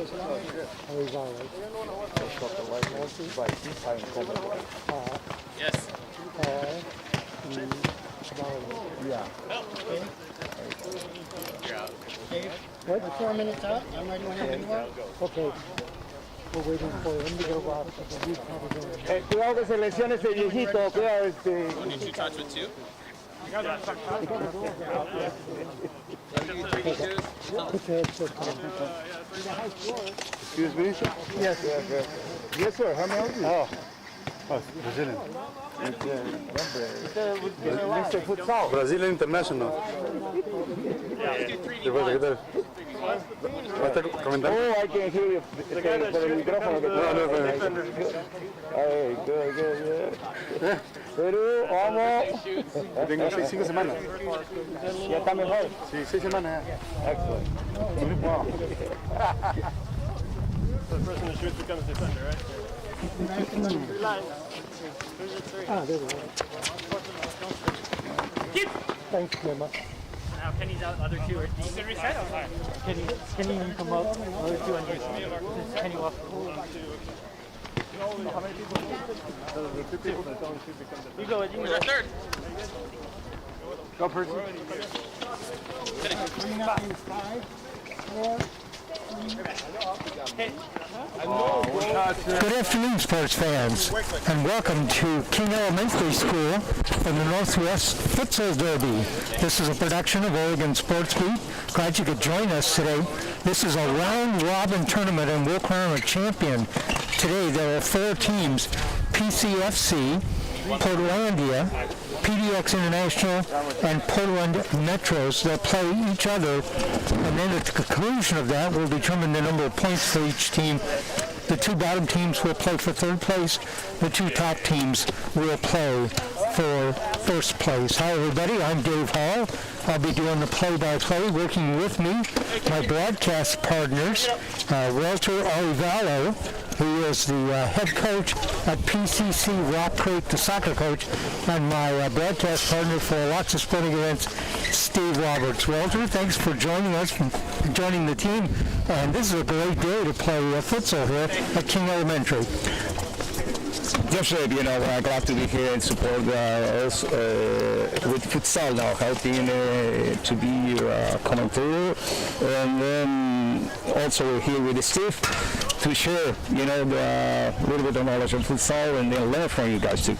Arevalo. Yes. Hall. Yeah. You're out. What? 4 minutes out? I'm ready whenever you are. Okay. We're waiting for him to go off. Cuidado que se lesione ese viejito, cuidado Oh, did you touch with two? Excuse me? Yes. Yes, sir. How may I help you? Oh, Brazilian. Mr. Futsal. Brazilian International. ¿Qué pasa? ¿Qué tal? ¿Me está comentando? Oh, I can hear you. Por el micrófono que Hey, good. Perú, vamos. Tengo 5 semanas. Ya está mejor. Sí, 6 semanas. Excellent. The person who shoots becomes defender, right? Ah, there we go. Thanks very much. Now Kenny's out, other two are deep. Reset? Kenny come up, other two under. Kenny off. How many people? The two people that don't shoot become defender. You go, Where's our third? Go, Percy. 5, 4. Good afternoon, sports fans, and welcome to King Elementary School in the Northwest Futsal Derby. This is a production of Oregon Sports Beat. Glad you could join us today. This is a round-robin tournament, and we'll crown a champion. Today there are 4 teams: PCFC, Portlandia, PDX International, and Portland Metros. They'll play each other, and then at the conclusion of that, we'll determine the number of points for each team. The 2 bottom teams will play for 3rd place. The 2 top teams will play for 1st place. Hi, everybody. I'm Dave Hall. I'll be doing the play-by-play. Working with me, my broadcast partners, Walter Arevalo, who is the head coach at PCC Rock Creek, the soccer coach, and my broadcast partner for lots of sporting events, Steve Roberts. Walter, thanks for joining us, joining the team, and this is a great day to play futsal here at King Elementary. Yes, glad to be here and support us with futsal now, helping to be commentator, and then also we're here with Steve to share, a little bit of knowledge of futsal and then learn from you guys too.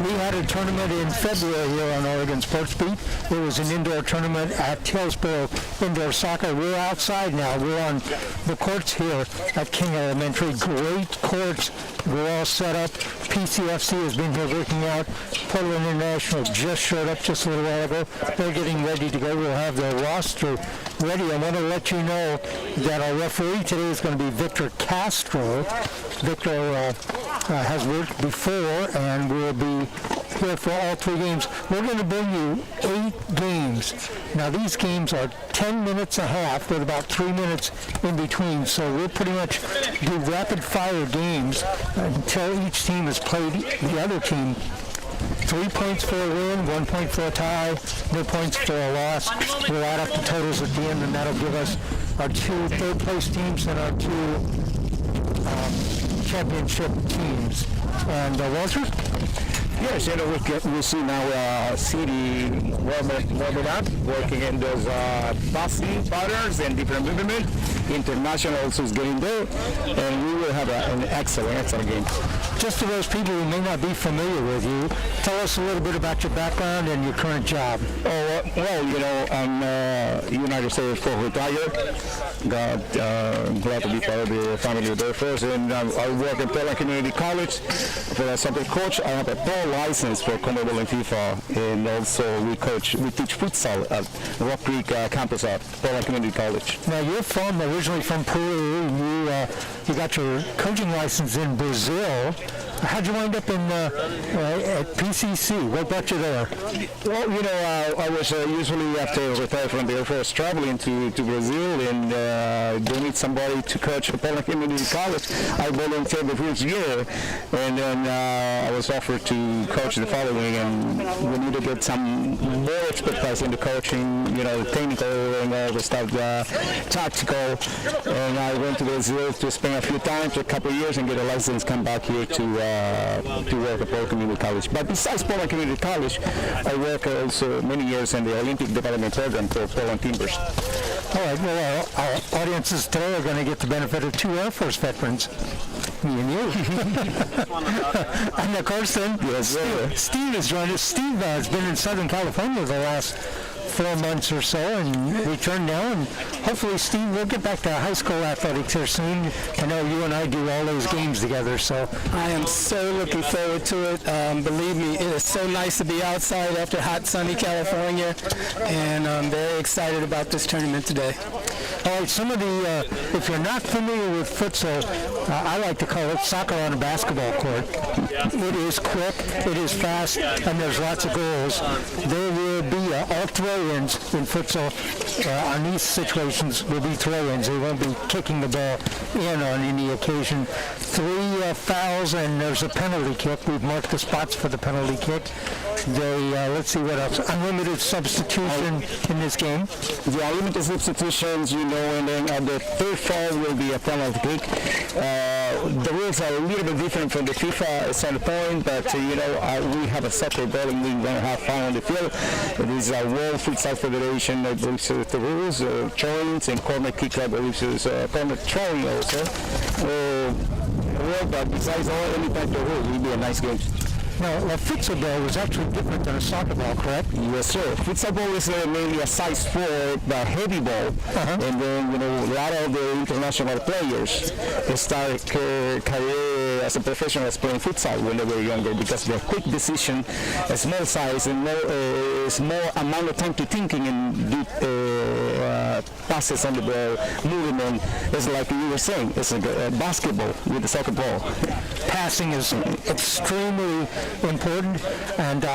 We had a tournament in February here on Oregon Sports Beat. It was an indoor tournament at Hillsboro Indoor Soccer. We're outside now. We're on the courts here at King Elementary. Great courts. We're all set up. PCFC has been here working out. Portland International just showed up just a little while ago. They're getting ready to go. We'll have their roster ready. I want to let you know that our referee today is going to be Victor Castro. Victor has worked before and will be here for all 3 games. We're going to bring you 8 games. Now these games are 10 minutes a half with about 3 minutes in between, so we'll pretty much do rapid fire games until each team has played the other team. 3 points for a win, 1 point for a tie, no points for a loss. We'll add up the totals at the end, and that'll give us our 2 third place teams and our 2 championship teams. And Walter? Yes, we see now City warming up, working in those passing patterns and different movement. International also is getting there, and we will have an excellent game. Just to those people who may not be familiar with you, tell us a little bit about your background and your current job. I'm United States Force retired. Glad to be part of the family there first, and I work at Portland Community College for a soccer coach. I have a pro license for CONMEBOL and FIFA, and also we teach futsal at Rock Creek campus at Portland Community College. Now you're originally from Peru. You got your coaching license in Brazil. How'd you wind up at PCC? What brought you there? Well, I was usually after retired from the Air Force traveling to Brazil, and they need somebody to coach at Portland Community College. I volunteered the first year, and then I was offered to coach the following, and we need to get some more expertise in the coaching, the technical and all the stuff, tactical. And I went to Brazil to spend a few times, a couple of years, and get a license, come back here to work at Portland Community College. But besides Portland Community College, I work also many years in the Olympic Development Program for Portland Timbers. All right, well, our audiences today are going to get the benefit of 2 Air Force veterans. Me and you. And of course then, Steve has joined us. Steve has been in Southern California the last 4 months or so and returned now, and hopefully, Steve, we'll get back to high school athletics here soon. I know you and I do all those games together, so. I am so looking forward to it. Believe me, it is so nice to be outside after hot, sunny California, and I'm very excited about this tournament today. All right, some of the, if you're not familiar with futsal, I like to call it soccer on a basketball court. It is quick, it is fast, and there's lots of goals. There will be all throw-ins in futsal. On these situations will be throw-ins. They won't be kicking the ball in on any occasion. 3 fouls, and there's a penalty kick. We've marked the spots for the penalty kick. Let's see what else. Unlimited substitution in this game. The unlimited substitutions, and then at the 3rd foul will be a penalty kick. The rules are a little bit different from the FIFA standpoint, but we have a separate bowling league. We're going to have fun on the field. It is a World Futsal Federation that believes the rules, throw-ins and corner kick, I believe is corner throwing also. But besides all, any type of rule, it will be a nice game. Now, a futsal ball is actually different than a soccer ball, correct? Yes, sir. Futsal ball is mainly a size 4, but heavy ball. And then, a lot of the international players start career as a professional playing futsal when they were younger because they're quick decision, a small size, and more amount of time to thinking and do passes on the ball, movement. It's like you were saying, it's like a basketball with the soccer ball. Passing is extremely important, and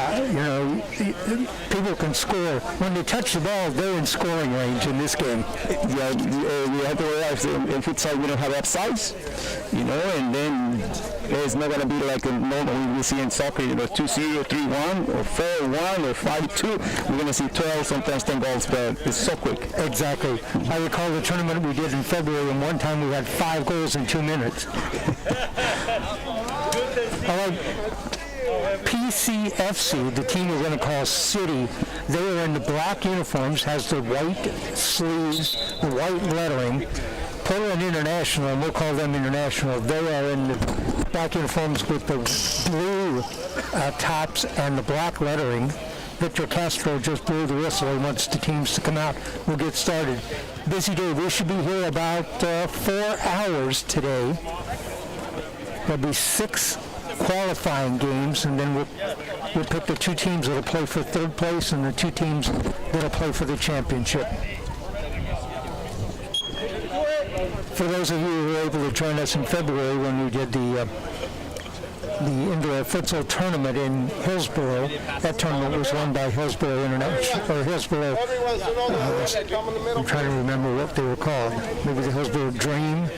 people can score. When they touch the ball, they're in scoring range in this game. Yeah, we have to realize in futsal we don't have upsides, and then it's not going to be like normally we see in soccer, 2-0, 3-1, or 4-1, or 5-2. We're going to see 12, sometimes 10 goals, but it's so quick. Exactly. I recall the tournament we did in February, and one time we had 5 goals in 2 minutes. All right. PCFC, the team we're going to call City, they are in the black uniforms, has the white sleeves, the white lettering. Portland International, and we'll call them International, they are in the black uniforms with the blue tops and the black lettering. Victor Castro just blew the whistle. He wants the teams to come out. We'll get started. Busy day. We should be here about 4 hours today. There'll be 6 qualifying games, and then we'll pick the 2 teams that'll play for 3rd place and the 2 teams that'll play for the championship. For those of you who were able to join us in February when we did the indoor futsal tournament in Hillsborough, that tournament was won by Hillsborough International, or Hillsborough, I'm trying to remember what they were called, maybe the Hillsborough Dream.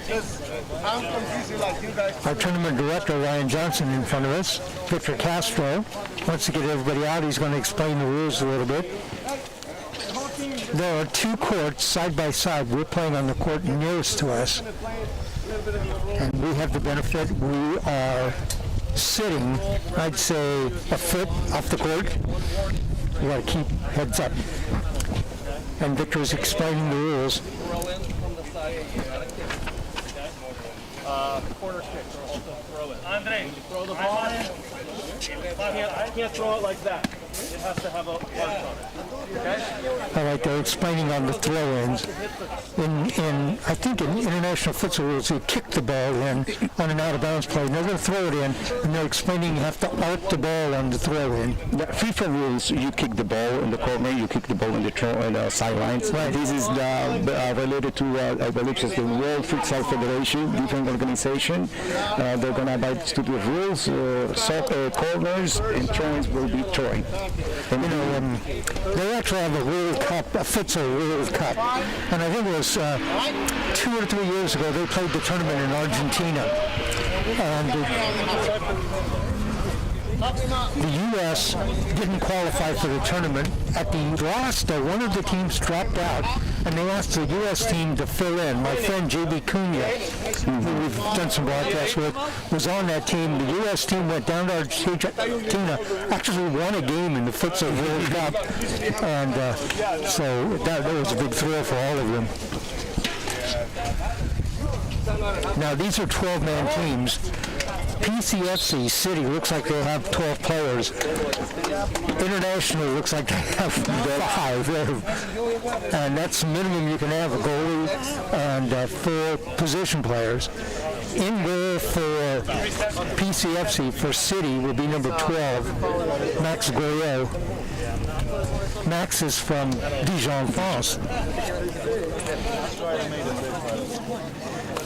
Our tournament director, Ryan Johnson, in front of us, Victor Castro, wants to get everybody out. He's going to explain the rules a little bit. There are 2 courts side by side. We're playing on the court nearest to us, and we have the benefit. We are sitting, I'd say, a foot off the court. We got to keep heads up. And Victor's explaining the rules. Corner kick or also throw it. Andre, throw the ball. I can't throw it like that. it has to have a mark on it. All right, they're explaining on the throw-ins. I think in international futsal rules, you kick the ball in on an out-of-bounds play. And they're going to throw it in, and they're explaining you have to arc the ball on the throw-in. The FIFA rules, you kick the ball in the corner, you kick the ball in the sidelines. Right. This is related to, I believe, it's the World Futsal Federation, different organization. They're going to abide to the rules. Corners and throw-ins will be throwing. You know, they actually have a World Cup, a futsal World Cup, and I think it was 2 or 3 years ago they played the tournament in Argentina, and the U.S. didn't qualify for the tournament. At the last, one of the teams dropped out, and they asked the U.S. team to fill in. My friend J.B. Cunha, who we've done some broadcasts with, was on that team. The U.S. team went down to Argentina, actually won a game in the Futsal World Cup, and so that was a big thrill for all of them. Now, these are 12-man teams. PCFC City looks like they'll have 12 players. International looks like they have 5. And that's the minimum you can have, a goalie and 4 position players. In goal for PCFC for City will be number 12, Max Goyot. Max is from Dijon, France.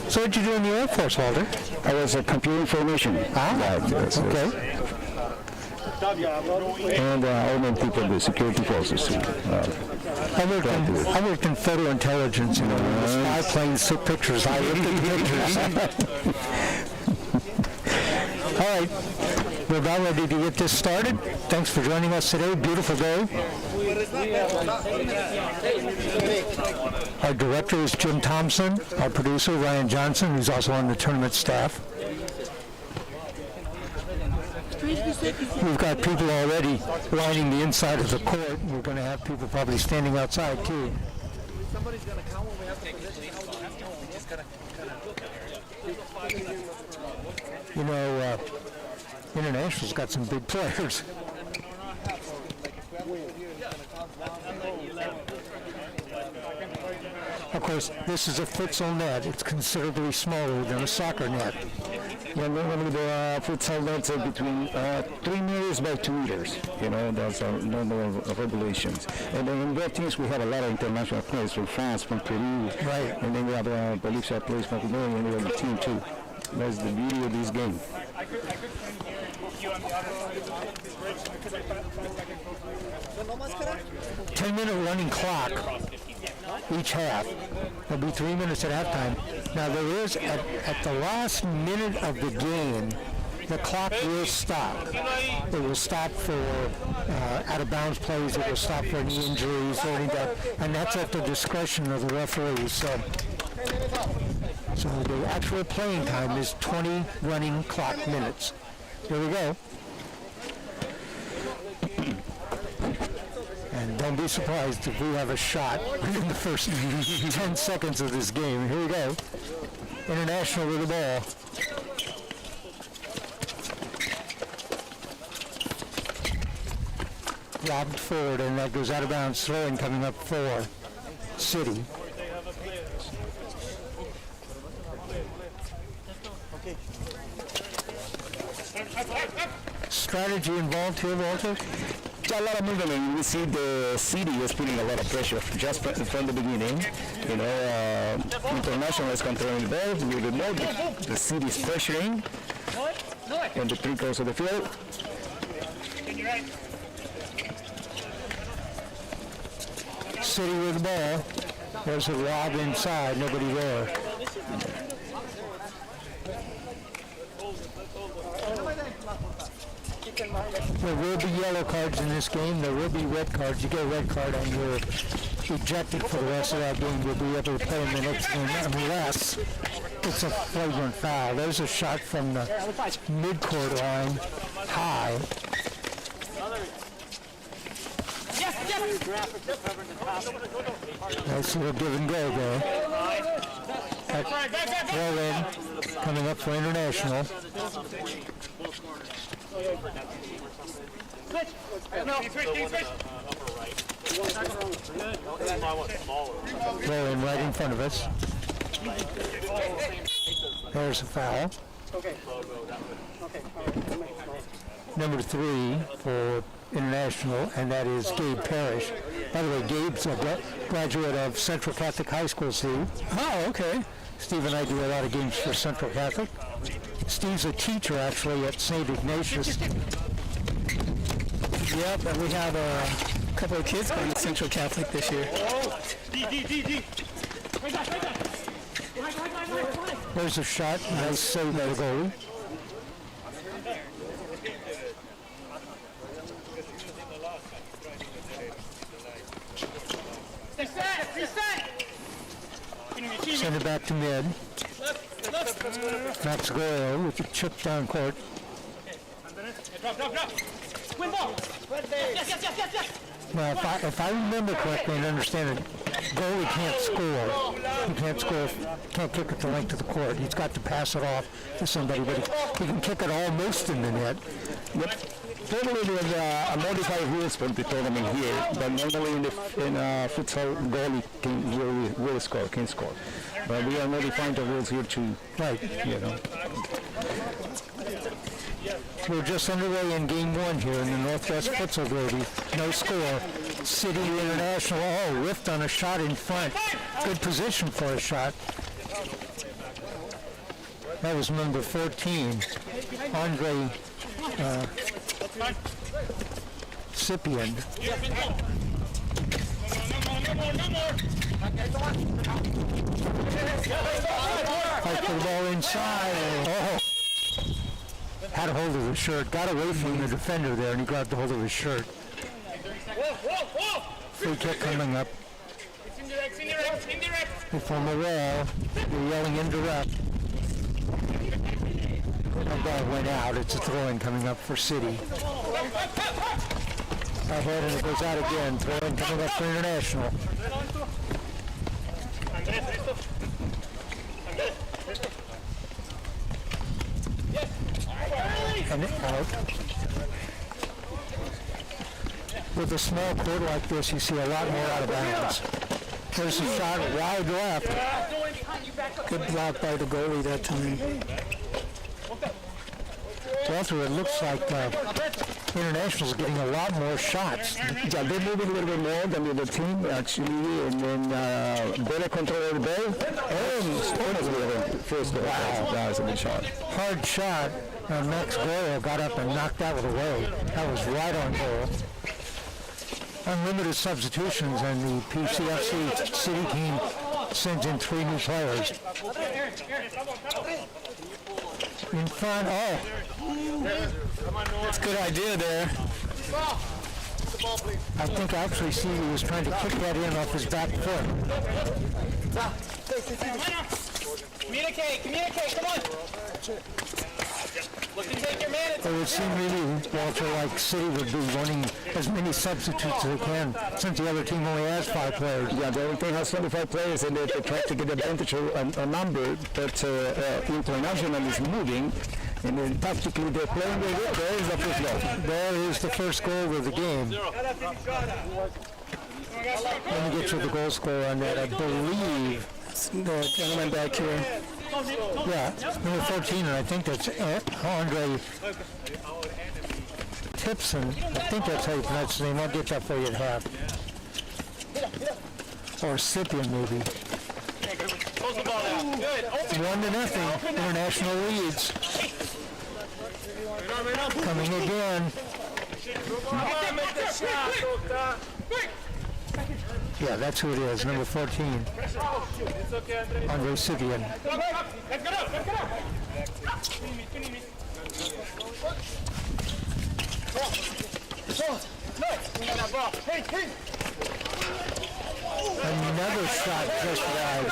So what did you do in the Air Force, Walter? I was a computer information. Okay. And I went people the security forces too. I worked in federal intelligence, when the spy planes took pictures. I looked at the pictures. All right, we're about ready to get this started. Thanks for joining us today. Beautiful day. Our director is Jim Thompson. Our producer, Ryan Johnson, who's also on the tournament staff. We've got people already lining the inside of the court. We're going to have people probably standing outside, too. Somebody's going to come when we have to position. You know, International's got some big players. Of course, this is a futsal net. It's considerably smaller than a soccer net. Yeah, normally the futsal nets are between 3 meters by 2 meters. You know, that's our normal regulations. And then in both teams, we have a lot of international players from France, from Peru. Right. And then we have Belize players from Colombia, and we have the team too. That's the beauty of this game. 10-minute running clock each half. There'll be 3 minutes at halftime. Now there is, at the last minute of the game, the clock will stop. It will stop for out-of-bounds plays. It will stop for any injuries or anything. And that's at the discretion of the referees. So the actual playing time is 20 running clock minutes. Here we go. And don't be surprised if we have a shot in the first 10 seconds of this game. Here we go. International with the ball. Lobbed forward, and that goes out of bounds. Throwing coming up for City. Strategy involved here, Walter? A lot of movement. We see the city is putting a lot of pressure just from the beginning. You know, International is controlling the ball. We don't know the city is pressuring, and the 3 quarters of the field. City with the ball. There's a lob inside. Nobody there. There will be yellow cards in this game. There will be red cards. You get a red card and you're ejected for the rest of that game. You'll be able to play in the next game unless it's a flagrant foul. There's a shot from the mid-court line high. Nice little give and go there. Throw in coming up for International. Rolling right in front of us. There's a foul. Number 3 for International, and that is Gabe Parrish. By the way, Gabe's a graduate of Central Catholic High School, Steve. Oh, okay. Steve and I do a lot of games for Central Catholic. Steve's a teacher, actually, at St. Ignatius. Yep, and we have a couple of kids going to Central Catholic this year. There's a shot. Nice save by the goalie. Send it back to mid. Max Goyle with the chip down court. Now, if I remember correctly and understand it, goalie can't score. He can't score, can't kick it the length of the court. He's got to pass it off to somebody, but he can kick it almost in the net. Yep. Normally there's a modified rules for the tournament here, but normally in futsal goalie will score, can score. But we are modifying the rules here to, Right. you know. We're just underway in game 1 here in the Northwest Futsal Derby. No score. City International, whiffed on a shot in front. Good position for a shot. That was number 14, Andre Scipion. Fight for the ball inside. Had a hold of his shirt, got away from the defender there, and he grabbed a hold of his shirt. Free kick coming up. From the wall, they're yelling indirect. That ball went out. It's a throw-in coming up for City. Ahead, and it goes out again. Throw-in coming up for International. And out. With a small court like this, you see a lot more out of bounds. There's a shot wide left. Good block by the goalie that time. Walter, it looks like International's getting a lot more shots. Yeah, they're moving a little bit more than the other team, actually, and then better control of the ball. And almost a little first goal. Wow, that was a good shot. Hard shot. Max Goyle got up and knocked that one away. That was right on goal. Unlimited substitutions, and the PCFC City team sends in 3 new players. In front, That's a good idea there. I think actually Stevie was trying to kick that in off his back foot. Communicate, come on. Look to take your man. It would seem really, Walter, like City would be running as many substitutes as they can, since the other team only has 5 players. Yeah, the other team has 25 players, and they try to get advantage of a number, but International is moving, and then tactically they're playing. There is the first goal. There is the first goal of the game. Let me get you the goal score on that. I believe The gentleman back here. yeah, number 14, and I think that's Andre Tipson. I think that's how you pronounce his name. I'll get that for you at half. Or Scipion, maybe. 1-0. International leads. Coming again. Yeah, that's who it is, number 14. Andre Scipion. Another shot just wide.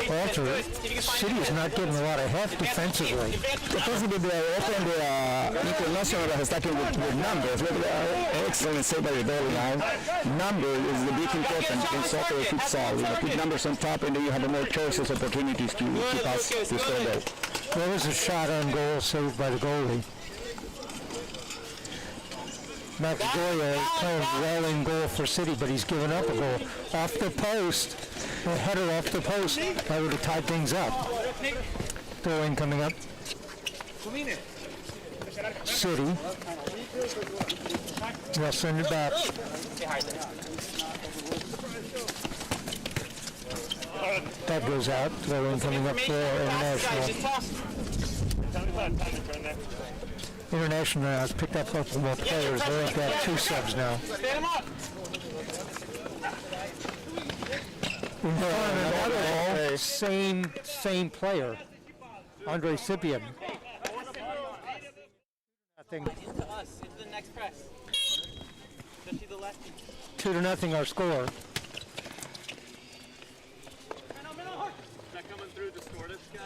Walter, City is not getting a lot of help defensively. Defensively, they are often International has started with numbers. They are excellent save by the goalie now. Number is the big important in soccer futsal. You know, put numbers on top, and then you have more choices, opportunities to pass to score goal. There was a shot on goal saved by the goalie. Max Goya playing well in goal for City, but he's given up a goal. Off the post, a header off the post. That would have tied things up. Throw-in coming up. City. They'll send it back. That goes out. Throw-in coming up for International. International has picked up a couple more players. They only got 2 subs now. Same player, Andre Scipion. Nothing. Into the next press. Especially the lefty. 2-0 our score. Is that coming through the score this guy?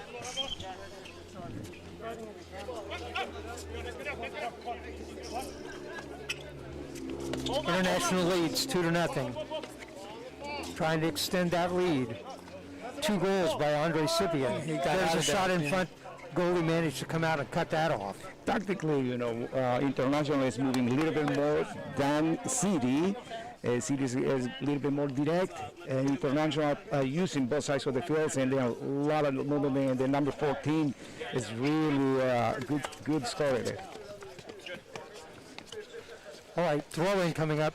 International leads 2-0. Trying to extend that lead. 2 goals by Andre Scipion. There's a shot in front. Goalie managed to come out and cut that off. Tactically, International is moving a little bit more than City. City is a little bit more direct. International using both sides of the fields, and then a lot of movement. And the number 14 is really good scorer there. All right, throw-in coming up.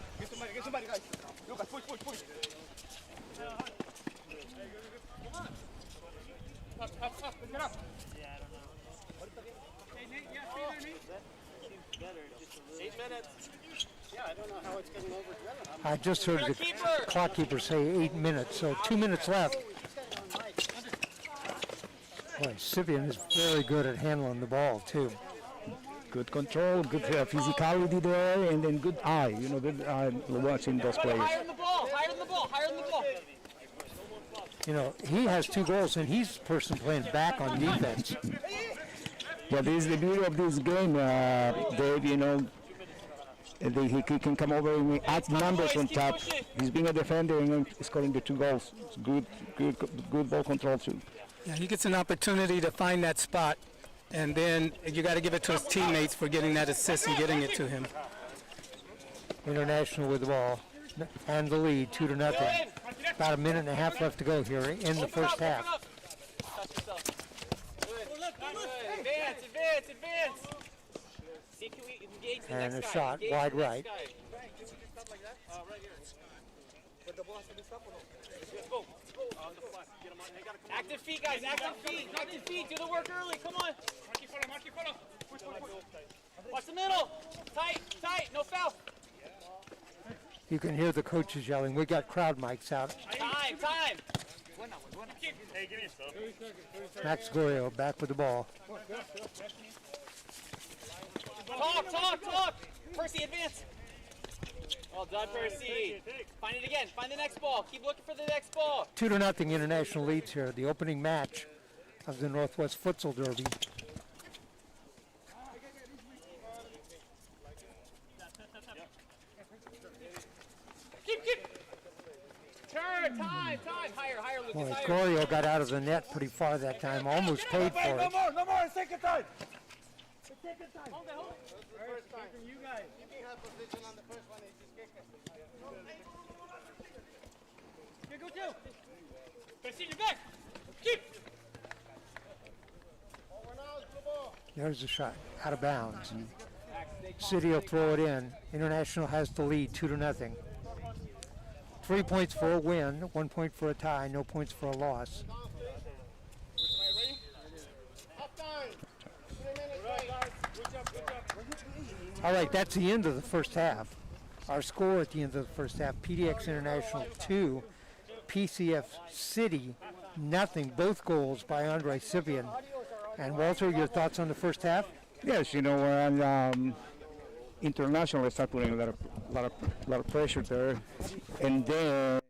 I just heard the clock keeper say 8 minutes, so 2 minutes left. Boy, Scipion is very good at handling the ball, too. Good control, good physicality there, and then good eye. Good eye watching those players. Higher than the ball, higher than the ball, higher than the ball. He has 2 goals, and he's the person playing back on defense. Well, this is the beauty of this game, Dave. He can come over and add numbers on top. He's being a defender and scoring the 2 goals. It's good ball control too. Yeah, he gets an opportunity to find that spot, and then you got to give it to his teammates for getting that assist and getting it to him. International with the ball and the lead, 2-0. About a minute and a half left to go here in the first half. Advance. See, can we engage the And next a guy? shot Engage wide the next right. guy. Active feet, guys. Active feet. Do the work early. Come on. Watch the middle. Tight. No foul. You can hear the coaches yelling. We got crowd mics out. Time. Hey, give me a stuff. Max Goyo back with the ball. Talk. Percy, advance. Well done, Percy. Find it again. Find the next ball. Keep looking for the next ball. 2-0 International leads here. The opening match of the Northwest Futsal Derby. Keep. Turn. Time. Higher, Lucas. Boy, Higher. Goyo got out of the net pretty far that time. Almost paid for it. No more, second time. Hold it. First time. You guys. Keeping her position on the first one is just kick it. Here, go two. Percy, you're back. Keep. There's a shot out of bounds. City will throw it in. International has the lead, 2-0. 3 points for a win, 1 point for a tie, no points for a loss. All right, that's the end of the first half. Our score at the end of the first half, PDX International 2, PCF City nothing. Both goals by Andre Scipion. And Walter, your thoughts on the first half? Yes, International start putting a lot of pressure there, and then a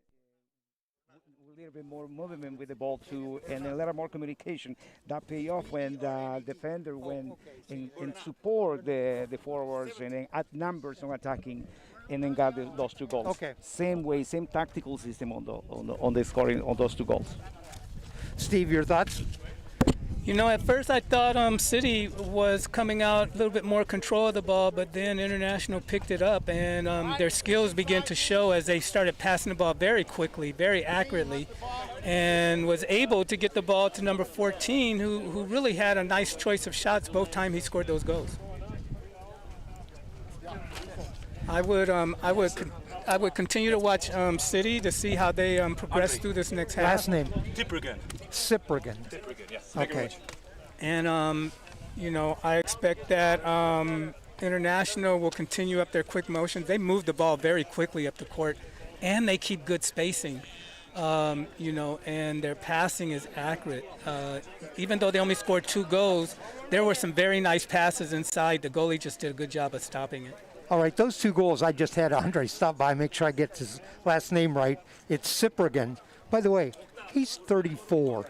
little bit more movement with the ball too, and a lot more communication. That pay off when the defender went and support the forwards and then add numbers on attacking, and then got those 2 goals. Okay. Same way, same tactical system on the scoring on those 2 goals. Steve, your thoughts? You know, at first I thought City was coming out a little bit more control of the ball, but then International picked it up, and their skills began to show as they started passing the ball very quickly, very accurately, and was able to get the ball to number 14, who really had a nice choice of shots both times he scored those goals. I would continue to watch City to see how they progress through this next half. Last name? Cyprian. Cyprian. Yes. Okay. And, you know, I expect that International will continue up their quick motions. They move the ball very quickly up the court, and they keep good spacing, you know, and their passing is accurate. Even though they only scored 2 goals, there were some very nice passes inside. The goalie just did a good job of stopping it. All right, those 2 goals, I just had Andre stop by, make sure I get his last name right. It's Cyprian. By the way, he's 34.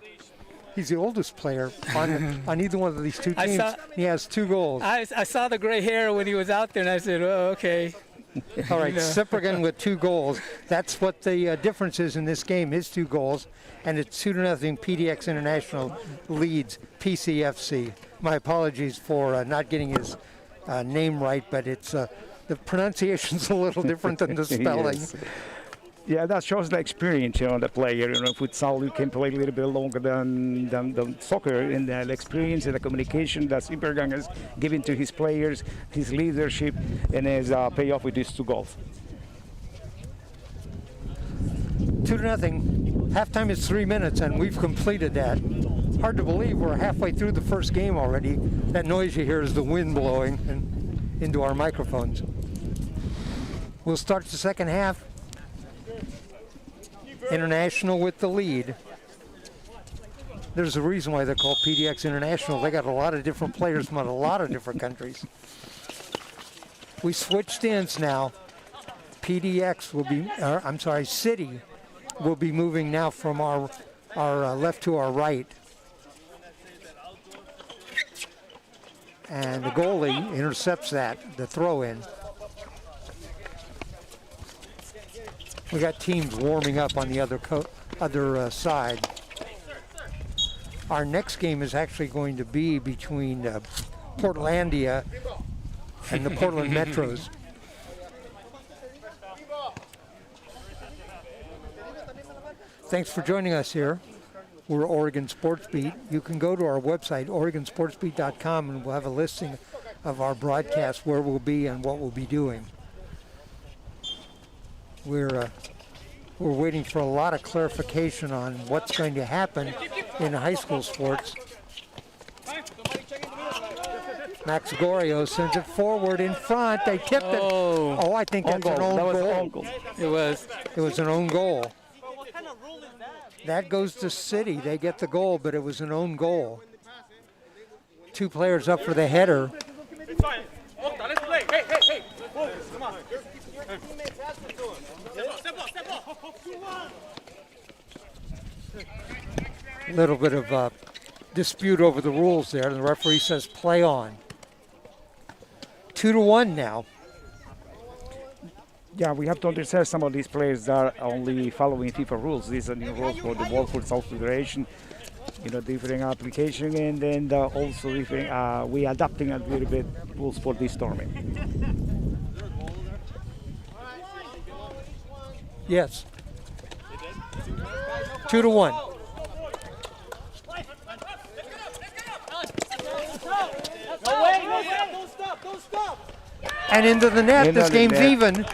He's the oldest player on either one of these 2 teams. He has 2 goals. I saw the gray hair when he was out there, and I said, oh, okay. All right, You know. Cyprian with 2 goals. That's what the difference is in this game, his 2 goals. And it's 2-0 PDX International leads PCFC. My apologies for not getting his name right, but it's the pronunciation's a little different than the spelling. Yes. Yeah, that shows the experience, the player. Futsal, you can play a little bit longer than soccer, and the experience and the communication that Cyprian is giving to his players, his leadership, and his payoff with these 2 goals. 2-0. Halftime is 3 minutes, and we've completed that. Hard to believe we're halfway through the first game already. That noise you hear is the wind blowing into our microphones. We'll start the second half. International with the lead. There's a reason why they're called PDX International. They got a lot of different players from a lot of different countries. We switched ends now. PDX will be, City will be moving now from our left to our right. And the goalie intercepts that, the throw in. We got teams warming up on the other side. Our next game is actually going to be between Portlandia and the Portland Metros. Thanks for joining us here. We're Oregon Sports Beat. You can go to our website, OregonSportsBeat.com, and we'll have a listing of our broadcast, where we'll be and what we'll be doing. We're waiting for a lot of clarification on what's going to happen in high school sports. Max Gorio sends it forward in front. They tipped it. Oh, I think that's an own goal. It was. It was an own goal. That goes to City. They get the goal, but it was an own goal. 2 players up for the header. A little bit of dispute over the rules there. The referee says play on. 2-1 now. Yeah, we have to understand some of these players are only following FIFA rules. These are new rules for the World Futsal Federation. Different application, and then also different, we adapting a little bit rules for this tournament. Yes. 2-1. Don't stop. And into the net. This game's even.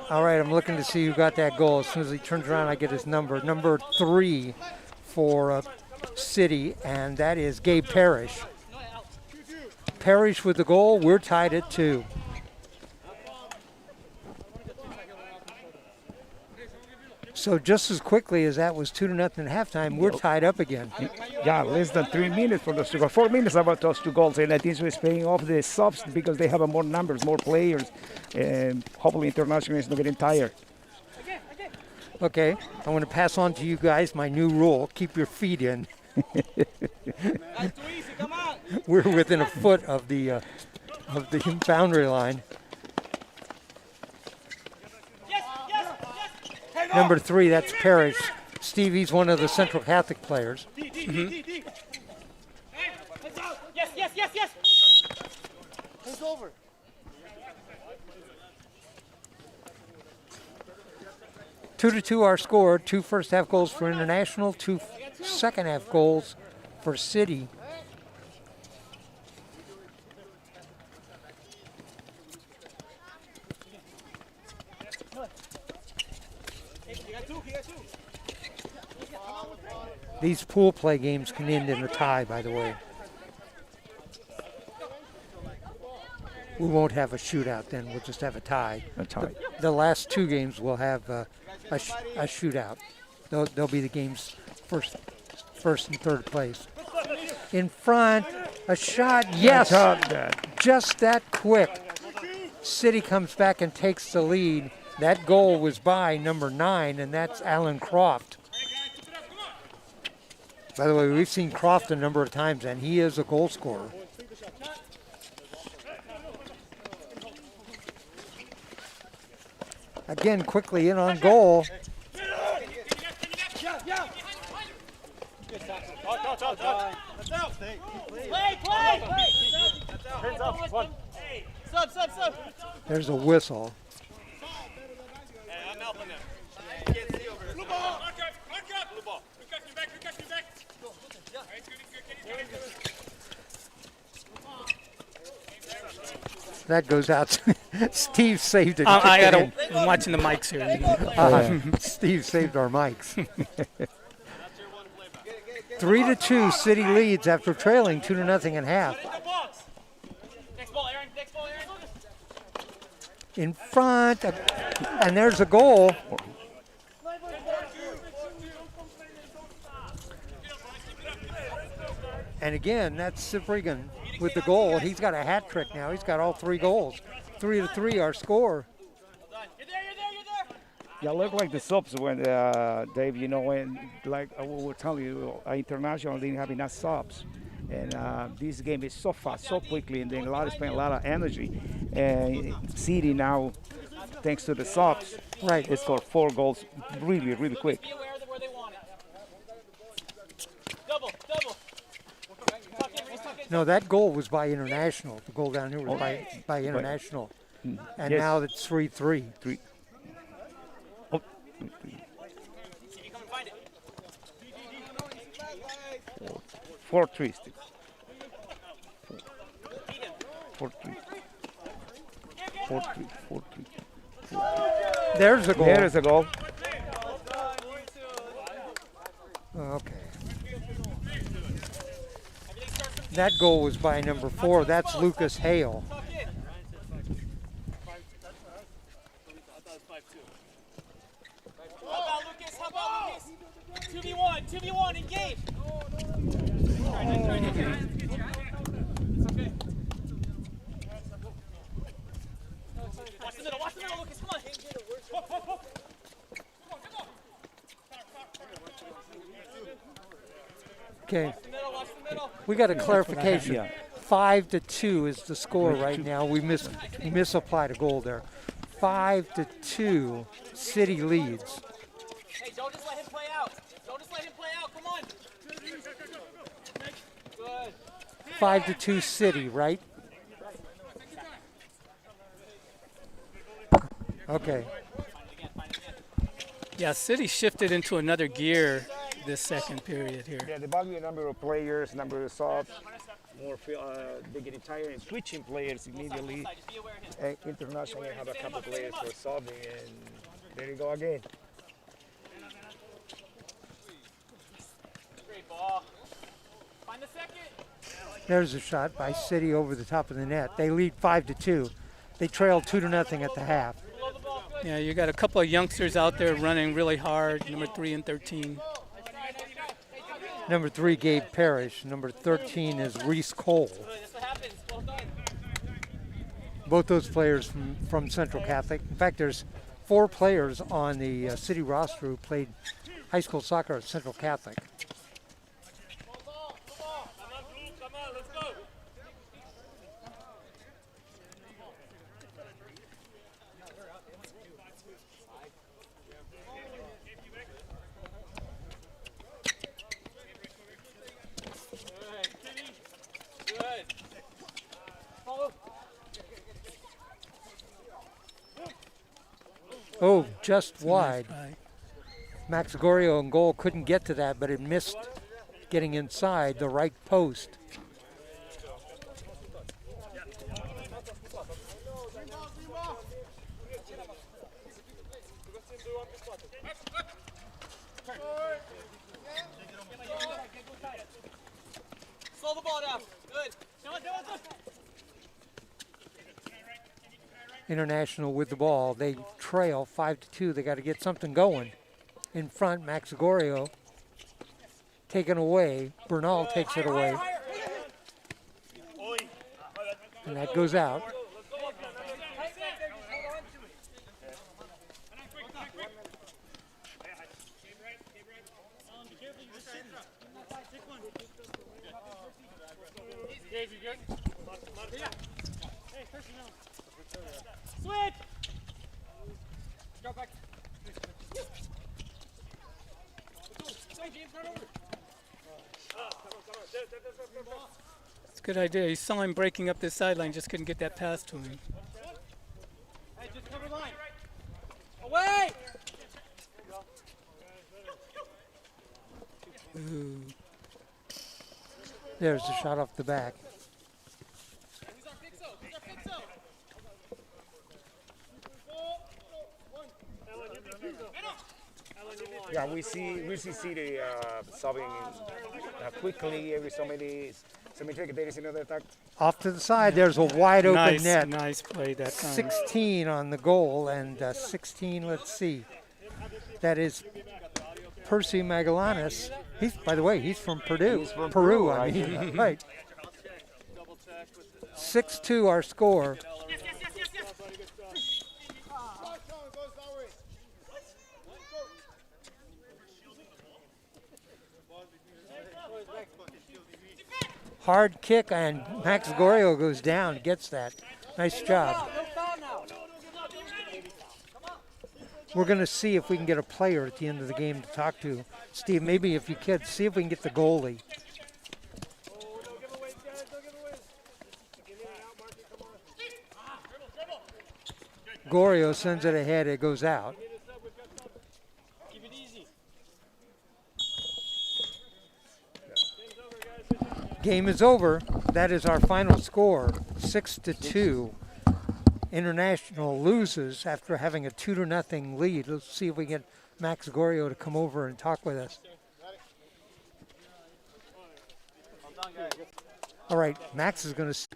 All right, I'm looking to see who got that goal. As soon as he turns around, I get his number. Number 3 for City, and that is Gabe Parrish. Parrish with the goal. We're tied at 2. So just as quickly as that was 2-0 at halftime, we're tied up again. Yeah, less than 3 minutes for those 2 goals. 4 minutes about those 2 goals, and I think it's paying off the subs because they have more numbers, more players, and hopefully International is not getting tired. Okay, I want to pass on to you guys my new rule: keep your feet in. We're within a foot of the boundary line. Number 3, that's Parrish, Stevie's one of the Central Catholic players. Yes, yes, yes, yes. It's over. 2-2 our score. 2 first-half goals for International, 2 second-half goals for City. These pool play games can end in a tie, by the way. We won't have a shootout then. We'll just have a tie. A tie. The last 2 games will have a shootout. They'll be the games first and third place. In front, a shot. Yes, just that quick. City comes back and takes the lead. That goal was by number 9, and that's Alan Croft. By the way, we've seen Croft a number of times, and he is a goal scorer. Again, quickly in on goal. There's a whistle. That goes out. Steve saved it. I'm watching the mics here. Steve saved our mics. 3-2, City leads after trailing 2-0 in half. In front, and there's a goal. And again, that's Ciprigan with the goal. He's got a hat trick now. He's got all 3 goals. 3-3 our score. Yeah, look like the subs when Dave, you know, when like we were telling you, International didn't have enough subs, and this game is so fast, so quickly, and then spend a lot of energy. And City now, thanks to the subs, right, it's for 4 goals, really, really quick. No, that goal was by International. The goal down here was by International, and yes. now it's 3-3. 3. 4-3 still. 4-3. 4-3. 4-3. There's a goal. There is a goal. Okay. That goal was by number 4. That's Lucas Hale. How about Lucas? 2v1, engage. Watch the middle, Lucas, come on. Okay. We got a clarification. Yeah. 5-2 is the score right now. We misapplied a goal there. 5-2, City leads. Hey, don't just let him play out. Come on. Good. 5-2 City, right? Okay. Yeah, City shifted into another gear this second period here. Yeah, the value number of players, number of subs, more they get tired and switching players immediately. International have a couple players for subbing, and there you go again. Great ball. Find the second. There's a shot by City over the top of the net. They lead 5-2. They trailed 2-0 at the half. Yeah, you got a couple of youngsters out there running really hard, number 3 and 13. Number 3, Gabe Parrish. Number 13 is Reese Cole. Both those players from Central Catholic. In fact, there's 4 players on the City roster who played high school soccer at Central Catholic. Oh, just wide. Nice. Max Gorio in goal couldn't get to that, but it missed getting inside the right post. Slow the ball down. Good. International with the ball. They trail 5-2. They got to get something going. In front, Max Gorio taken away. Bernal takes it away. And that goes out. Switch. Go back. It's a good idea. You saw him breaking up this sideline, just couldn't get that pass to him. Hey, just cover line. Away. Ooh. There's the shot off the back. Yeah, we see City solving quickly every so many trick. There is another attack. Off to the side, there's a wide open net. Nice play that time. 16 on the goal, and 16, let's see. That is Percy Magallanes. He's, by the way, he's from Purdue. He's from Peru, Peru, I mean, right. 6-2 our score. Hard kick, and Max Gorio goes down, gets that. Nice job. We're going to see if we can get a player at the end of the game to talk to. Steve, maybe if you could, see if we can get the goalie. Gorio sends it ahead, it goes out. Game is over. That is our final score, 6-2. International loses after having a 2-0 lead. Let's see if we get Max Gorio to come over and talk with us. All right, Max is going to.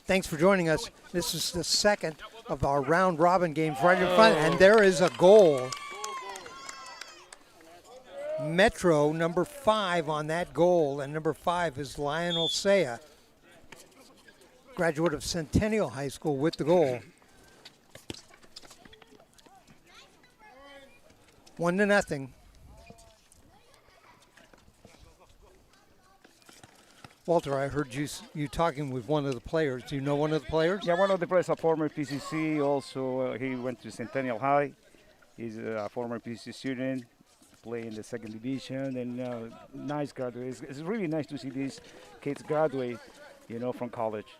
Thanks for joining us. This is the second of our round robin games right in front, and there is a goal. Metro, number 5 on that goal, and number 5 is Lionel Saya, graduate of Centennial High School, with the goal. 1-0. Walter, I heard you talking with one of the players. Do you know one of the players? Yeah, one of the players, a former PCC. Also, he went to Centennial High. He's a former PCC student, playing in the 2nd division, and nice graduate. It's really nice to see these kids graduate, from college.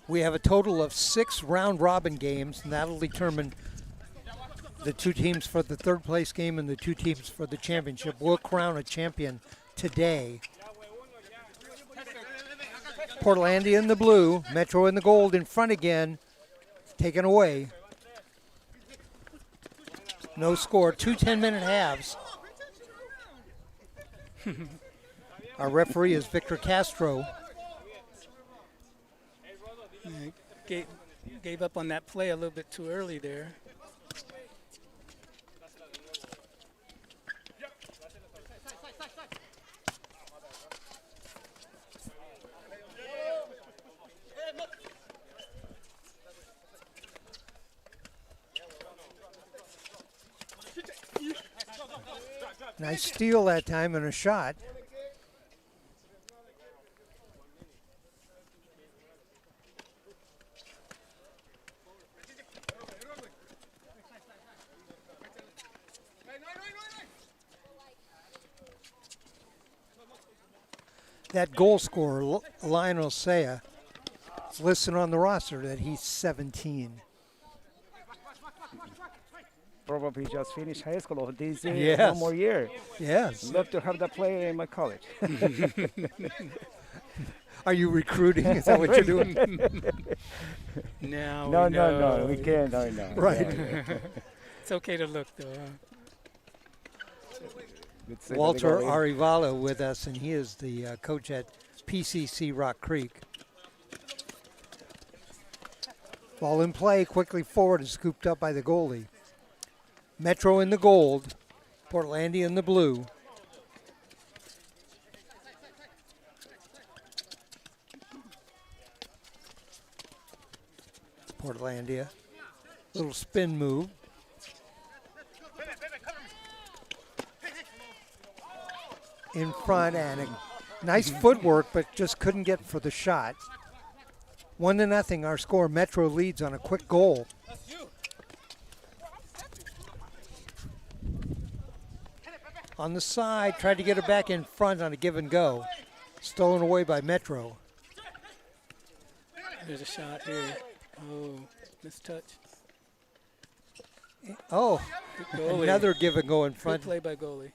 We have a total of 6 round-robin games, and that'll determine the 2 teams for the 3rd place game and the 2 teams for the championship. We'll crown a champion today. Portlandia in the blue, Metro in the gold, in front again, taken away. No score, 2 10-minute halves. Our referee is Victor Castro. Gave up on that play a little bit too early there. Nice steal that time and a shot. That goal scorer, Lionel Saya, is listed on the roster that he's 17. Probably just finished high school of this year. Yes. One more year. Yes. Love to have that player in my college. Are you recruiting? Is that what you're doing? Now No, we know. no, we can't. No. Right. It's okay to look, though. Good save by the Walter goalie. Arevalo with us, and he is the coach at PCC Rock Creek. Ball in play, quickly forward, is scooped up by the goalie. Metro in the gold, Portlandia in the blue. Portlandia, little spin move. In front, and a nice footwork, but just couldn't get for the shot. 1-0, our score. Metro leads on a quick goal. On the side, tried to get it back in front on a give and go. Stolen away by Metro. There's a shot here. Oh, mistouch. Oh, Good goalie. another give and go in Good front. play by goalie.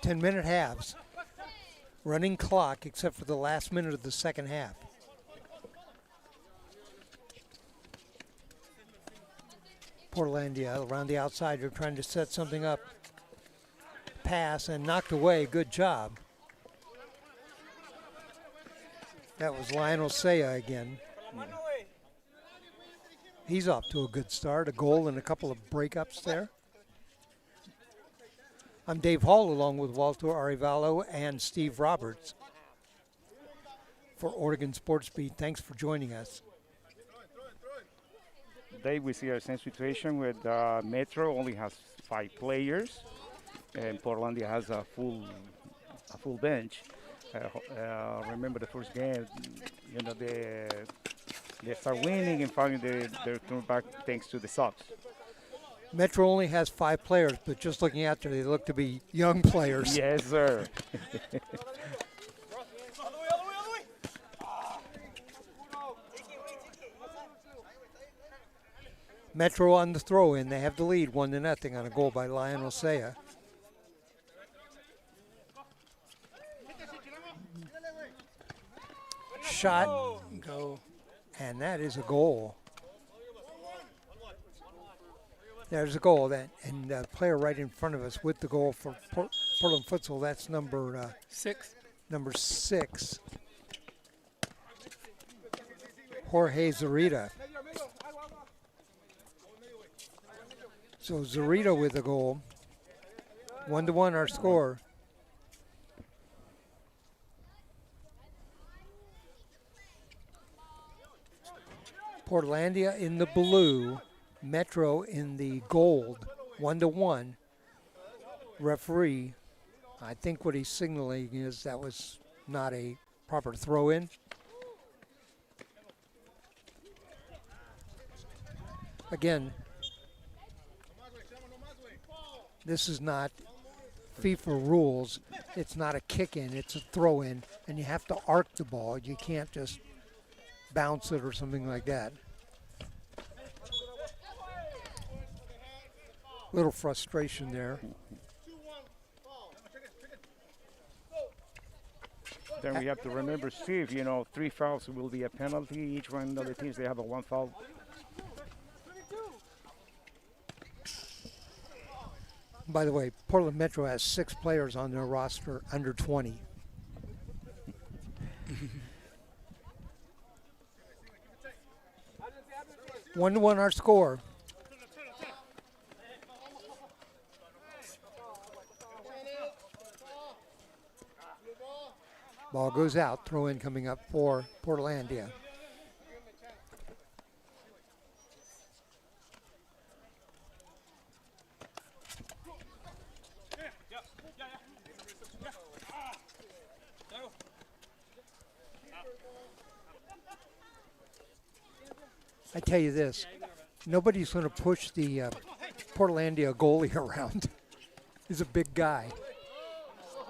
Ten-minute halves. Running clock except for the last minute of the second half. Portlandia around the outside. They're trying to set something up. Pass and knocked away. Good job. That was Lionel Saya again. He's off to a good start. A goal and a couple of breakups there. I'm Dave Hall along with Walter Arevalo and Steve Roberts for Oregon Sports Beat. Thanks for joining us. Today we see our same situation with Metro only has 5 players, and Portlandia has a full bench. Remember the first game, they start winning and finally they're turned back thanks to the subs. Metro only has 5 players, but just looking out there, they look to be young players. Yes, sir. Metro on the throw-in. They have the lead 1-0 on a goal by Lionel Saya. Shot, Go. and that is a goal. There's a goal, and the player right in front of us with the goal for Portland Futsal. That's number 6. 6, Jorge Zarita. So Zarita with the goal. 1-1 our score. Portlandia in the blue, Metro in the gold. 1-1. Referee, I think what he's signaling is that was not a proper throw-in. Again, this is not FIFA rules. It's not a kick-in, it's a throw-in, and you have to arc the ball. You can't just bounce it or something like that. Little frustration there. Then we have to remember, Steve, 3 fouls will be a penalty. Each one of the teams, they have a 1 foul. By the way, Portland Metro has 6 players on their roster under 20. One to one our score. Ball goes out. Throw in coming up for Portlandia. I tell you this, nobody's going to push the Portlandia goalie around. He's a big guy.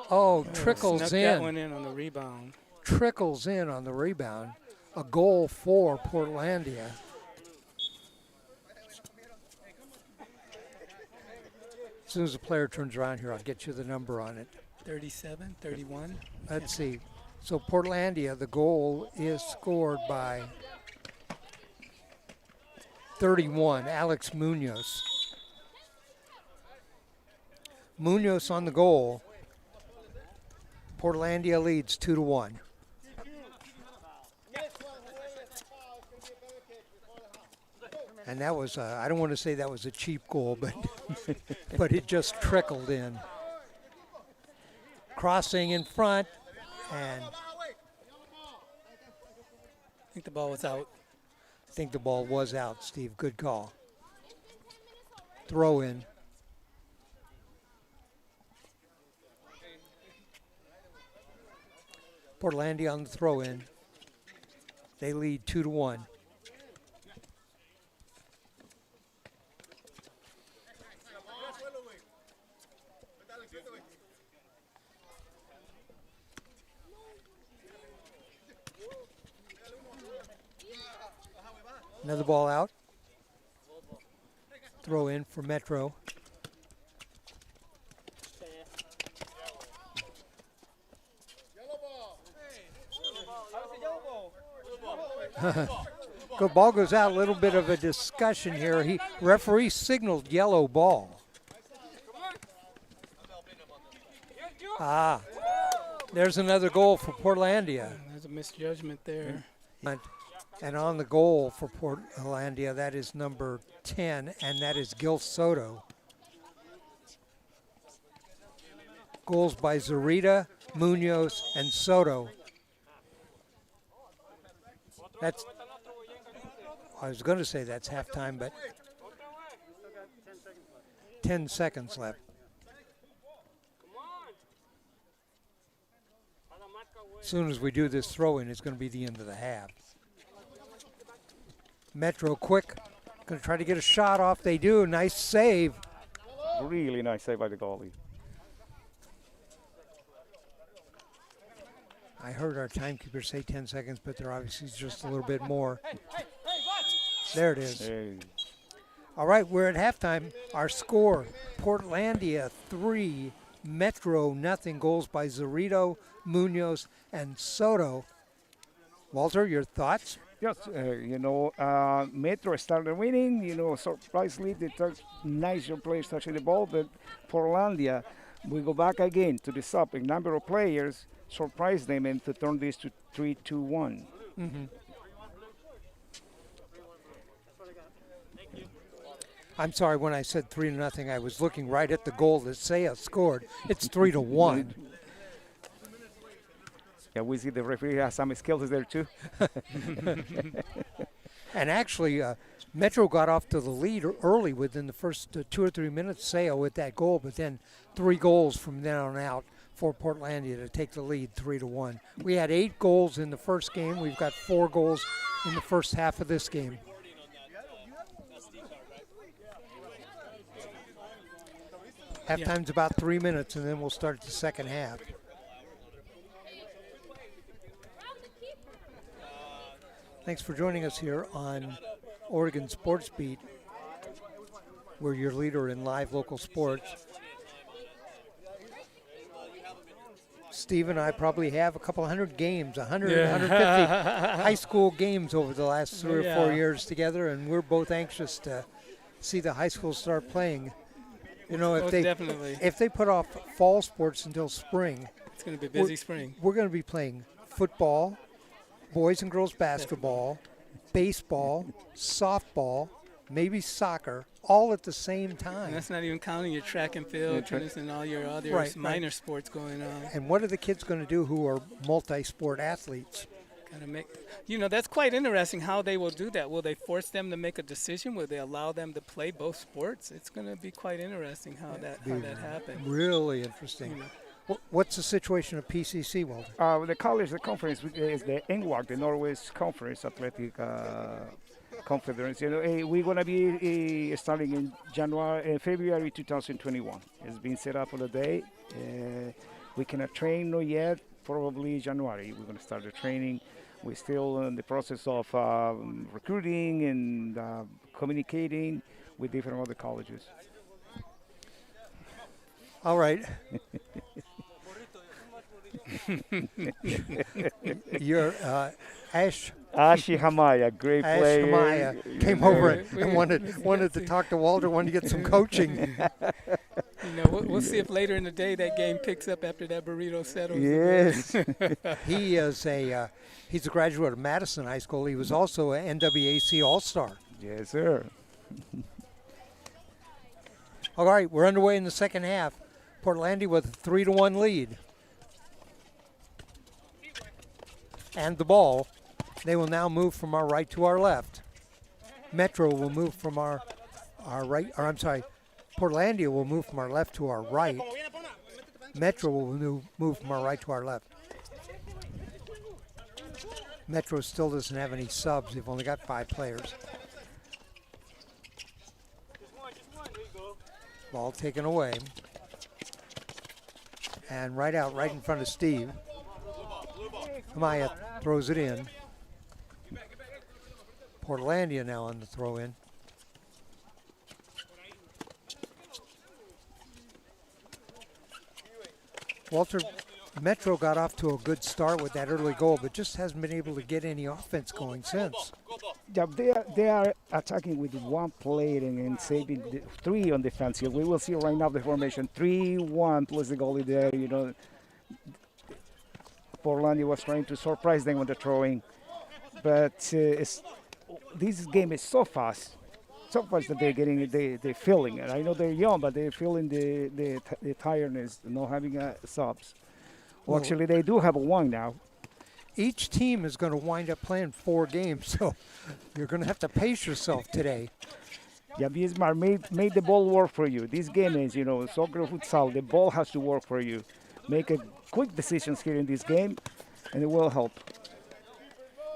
Oh, trickles Snuck in. that one in on the rebound. Trickles in on the rebound. A goal for Portlandia. As soon as the player turns around here, I'll get you the number on it. 37, 31. Let's see. So Portlandia, the goal is scored by 31, Alex Munoz. Munoz on the goal. Portlandia leads 2-1. And that was, I don't want to say that was a cheap goal, but but it just trickled in. Crossing in front, and I think the ball was out. I think the ball was out, Steve. Good call. Throw in. Portlandia on the throw in. They lead 2-1. Another ball out. Throw in for Metro. The ball goes out. A little bit of a discussion here. Referee signaled yellow ball. There's another goal for Portlandia. There's a misjudgment there. And on the goal for Portlandia, that is number 10, and that is Gil Soto. Goals by Zarita, Munoz, and Soto. I was going to say that's halftime, but 10 seconds left. As soon as we do this throw-in, it's going to be the end of the half. Metro quick, going to try to get a shot off. They do. Nice save. Really nice save by the goalie. I heard our timekeeper say 10 seconds, but there obviously is just a little bit more. There it is. Hey. All right, we're at halftime. Our score, Portlandia 3, Metro nothing. Goals by Zarito, Munoz, and Soto. Walter, your thoughts? Yes, Metro started winning, surprisingly, they took nice players touching the ball, but Portlandia, we go back again to the sub, a number of players, surprise them and to turn this to 3-2-1. Mm-hmm. I'm sorry, when I said 3-0, I was looking right at the goal that Saya scored. It's 3-1. Yeah, we see the referee has some skills there too. And actually, Metro got off to the lead early within the first 2 or 3 minutes, Saya with that goal, but then 3 goals from then on out for Portlandia to take the lead 3-1. We had 8 goals in the first game. We've got 4 goals in the first half of this game. Halftime's about 3 minutes, and then we'll start the second half. Thanks for joining us here on Oregon Sports Beat. We're your leader in live local sports. Steve and I probably have a couple hundred games, 100, 150 high school games over the last 3 or 4 years together, and we're both anxious to see the high schools start playing. If they put off fall sports until spring, it's going to be a busy spring. We're going to be playing football, boys and girls basketball, baseball, softball, maybe soccer, all at the same time. And that's not even counting your track and field, tennis, and all your other minor sports going on. And what are the kids going to do who are multi-sport athletes? That's quite interesting how they will do that. Will they force them to make a decision? Will they allow them to play both sports? It's going to be quite interesting how that happens. Really interesting. What's the situation of PCC, Walter? The college, the conference is the NWAC, the Northwest Conference Athletic Conference. We're going to be starting in February 2021. It's been set up for the day. We cannot train no yet. Probably January we're going to start the training. We're still in the process of recruiting and communicating with different other colleges. All right. You're Ashi Hamaya, great player. Hamaya came over and wanted to talk to Walter, wanted to get some coaching. We'll see if later in the day that game picks up after that burrito settles. Yes. He is he's a graduate of Madison High School. He was also an NWAC All-Star. Yes, sir. All right, we're underway in the second half. Portlandia with a 3-1 lead. And the ball. They will now move from our right to our left. Metro will move from our right, or I'm sorry, Portlandia will move from our left to our right. Metro will move from our right to our left. Metro still doesn't have any subs. They've only got 5 players. Ball taken away. And right out, right in front of Steve. Amaya throws it in. Portlandia now on the throw in. Walter, Metro got off to a good start with that early goal, but just hasn't been able to get any offense going since. Yeah, they are attacking with one player and saving 3 on defense here. We will see right now the formation 3-1 plus the goalie there. Portlandia was trying to surprise them with the throwing, but this game is so fast that they're feeling it. I know they're young, but they're feeling the tiredness, not having subs. Well, actually, they do have one now. Each team is going to wind up playing 4 games, so you're going to have to pace yourself today. Yeah, Bismarck made the ball work for you. This game is, soccer, futsal. The ball has to work for you. Make quick decisions here in this game, and it will help.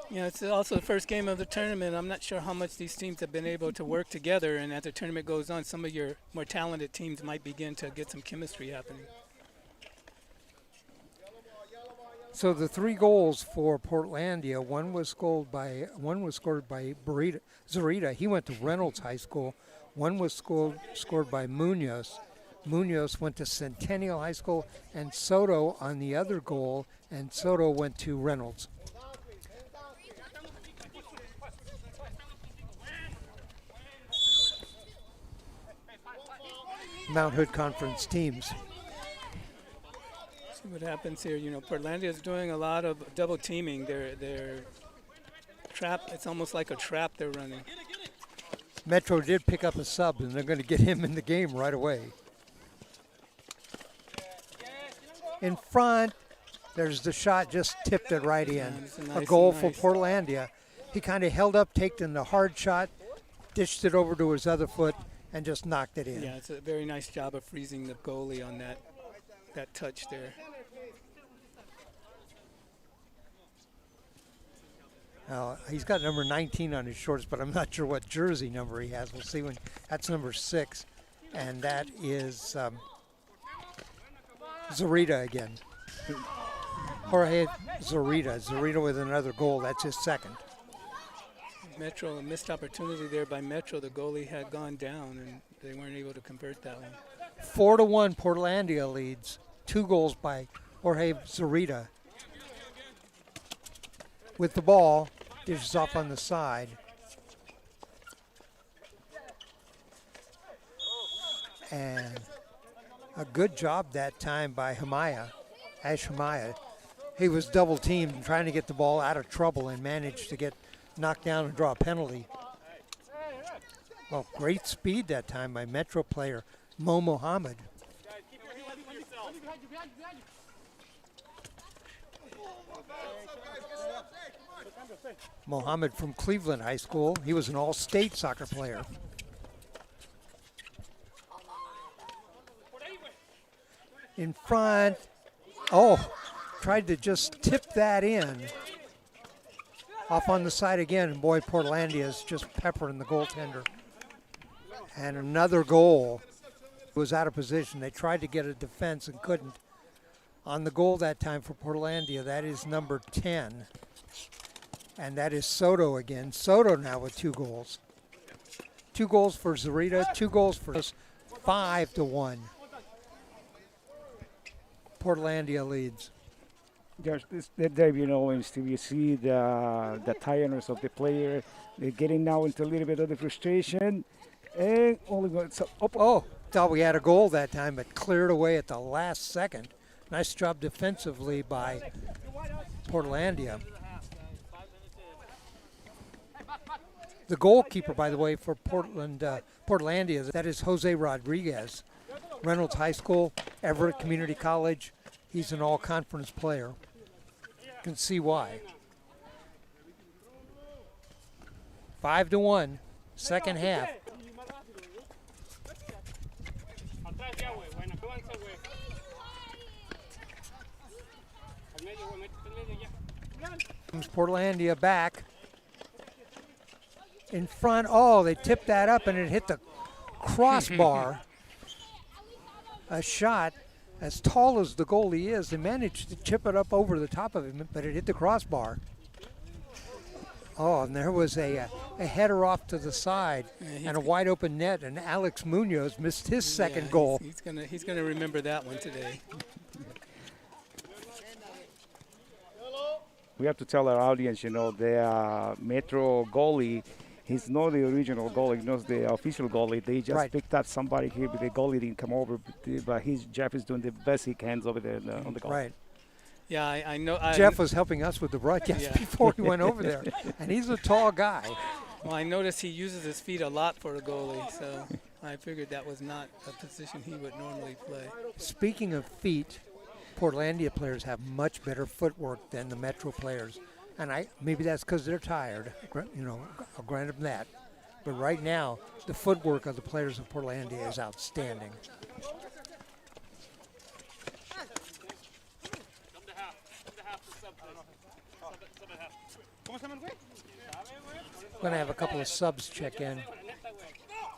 Yeah, it's also the first game of the tournament. I'm not sure how much these teams have been able to work together, and as the tournament goes on, some of your more talented teams might begin to get some chemistry happening. So the 3 goals for Portlandia, one was scored by Zarita. He went to Reynolds High School. One was scored by Munoz. Munoz went to Centennial High School, and Soto on the other goal, and Soto went to Reynolds. Mount Hood Conference teams. See what happens here. Portlandia is doing a lot of double teaming. They're trap. It's almost like a trap they're running. Metro did pick up a sub, and they're going to get him in the game right away. In front, there's the shot, just tipped it right in. A goal for Portlandia. He kind of held up, taken the hard shot, dished it over to his other foot, and just knocked it in. Yeah, it's a very nice job of freezing the goalie on that touch there. He's got number 19 on his shorts, but I'm not sure what jersey number he has. We'll see when. That's number 6, and that is Zarita again. Jorge Zarita. Zarita with another goal. That's his second. Metro, a missed opportunity there by Metro. The goalie had gone down, and they weren't able to convert that one. 4-1, Portlandia leads. 2 goals by Jorge Zarita. With the ball, dishes off on the side. And a good job that time by Ash Hamaya. He was double teamed trying to get the ball out of trouble and managed to get knocked down and draw a penalty. Well, great speed that time by Metro player Mo Mohammed. Mohammed from Cleveland High School. He was an all-state soccer player. In front, Oh, tried to just tip that in. Off on the side again, and boy, Portlandia is just peppering the goaltender. And another goal was out of position. They tried to get a defense and couldn't. On the goal that time for Portlandia, that is number 10. And that is Soto again. Soto now with 2 goals. 2 goals for Zarita, 2 goals for us, 5-1. Portlandia leads. There's this there, Steve, you see the tiredness of the player. They're getting now into a little bit of the frustration. And only going, so, Thought we had a goal that time, but cleared away at the last second. Nice job defensively by Portlandia. The goalkeeper, by the way, for Portlandia, that is Jose Rodriguez. Reynolds High School, Everett Community College. He's an all-conference player. You can see why. 5-1, second half. Comes Portlandia back. In front, they tipped that up and it hit the crossbar. A shot as tall as the goalie is, they managed to chip it up over the top of him, but it hit the crossbar. And there was a header off to the side and a wide open net, and Alex Munoz missed his second goal. He's gonna remember that one today. we have to tell our audience, the Metro goalie, he's not the original goalie, he's not the official goalie. They just picked up somebody here, but the goalie didn't come over. But Jeff is doing the best he can over there on the goal. Right. Yeah, I know. Jeff was helping us with the broadcast before he went over there, and he's a tall guy. Well, I noticed he uses his feet a lot for a goalie, so I figured that was not a position he would normally play. Speaking of feet, Portlandia players have much better footwork than the Metro players, and maybe that's because they're tired. I'll grant them that. But right now, the footwork of the players of Portlandia is outstanding. Going to have a couple of subs check in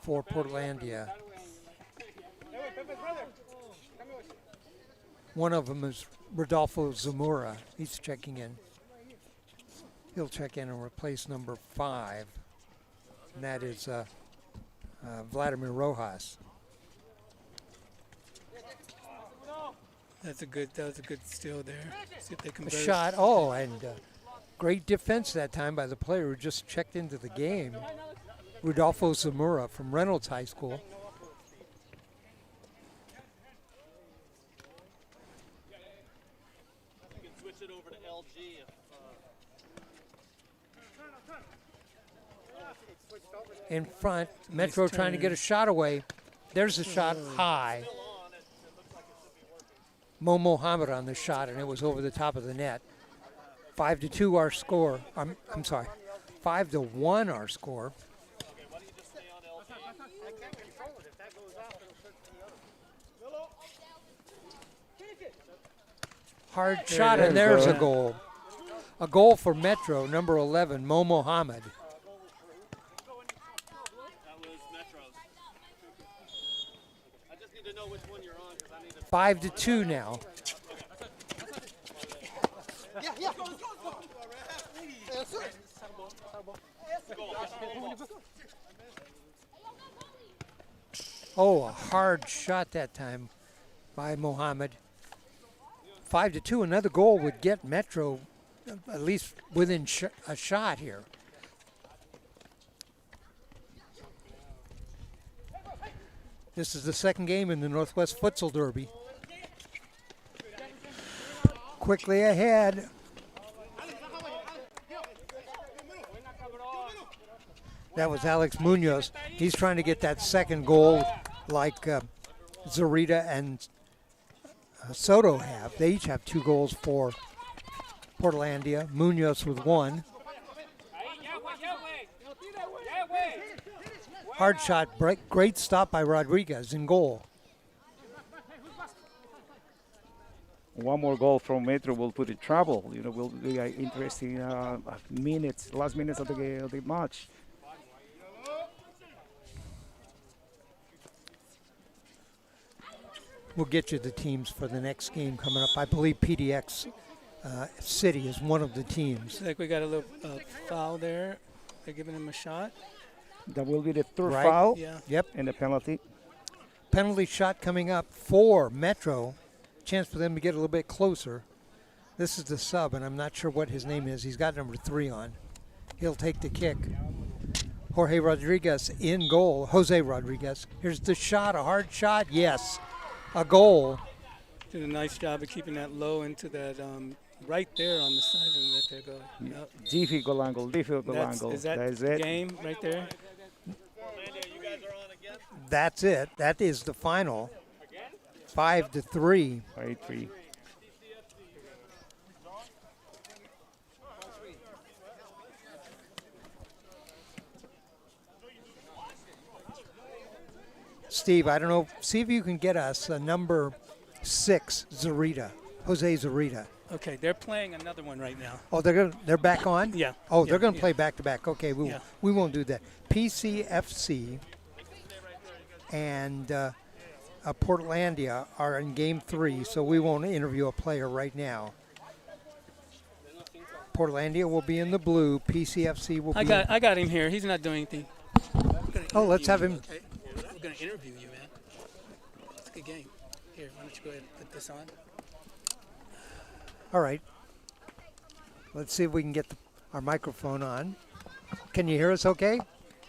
for Portlandia. One of them is Rodolfo Zamora. He's checking in. He'll check in and replace number 5, and that is Vladimir Rojas. That was a good steal there. See if they can. A shot. And great defense that time by the player who just checked into the game, Rodolfo Zamora from Reynolds High School. In front, Metro trying to get a shot away. There's a shot high. Mo Mohammed on the shot, and it was over the top of the net. 5-2 our score. I'm sorry, 5-1 our score. Hard shot, and there's a goal. A goal for Metro, number 11, Mo Mohammed. 5-2 now. A hard shot that time by Mohammed. 5-2. Another goal would get Metro at least within a shot here. This is the second game in the Northwest Futsal Derby. Quickly ahead. That was Alex Munoz. He's trying to get that second goal like Zarita and Soto have. They each have 2 goals for Portlandia. Munoz with 1. Hard shot, great stop by Rodriguez in goal. one more goal from Metro will put in trouble. You know, will be interesting last minutes of the match. We'll get you the teams for the next game coming up. I believe PDX City is one of the teams. Looks like we got a little foul there. They're giving him a shot. That will be the third Right. foul. Yeah. Yep. And the penalty. Penalty shot coming up for Metro. Chance for them to get a little bit closer. This is the sub, and I'm not sure what his name is. He's got number 3 on. He'll take the kick. Jorge Rodriguez in goal. Jose Rodriguez. Here's the shot, a hard shot. Yes, a goal. Did a nice job of keeping that low into that right there on the side and let there go. Yep. Difficult angle. Angle. Is that is it. game right there? That's it. That is the final. 5-3. 5-3. Steve, I don't know. See if you can get us a number 6, Zarita. Jose Zarita. Okay, they're playing another one right now. Oh, they're back on? Yeah. Oh, yeah, they're going to yeah. play back to back. Okay, Yeah. we won't do that. PCFC and Portlandia are in game 3, so we won't interview a player right now. Portlandia will be in the blue. PCFC will be. I got him here. He's not doing anything. Oh, let's have him. Okay. We're going to interview you, man. It's a good game. Here, why don't you go ahead and put this on? All right. Let's see if we can get our microphone on. Can you hear us okay?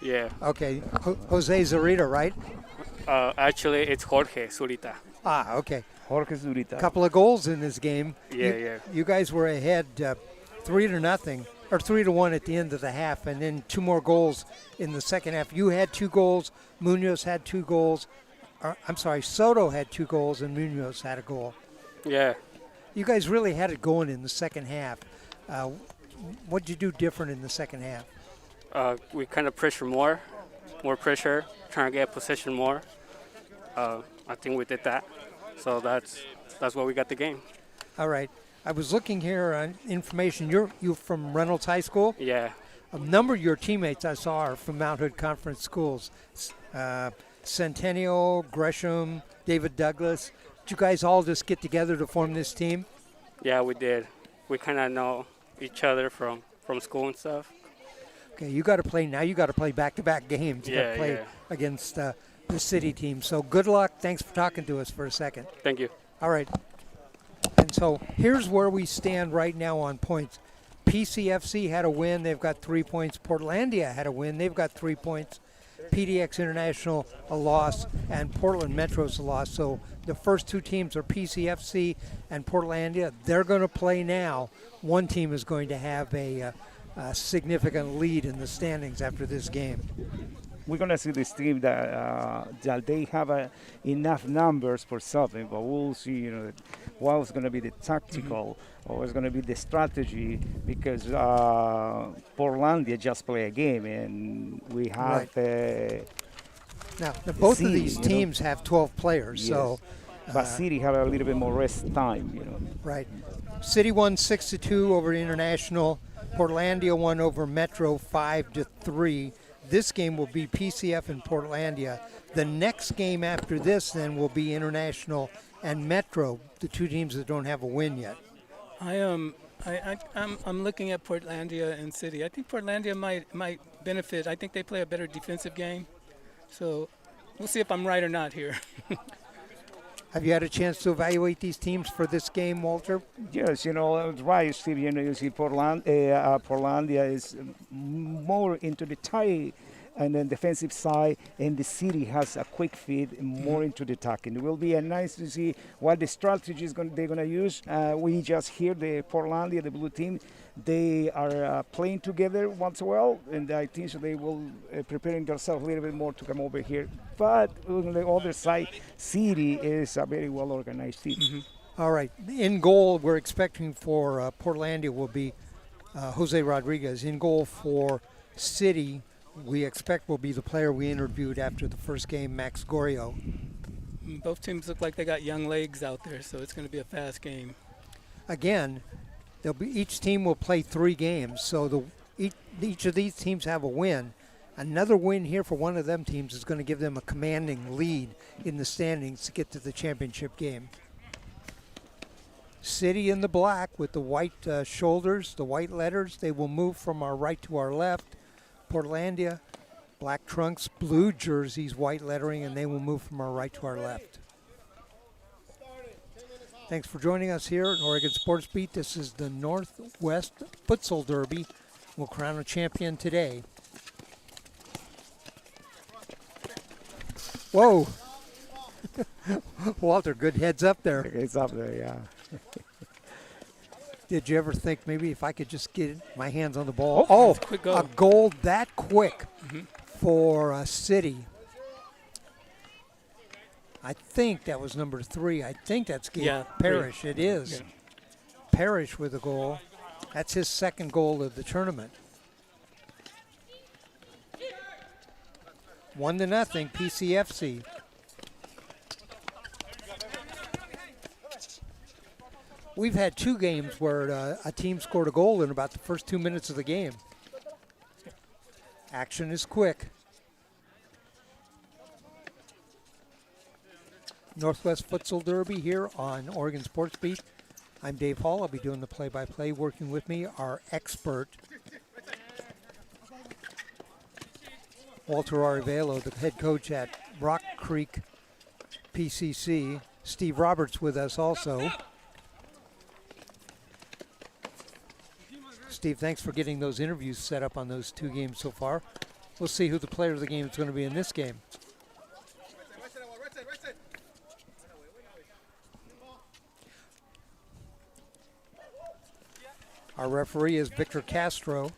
Yeah. Okay. Jose Zurita, right? Actually, it's Jorge Zurita. Ah, okay. Jorge Zurita. Couple of goals in this game. Yeah. You guys were ahead 3-0 or 3-1 at the end of the half, and then 2 more goals in the second half. You had 2 goals. Munoz had 2 goals. I'm sorry, Soto had 2 goals, and Munoz had a goal. Yeah. You guys really had it going in the second half. What did you do different in the second half? We kind of pressure more pressure, trying to get possession more. I think we did that. So that's why we got the game. All right. I was looking here on information. You're from Reynolds High School? Yeah. A number of your teammates I saw are from Mount Hood Conference schools. Centennial, Gresham, David Douglas. Did you guys all just get together to form this team? Yeah, we did. We kind of know each other from school and stuff. Okay, you got to play now. You got to play back-to-back games. You got Yeah, to play yeah. against the city team. So good luck. Thanks for talking to us for a second. Thank you. All right. And so here's where we stand right now on points. PCFC had a win. They've got 3 points. Portlandia had a win. They've got 3 points. PDX International a loss, and Portland Metro's a loss. So the first 2 teams are PCFC and Portlandia. They're going to play now. One team is going to have a significant lead in the standings after this game. We're going to see this team that they have enough numbers for something, but we'll see, what's going to be the tactical or what's going to be the strategy, because Portlandia just play a game, and we have now both City, of these teams have 12 players, yes. so but City have a little bit more rest time, Right. City won 6-2 over International. Portlandia won over Metro 5-3. This game will be PCF and Portlandia. The next game after this then will be International and Metro, the 2 teams that don't have a win yet. I'm looking at Portlandia and City. I think Portlandia might benefit. I think they play a better defensive game. So we'll see if I'm right or not here. Have you had a chance to evaluate these teams for this game, Walter? Yes, right, Steve. You see, Portlandia is more into the tie and then defensive side, and the City has a quick feed more into the attacking. It will be nice to see what the strategy they're going to use. We just hear the Portlandia, the blue team, they are playing together once in a while, and I think so they will preparing themselves a little bit more to come over here. But on the other side, City is a very well-organized team. Mm-hmm. All right. In goal, we're expecting for Portlandia will be Jose Rodriguez. In goal for City, we expect will be the player we interviewed after the first game, Max Gorio. Both teams look like they got young legs out there, so it's going to be a fast game. Again, each team will play 3 games, so each of these teams have a win. Another win here for one of them teams is going to give them a commanding lead in the standings to get to the championship game. City in the black with the white shoulders, the white letters. They will move from our right to our left. Portlandia, black trunks, blue jerseys, white lettering, and they will move from our right to our left. Thanks for joining us here at Oregon Sports Beat. This is the Northwest Futsal Derby. We'll crown a champion today. Whoa. Walter, good heads up there. It's up there, yeah. Did you ever think maybe if I could just get my hands on the ball? Quick goal. A goal that quick for City. I think that was number 3. I think that's Gabe Parrish. 3. It is. Yeah. Parrish with a goal. That's his second goal of the tournament. 1-0, PCFC. We've had 2 games where a team scored a goal in about the first 2 minutes of the game. Action is quick. Northwest Futsal Derby here on Oregon Sports Beat. I'm Dave Hall. I'll be doing the play-by-play. Working with me, our expert, Walter Arevalo, the head coach at Rock Creek PCC. Steve Roberts with us also. Steve, thanks for getting those interviews set up on those 2 games so far. We'll see who the player of the game is going to be in this game. Our referee is Victor Castro.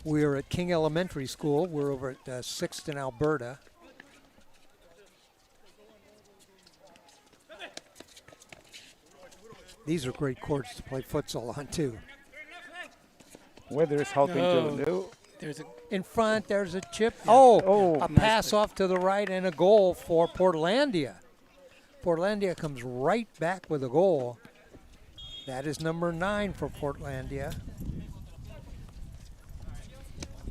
We are at King Elementary School. We're over at 6th in Alberta. These are great courts to play futsal on, too. Weather is helping too. In front, there's a chip. A pass off to the right and a goal for Portlandia. Portlandia comes right back with a goal. That is number 9 for Portlandia.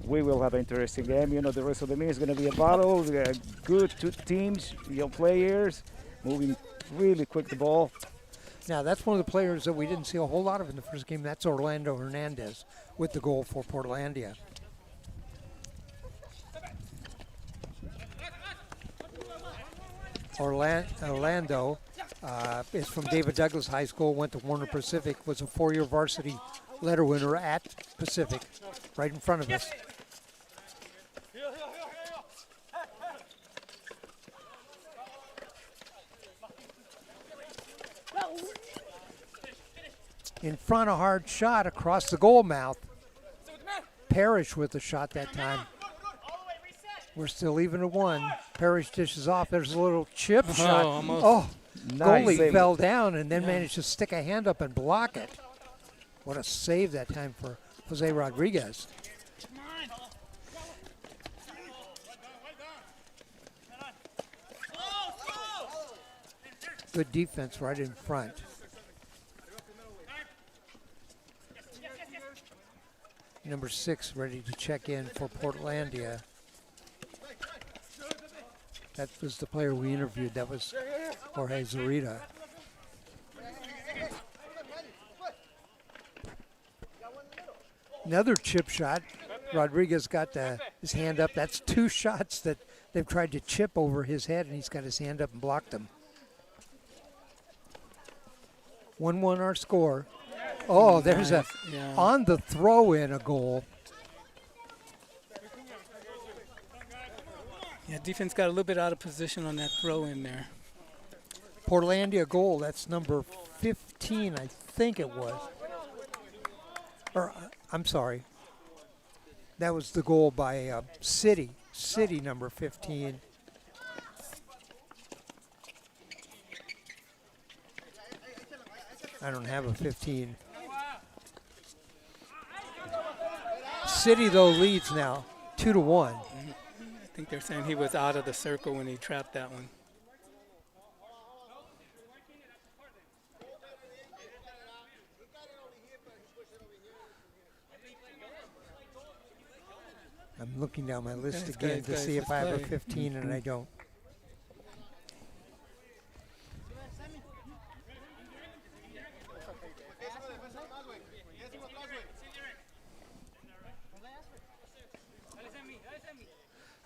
We will have an interesting game. You know, the rest of the meet is going to be a battle. We got good 2 teams, young players, moving really quick the ball. Now, that's one of the players that we didn't see a whole lot of in the first game. That's Orlando Hernandez with the goal for Portlandia. Orlando is from David Douglas High School, went to Warner Pacific, was a 4-year varsity letter winner at Pacific, right in front of us. In front, a hard shot across the goal mouth. Parrish with the shot that time. We're still even at 1. Parrish dishes off. There's a little chip shot. Almost. Nice. Goalie fell down and then managed to stick a hand up and block it. What a save that time for Jose Rodriguez. Good defense right in front. Number 6 ready to check in for Portlandia. That was the player we interviewed. That was Jorge Zarita. Another chip shot. Rodriguez got his hand up. That's 2 shots that they've tried to chip over his head, and he's got his hand up and blocked them. 1-1 our score. Oh, there's on the throw-in a goal. Yeah, defense got a little bit out of position on that throw-in there. Portlandia goal, that's number 15, I think it was. Or, I'm sorry. That was the goal by City number 15. I don't have a 15. City, though, leads now. 2-1. I think they're saying he was out of the circle when he trapped that one. I'm looking down my list Guys, again guys, to guys, see if let's I have a play. 15, and I don't.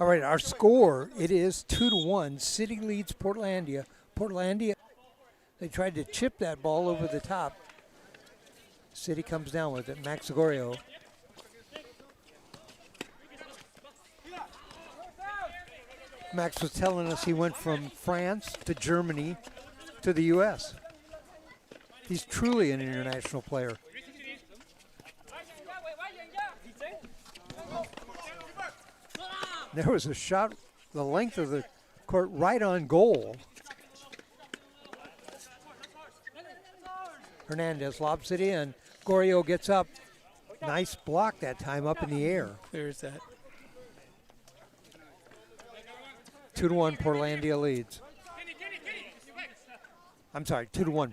All right, our score, it is 2-1. City leads Portlandia. Portlandia, they tried to chip that ball over the top. City comes down with it. Max Gregorio. Max was telling us he went from France to Germany to the U.S. He's truly an international player. There was a shot the length of the court right on goal. Hernandez lobs it in. Gregorio gets up. Nice block that time up in the air. Clears that. 2-1 Portlandia leads. I'm sorry, 2-1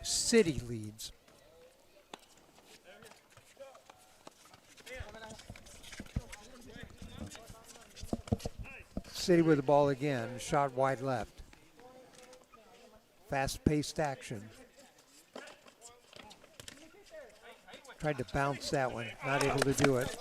City leads. City with the ball again, shot wide left. Fast-paced action. Tried to bounce that one, not able to do it.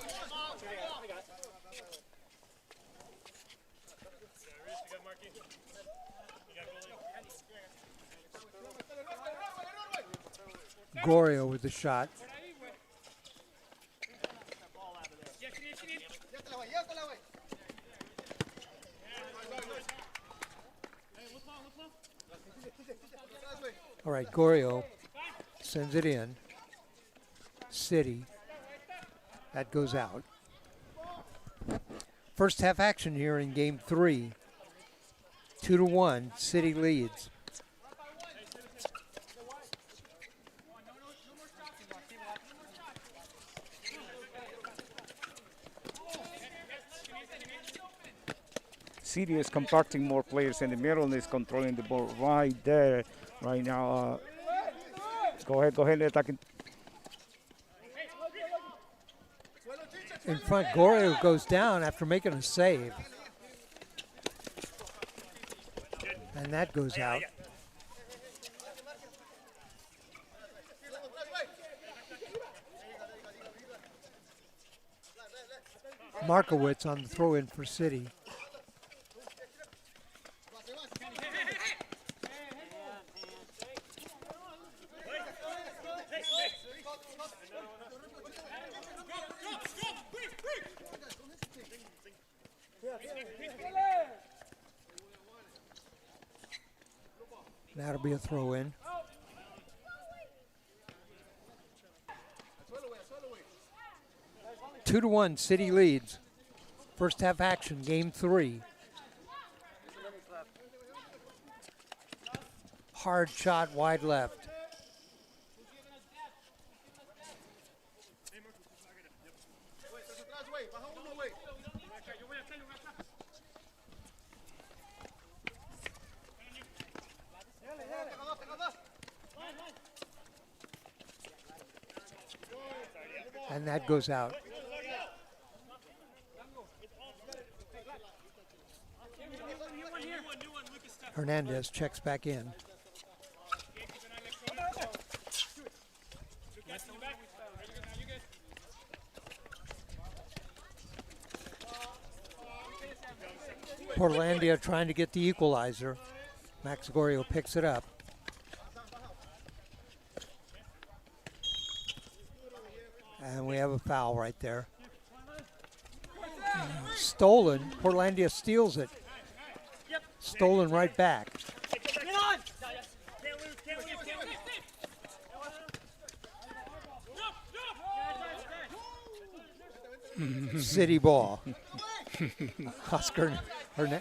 Gregorio with the shot. All right, Gregorio sends it in. City. That goes out. First half action here in game 3. 2-1, City leads. City is compacting more players in the middle and is controlling the ball right there, right now. Go ahead, attacking. In front, Gregorio goes down after making a save. And that goes out. Markowitz on the throw in for City. That'll be a throw in. Two to one, City leads. First half action, game 3. Hard shot, wide left. And that goes out. Hernandez checks back in. Portlandia trying to get the equalizer. Max Gregorio picks it up. And we have a foul right there. Stolen. Portlandia steals it. Stolen right back. City ball. Oscar, Hernandez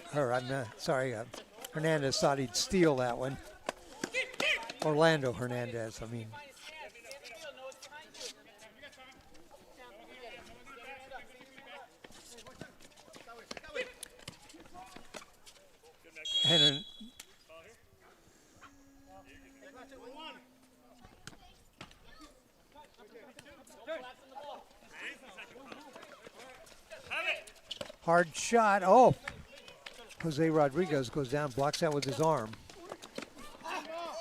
thought he'd steal that one. Orlando Hernandez, I mean. Hard shot. Oh, Jose Rodriguez goes down, blocks that with his arm.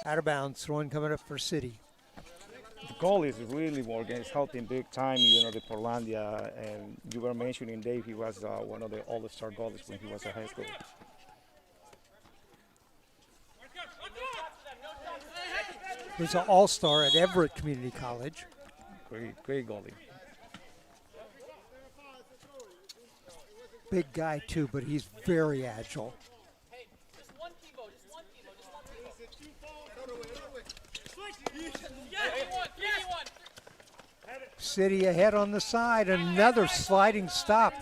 Out of bounds, throwing coming up for City. The goal is really working. It's helping big time, the Portlandia. And you were mentioning Dave, he was one of the all-star goalies when he was a high school. He's an all-star at Everett Community College. Great goalie. Big guy too, but he's very agile. City ahead on the side, another sliding stop.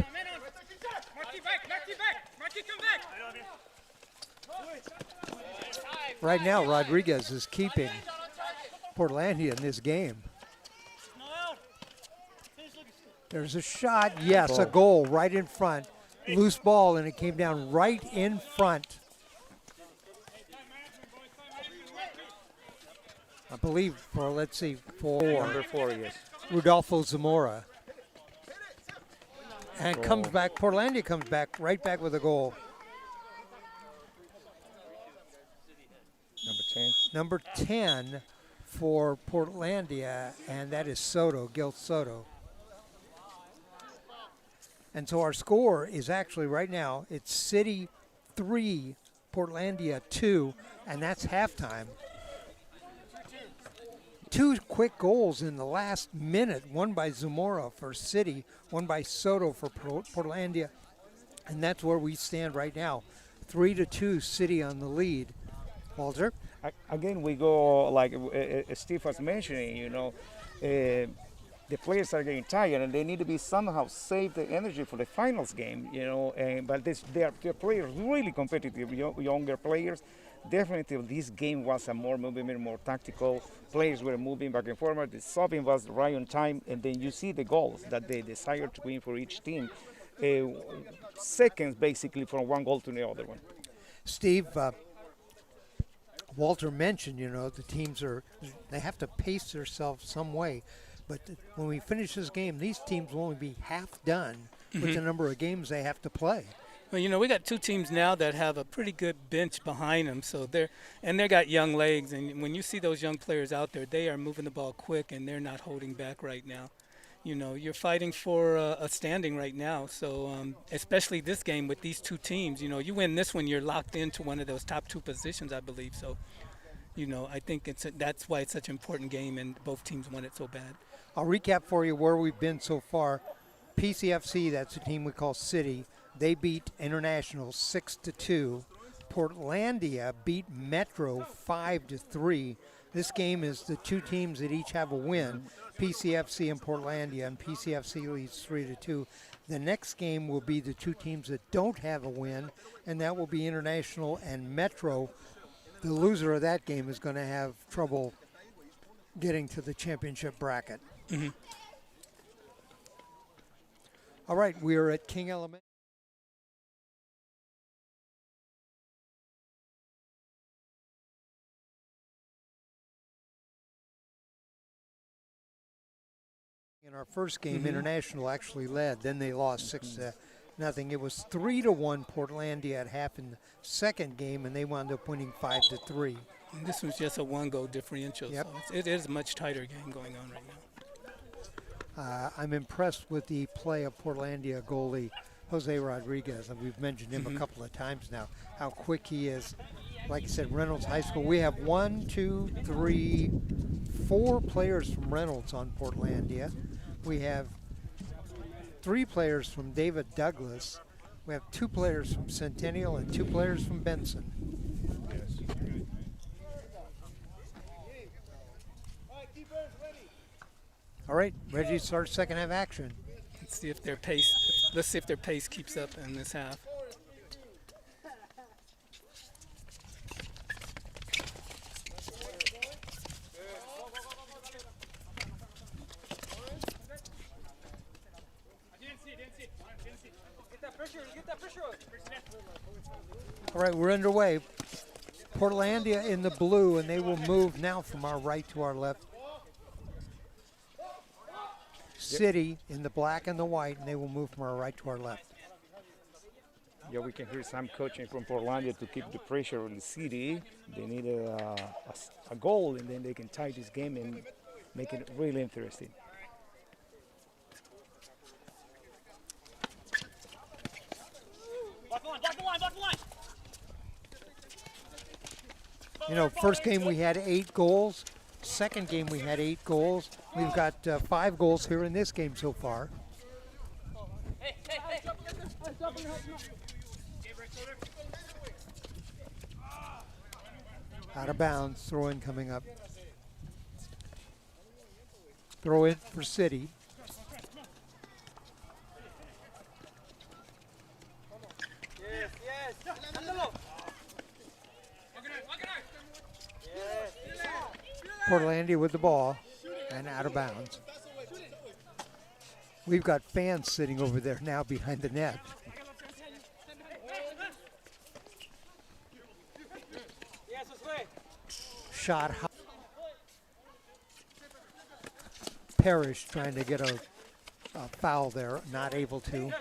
Right now, Rodriguez is keeping Portlandia in this game. There's a shot, yes, a goal right in front. Loose ball, and it came down right in front. I believe for, let's see, Number 4, yes. Rudolfo Zamora. And comes back, Portlandia comes back, right back with a goal. Number 10. Number 10 for Portlandia, and that is Soto, Gil Soto. And so our score is actually right now, it's City 3, Portlandia 2, and that's halftime. 2 quick goals in the last minute, one by Zamora for City, one by Soto for Portlandia, and that's where we stand right now. 3-2, City on the lead. Walter? Again, we go, like Steve was mentioning, the players are getting tired and they need to be somehow save the energy for the finals game, but they're players really competitive, younger players. Definitely this game was a more movement, more tactical. Players were moving back and forward. The subbing was right on time, and then you see the goals that they desire to win for each team. Seconds basically from one goal to the other one. Steve, Walter mentioned, the teams they have to pace themselves some way. But when we finish this game, these teams will only be half done with the number of games they have to play. Well, we got 2 teams now that have a pretty good bench behind them, so they got young legs. And when you see those young players out there, they are moving the ball quick, and they're not holding back right now. You're fighting for a standing right now. So especially this game with these 2 teams, you win this one, you're locked into one of those top 2 positions, I believe. So, I think that's why it's such an important game, and both teams want it so bad. I'll recap for you where we've been so far. PCFC, that's a team we call City. They beat International 6-2. Portlandia beat Metro 5-3. This game is the 2 teams that each have a win, PCFC and Portlandia, and PCFC leads 3-2. The next game will be the 2 teams that don't have a win, and that will be International and Metro. The loser of that game is going to have trouble getting to the championship bracket. Mm-hmm. All right, we are at King Elementary. In our first game, International actually led. Then they lost 6-0. It was 3-1 Portlandia at half in the second game, and they wound up winning 5-3. And this was just a 1-goal differential. Yep. So it is a much tighter game going on right now. I'm impressed with the play of Portlandia goalie Jose Rodriguez, and we've mentioned him a couple of times now, how quick he is. Like I said, Reynolds High School, we have 4 players from Reynolds on Portlandia. We have 3 players from David Douglas. We have 2 players from Centennial and 2 players from Benson. All right, ready to start second half action. Let's see if their pace keeps up in this half. All right, we're underway. Portlandia in the blue, and they will move now from our right to our left. City in the black and the white, and they will move from our right to our left. Yeah, we can hear some coaching from Portlandia to keep the pressure on the City. They need a goal, and then they can tie this game and make it really interesting. You know, first game we had 8 goals. Second game we had 8 goals. We've got 5 goals here in this game so far. Out of bounds, throw in coming up. Throw in for City. Portlandia with the ball and out of bounds. We've got fans sitting over there now behind the net. Shot high. Parrish trying to get a foul there, not able to.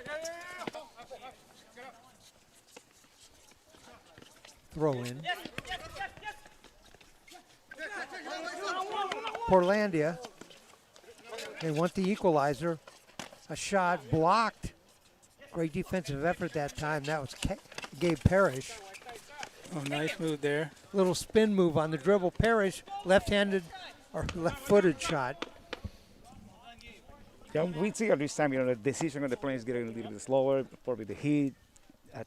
Throw in. Portlandia, they want the equalizer. A shot blocked. Great defensive effort that time. That was Gabe Parrish. Oh, nice move there. Little spin move on the dribble. Parrish, left-handed or left-footed shot. Yeah, we see at this time, the decision of the players getting a little bit slower, probably the heat,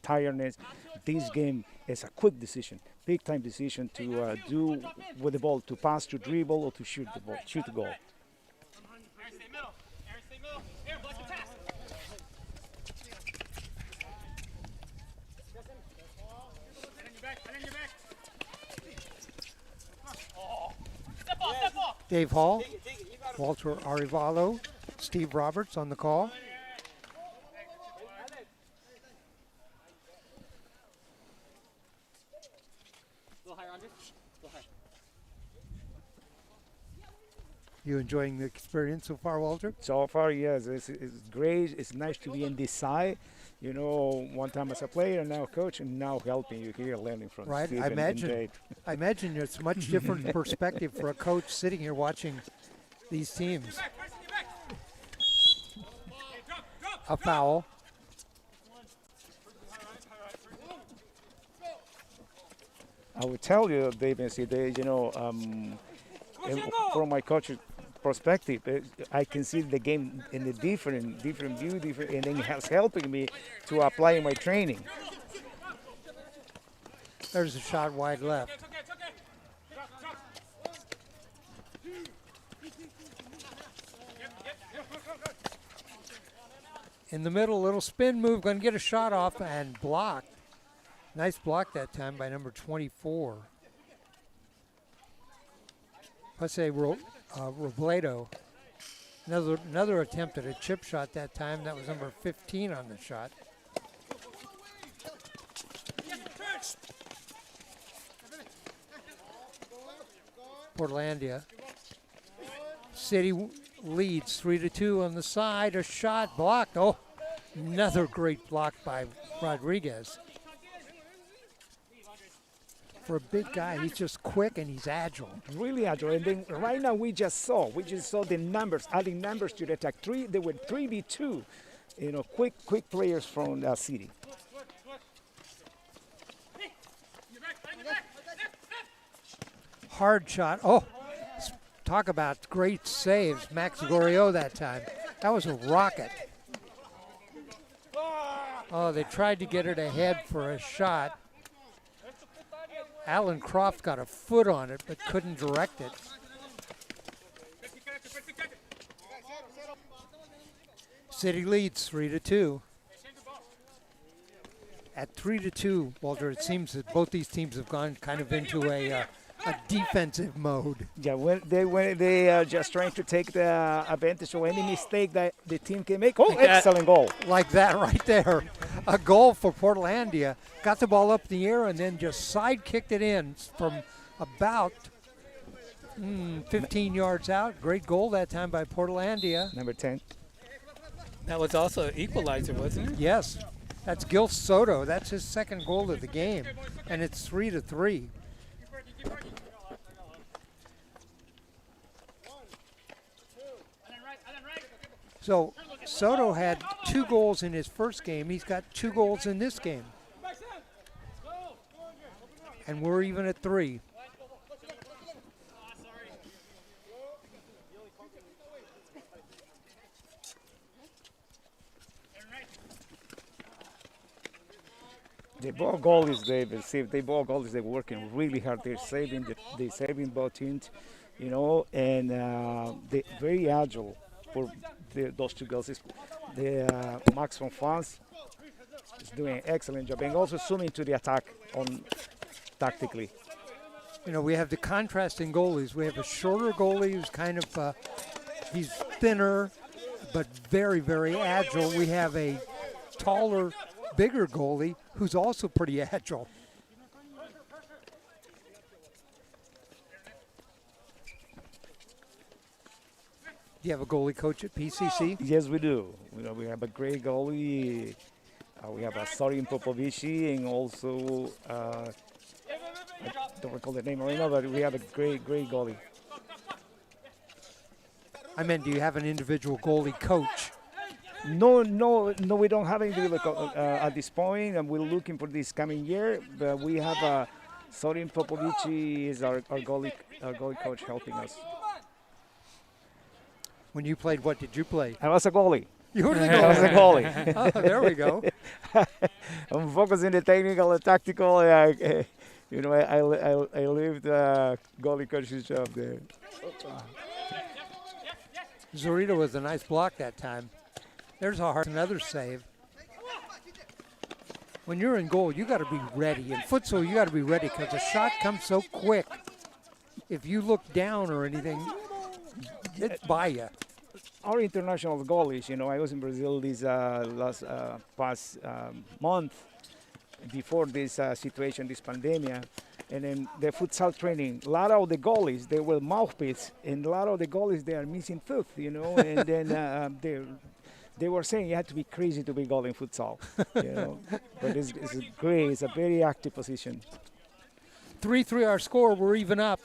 tiredness. This game is a quick decision, big-time decision to do with the ball, to pass, to dribble, or to shoot the ball, shoot the goal. Dave Hall, Walter Arevalo, Steve Roberts on the call. You enjoying the experience so far, Walter? So far, yes. It's great. It's nice to be in this side. You know, one time as a player, and now coach, and now helping you here, learning from right. Steve I and Dave. imagine it's much different perspective for a coach sitting here watching these teams. A foul. I would tell you, Dave and Steve, from my coach's perspective, I can see the game in a different view, and then it's helping me to apply my training. There's a shot wide left. In the middle, little spin move, going to get a shot off and blocked. Nice block that time by number 24. Jose Robledo. Another attempt at a chip shot that time. That was number 15 on the shot. Portlandia. City leads 3-2 on the side. A shot blocked. Oh, another great block by Rodriguez. For a big guy, he's just quick and he's agile. Really agile. And then right now we just saw the numbers, adding numbers to the attack. They were 3v2. Quick players from the City. Hard shot. Oh, talk about great saves. Max Gorio that time. That was a rocket. Oh, they tried to get it ahead for a shot. Alan Croft got a foot on it, but couldn't direct it. City leads 3-2. At 3-2, Walter, it seems that both these teams have gone kind of into a defensive mode. Yeah, they are just trying to take the advantage of any mistake that the team can make. Oh, excellent goal. Like that right there. A goal for Portlandia. Got the ball up in the air and then just side kicked it in from about 15 yards out. Great goal that time by Portlandia. Number 10. That was also an equalizer, wasn't it? Yes, that's Gil Soto. That's his second goal of the game, and it's 3-3. So Soto had 2 goals in his first game. He's got 2 goals in this game. And we're even at 3. The ball goalies, they're working really hard. They're saving both teams, you know, and they're very agile for those 2 girls. Max from France is doing an excellent job, and also zooming to the attack on tactically. You know, we have the contrasting goalies. We have a shorter goalie who's kind of, he's thinner, but very, very agile. We have a taller, bigger goalie who's also pretty agile. Do you have a goalie coach at PCC? Yes, we do. We have a great goalie. We have a Sorin Popovici, and also I don't recall the name right now, but we have a great goalie. I meant, do you have an individual goalie coach? No, we don't have any at this point, and we're looking for this coming year. But we have Sorin Popovici is our goalie coach helping us. When you played, what did you play? I was a goalie. You were the I was a goalie. Oh, there we go. I'm focusing the technical and tactical. I leave the goalie coach's job there. Zorita was a nice block that time. There's another save. When you're in goal, you got to be ready. In futsal, you got to be ready because the shot comes so quick. If you look down or anything, it's by you. Our international goalies, I was in Brazil this past month before this situation, this pandemic, and then the futsal training. A lot of the goalies, they were mouthpieces, and a lot of the goalies, they are missing tooth, and then they were saying you had to be crazy to be goalie in futsal, But it's great. It's a very active position. 3-3 our score. We're even up.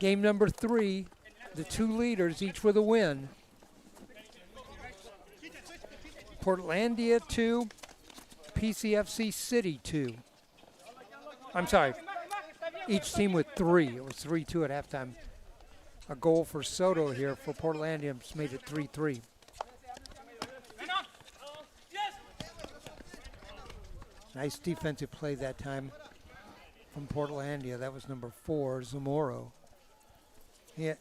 Game number 3. The 2 leaders, each with a win. Portlandia 2, PCFC City 2. I'm sorry, each team with 3. It was 3-2 at halftime. A goal for Soto here for Portlandia made it 3-3. Nice defensive play that time from Portlandia. That was number 4, Zamoro. Yeah.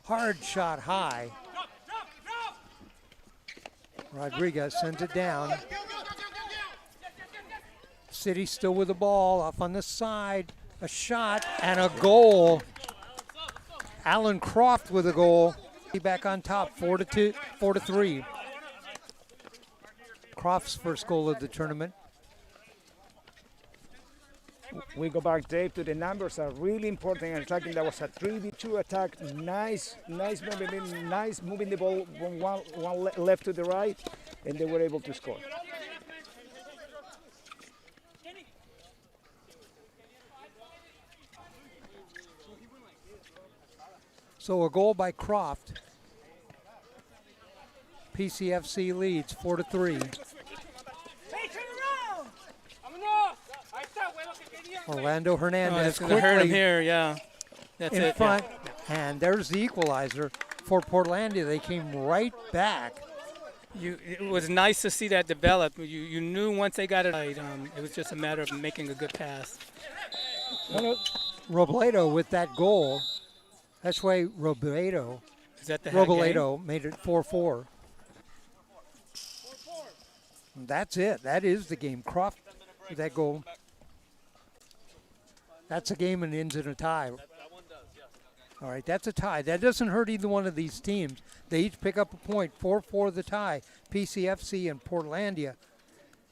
Hard shot high. Rodriguez sends it down. City still with the ball off on the side. A shot and a goal. Alan Croft with a goal. Back on top, 4-3. Croft's first goal of the tournament. We go back, Dave, to the numbers are really important in attacking. That was a 3v2 attack. Nice moving the ball from one left to the right, and they were able to score. So a goal by Croft. PCFC leads 4-3. Orlando Hernandez quickly hurt him here, That's in front, and there's the equalizer for Portlandia. They came right back. It was nice to see that develop. You knew once they got it right, it was just a matter of making a good pass. Robledo with that goal. That's why Robledo Is that the Robledo made it 4-4. That's it. That is the game. Croft with that goal. That's a game and ends in a tie. All right, that's a tie. That doesn't hurt either one of these teams. They each pick up a point. 4-4 the tie. PCFC and Portlandia.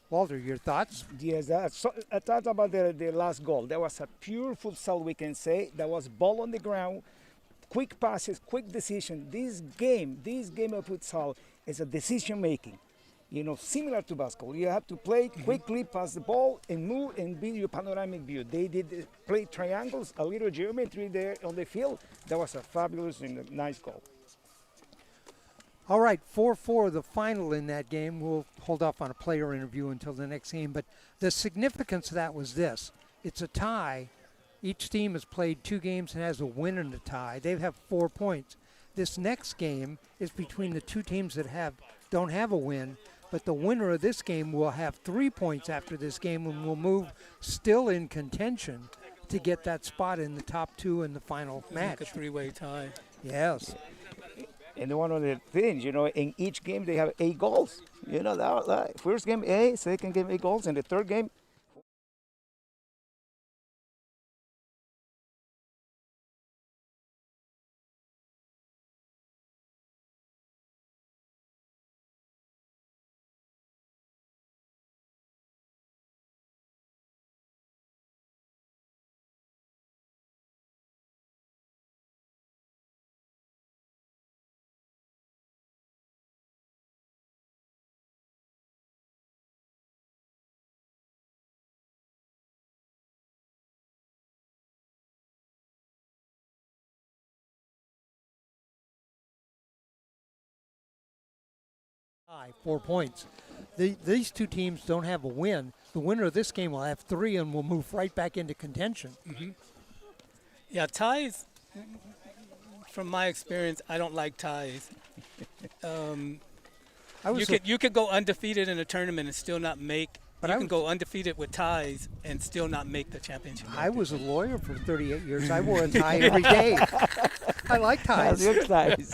Walter, your thoughts? Yes, I thought about the last goal. That was a pure futsal, we can say. That was ball on the ground, quick passes, quick decision. This game of futsal is a decision making. Similar to basketball. You have to play quickly, pass the ball, and move and build your panoramic view. They did play triangles, a little geometry there on the field. That was a fabulous and nice goal. All right, 4-4, the final in that game. We'll hold off on a player interview until the next game. But the significance of that was this. It's a tie. Each team has played 2 games and has a win and a tie. They have 4 points. This next game is between the 2 teams that don't have a win. But the winner of this game will have 3 points after this game and will move still in contention to get that spot in the top 2 in the final match. Like a 3-way tie. Yes. And one of the things, in each game they have 8 goals. That first game 8, second game 8 goals, and the third game. Tie, 4 points. These 2 teams don't have a win. The winner of this game will have 3 and will move right back into contention. Yeah, ties, from my experience, I don't like ties. You could go undefeated in a tournament and still not make. But you can go undefeated with ties and still not make the championship. I was a lawyer for 38 years. I wore a tie every day. I like ties. Ties.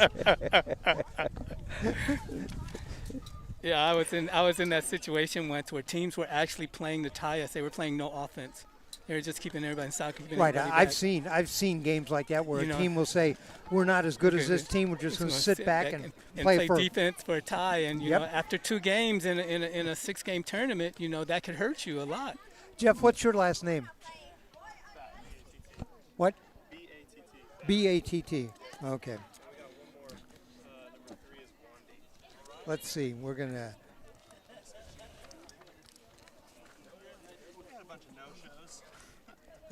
Yeah, I was in that situation once where teams were actually playing the tie as they were playing no offense. They were just keeping everybody in stock. Right, I've seen games like that where a team will say, "We're not as good as this team. We're just going to sit back and play for defense for a tie." And you know, after 2 games in a 6-game tournament, that could hurt you a lot. Jeff, what's your last name? What? B-A-T-T. Okay. Let's see. We're going to...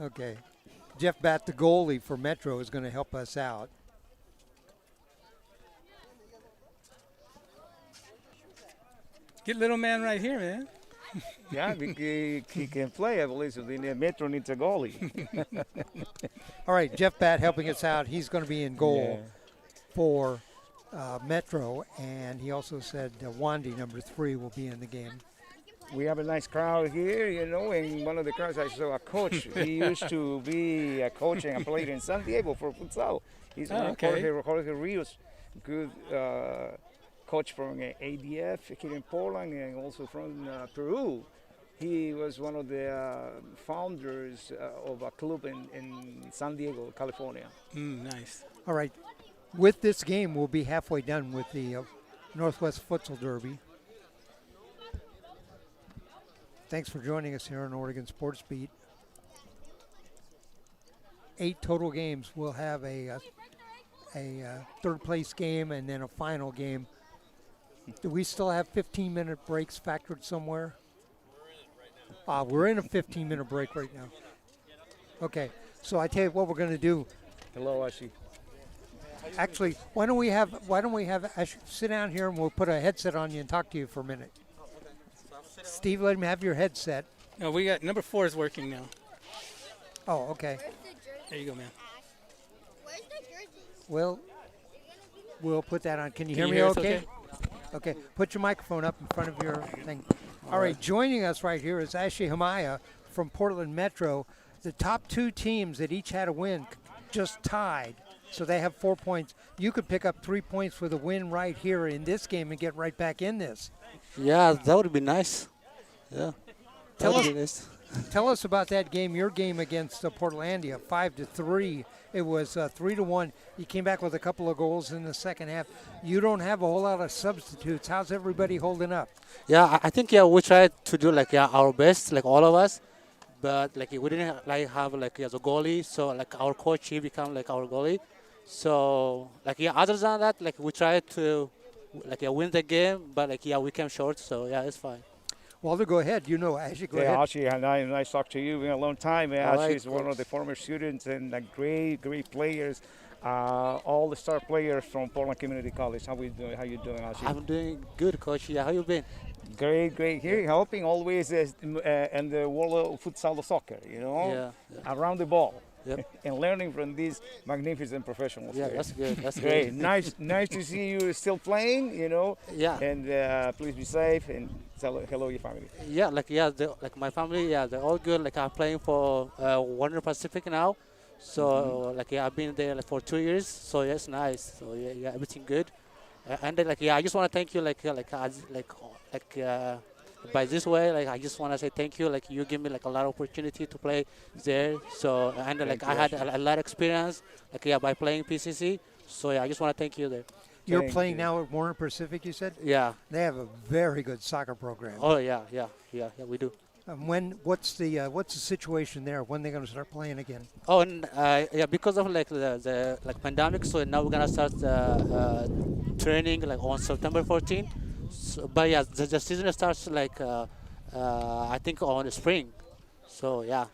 Okay. Jeff Batt, the goalie for Metro, is going to help us out. Get little man right here, man. Yeah, he can play, I believe. So the Metro needs a goalie. All right, Jeff Batt helping us out. He's going to be in goal for Metro, and he also said Wandy, number 3, will be in the game. We have a nice crowd here, and one of the crowds I saw a coach. He used to be a coach and played in San Diego for Futsal. He's Jorge Rios, good coach from ADF here in Poland and also from Peru. He was one of the founders of a club in San Diego, California. Nice. All right. With this game, we'll be halfway done with the Northwest Futsal Derby. Thanks for joining us here on Oregon Sports Beat. 8 total games. We'll have a third-place game and then a final game. Do we still have 15-minute breaks factored somewhere? We're in a 15-minute break right now. Okay, so I tell you what we're going to do. Hello, Ashi. Actually, why don't we have Ash sit down here and we'll put a headset on you and talk to you for a minute. Steve, let him have your headset. No, we got number 4 is working now. Oh, okay. There you go, man. Where's the jersey? Well, we'll put that on. Can you hear me okay? Okay, put your microphone up in front of your thing. All right, joining us right here is Ashi Hamaya from Portland Metro. The top 2 teams that each had a win just tied, so they have 4 points. You could pick up 3 points with a win right here in this game and get right back in this. Yeah, that would be nice. Yeah, that Tell would us, be nice. tell us about that game. Your game against Portlandia, 5-3. It was 3-1. You came back with a couple of goals in the second half. You don't have a whole lot of substitutes. How's everybody holding up? Yeah, I think we tried to do like our best, like all of us, but like we didn't like have like as a goalie, so like our coach he become like our goalie. So like other than that, like we tried to like win the game, but like we came short. So yeah, it's fine. Walter, go ahead. You know, Ashley, go ahead. Actually, nice to talk to you. Been a long time. All Ashley right, is one of the former students and great players. All the star players from Portland Community College. How we doing? How you doing, Ashley? I'm doing good, coach. Yeah, how you been? Great. Here helping always in the world of futsal soccer. You know, around the ball. Yep. And learning from these magnificent professionals. Yeah, that's good. That's great. Good. nice to see you still playing. You know. Yeah. And please be safe and tell hello your family. Yeah, like my family. Yeah, they're all good. Like I'm playing for Warner Pacific now. So like I've been there like for 2 years. So yeah, it's nice. So yeah, everything good. And then, like I just want to thank you by this way, like I just want to say thank you. Like you give me like a lot of opportunity to play there. So and like I had a lot of experience by playing PCC. So yeah, I just want to thank you there. You're playing now at Warner Pacific, you said? Yeah. They have a very good soccer program. Oh yeah, we do. What's the situation there? When they're going to start playing again? Oh, and because of like the pandemic, so now we're gonna start training like on September 14th. So, but yeah, the season starts like I think on the spring. So yeah.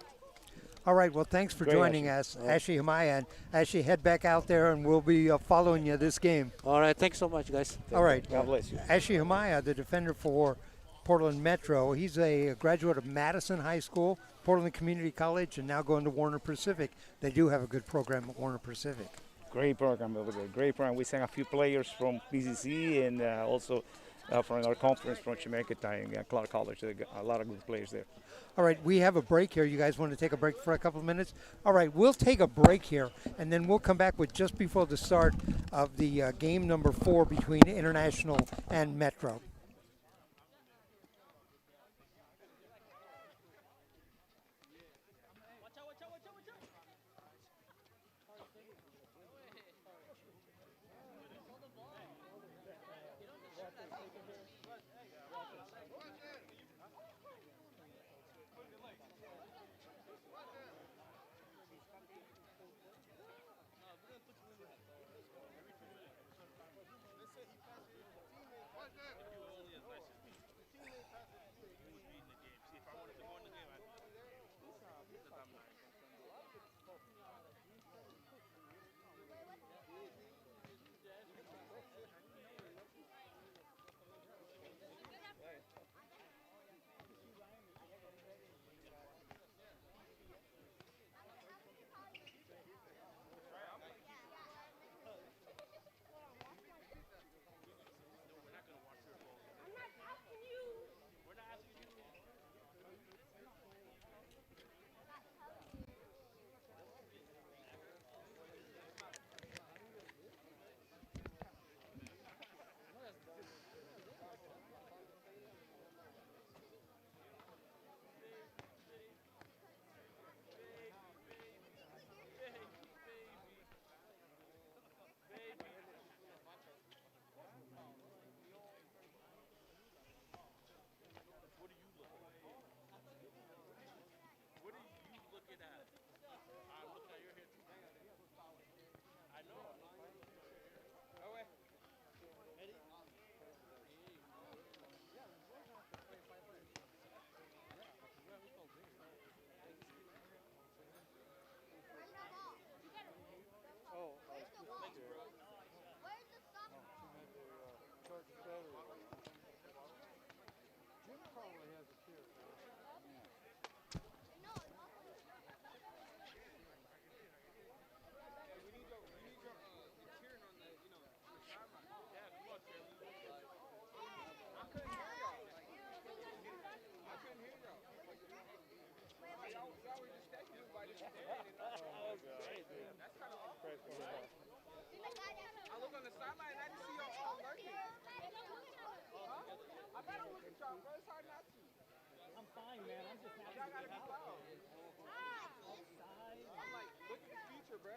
All right. Well, thanks for joining us, Ashley Hamaya. And Ashley, head back out there, and we'll be following you this game. All right. Thanks so much, guys. All right. God bless you. Ashley Hamaya, the defender for Portland Metro. He's a graduate of Madison High School, Portland Community College, and now going to Warner Pacific. They do have a good program at Warner Pacific. Great program over there. Great program. We sent a few players from PCC and also from our conference from Jamaica and Clark College. A lot of good players there. All right, we have a break here. You guys want to take a break for a couple of minutes? All right, we'll take a break here, and then we'll come back with just before the start of the game number 4 between International and Metro. I look on the sideline and I didn't see y'all all lurking. I'm fine, man. I'm just happy to be out there. Outside. I'm like, look at the future, bro.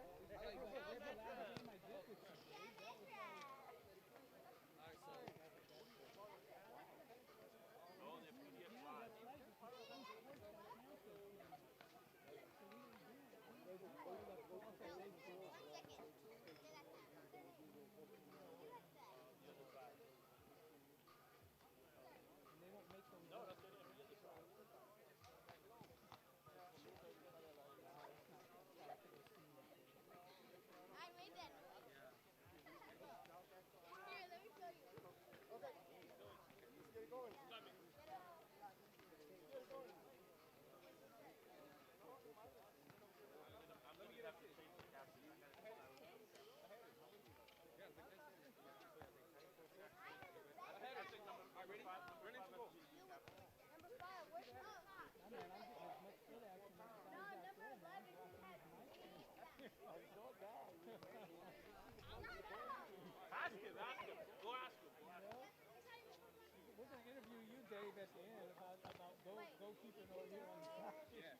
We're going to interview you, Dave, at the end about goalkeeping over here on the side. Yeah.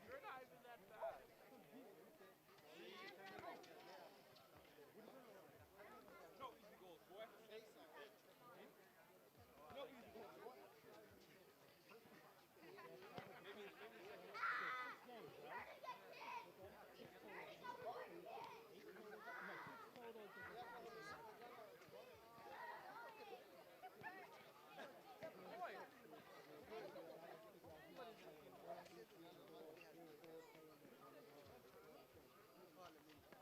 You're not even that bad. No easy goals, boy. No easy goals, boy.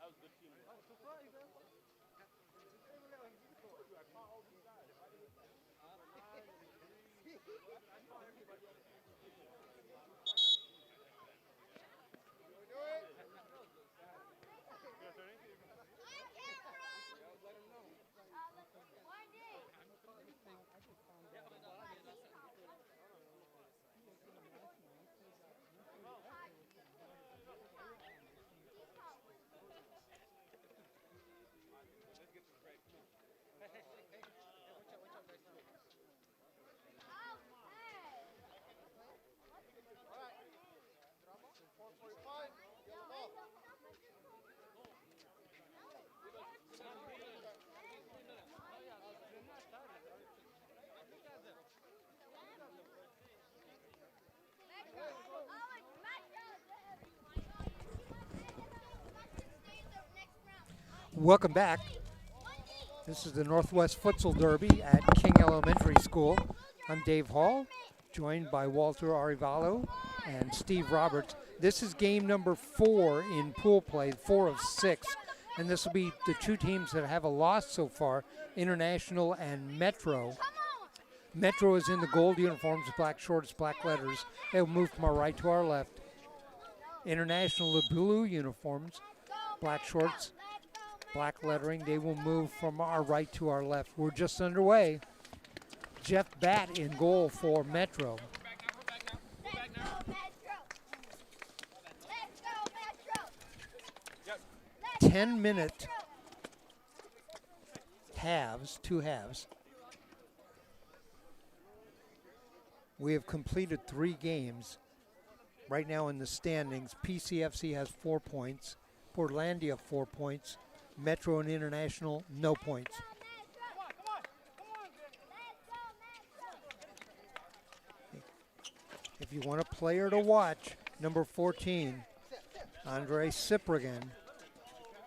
That was good team. I was surprised, man. I caught all these guys. I didn't Welcome back. This is the Northwest Futsal Derby at King Elementary School. I'm Dave Hall, joined by Walter Arevalo and Steve Roberts. This is game number 4 in pool play, 4 of 6. And this will be the two teams that have a loss so far, International and Metro. Metro is in the gold uniforms, black shorts, black letters. They'll move from our right to our left. International, the blue uniforms, black shorts, black lettering. They will move from our right to our left. We're just underway. Jeff Batt in goal for Metro. 10-minute halves, 2 halves. We have completed 3 games. Right now in the standings, PCFC has 4 points, Portlandia 4 points, Metro and International, no points. If you want a player to watch, number 14, Andre Ciprigan,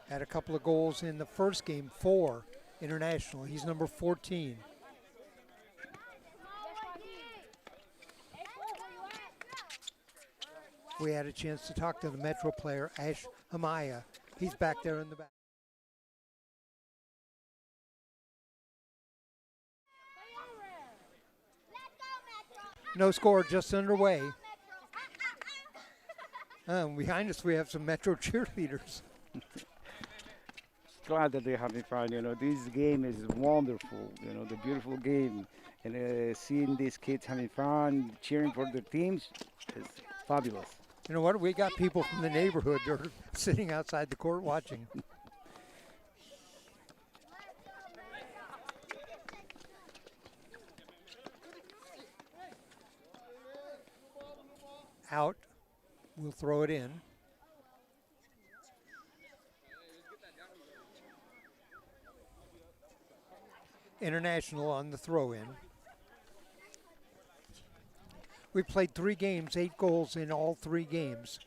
had a couple of goals in the first game for International. He's number 14. We had a chance to talk to the Metro player, Ash Hamaya. He's back there in the back. No score, just underway. Behind us, we have some Metro cheerleaders. Glad that they're having fun. You know, this game is wonderful. You know, the beautiful game. And seeing these kids having fun, cheering for their teams is fabulous. You know what? We got people from the neighborhood that are sitting outside the court watching. Out. We'll throw it in. International on the throw-in. We played 3 games, 8 goals in all 3 games.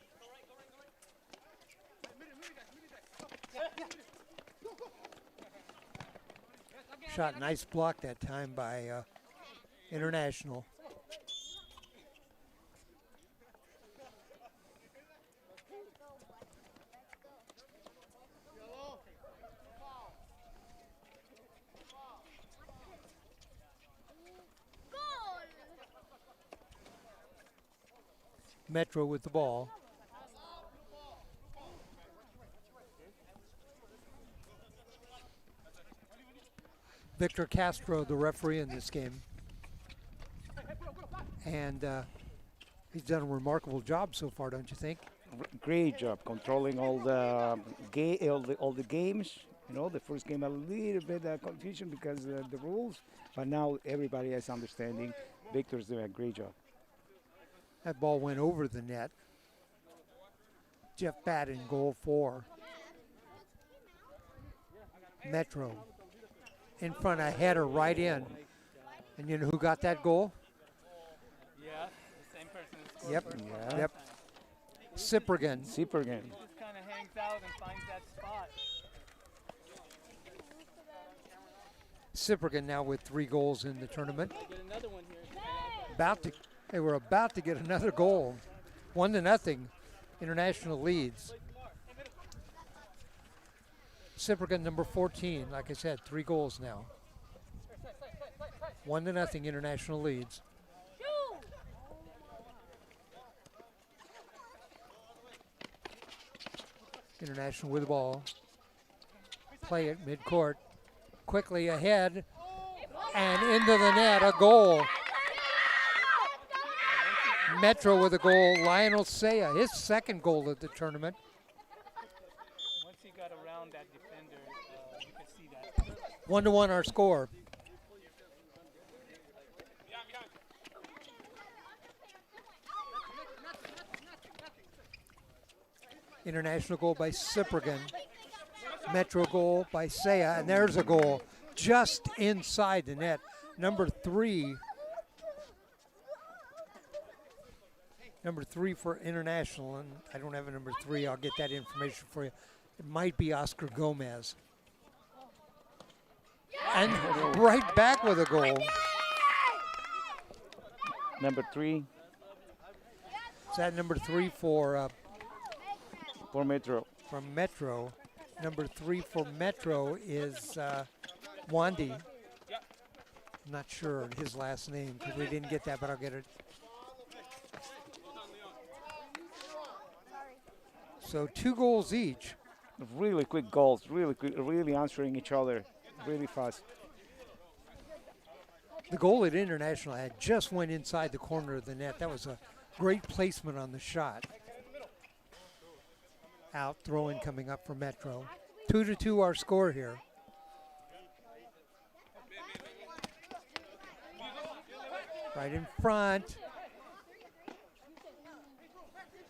Shot, nice block that time by International. Metro with the ball. Victor Castro, the referee in this game. And he's done a remarkable job so far, don't you think? Great job controlling all the games. You know, the first game a little bit confusion because the rules, but now everybody is understanding. Victor's doing a great job. That ball went over the net. Jeff Batten, goal 4. Metro. In front, a header right in. And you know who got that goal? Yeah, the same person. Yep. Yeah. Yep. Cyprian. He just kind of hangs out and finds that spot. Cyprian now with 3 goals in the tournament. Get another one here. They were about to get another goal. 1-0. International leads. Cyprian, number 14. Like I said, 3 goals now. 1-0. International leads. International with the ball. Play it mid-court. Quickly ahead. And into the net, a goal. Metro with a goal, Lionel Saya, his 2nd goal of the tournament. Once he got around that defender, you could see that. 1-1 our score. International goal by Cyprian. Metro goal by Saya, and there's a goal just inside the net. Number 3 for International, and I don't have a number 3. I'll get that information for you. It might be Oscar Gomez. And right back with a goal. Number 3. Is that number 3 for Metro? From Metro. Number 3 for Metro is Wandy. I'm not sure his last name because we didn't get that, but I'll get it. So 2 goals each. Really quick goals, really quick, really answering each other, really fast. The goal at International had just went inside the corner of the net. That was a great placement on the shot. Out, throw-in coming up for Metro. 2-2 our score here. Right in front.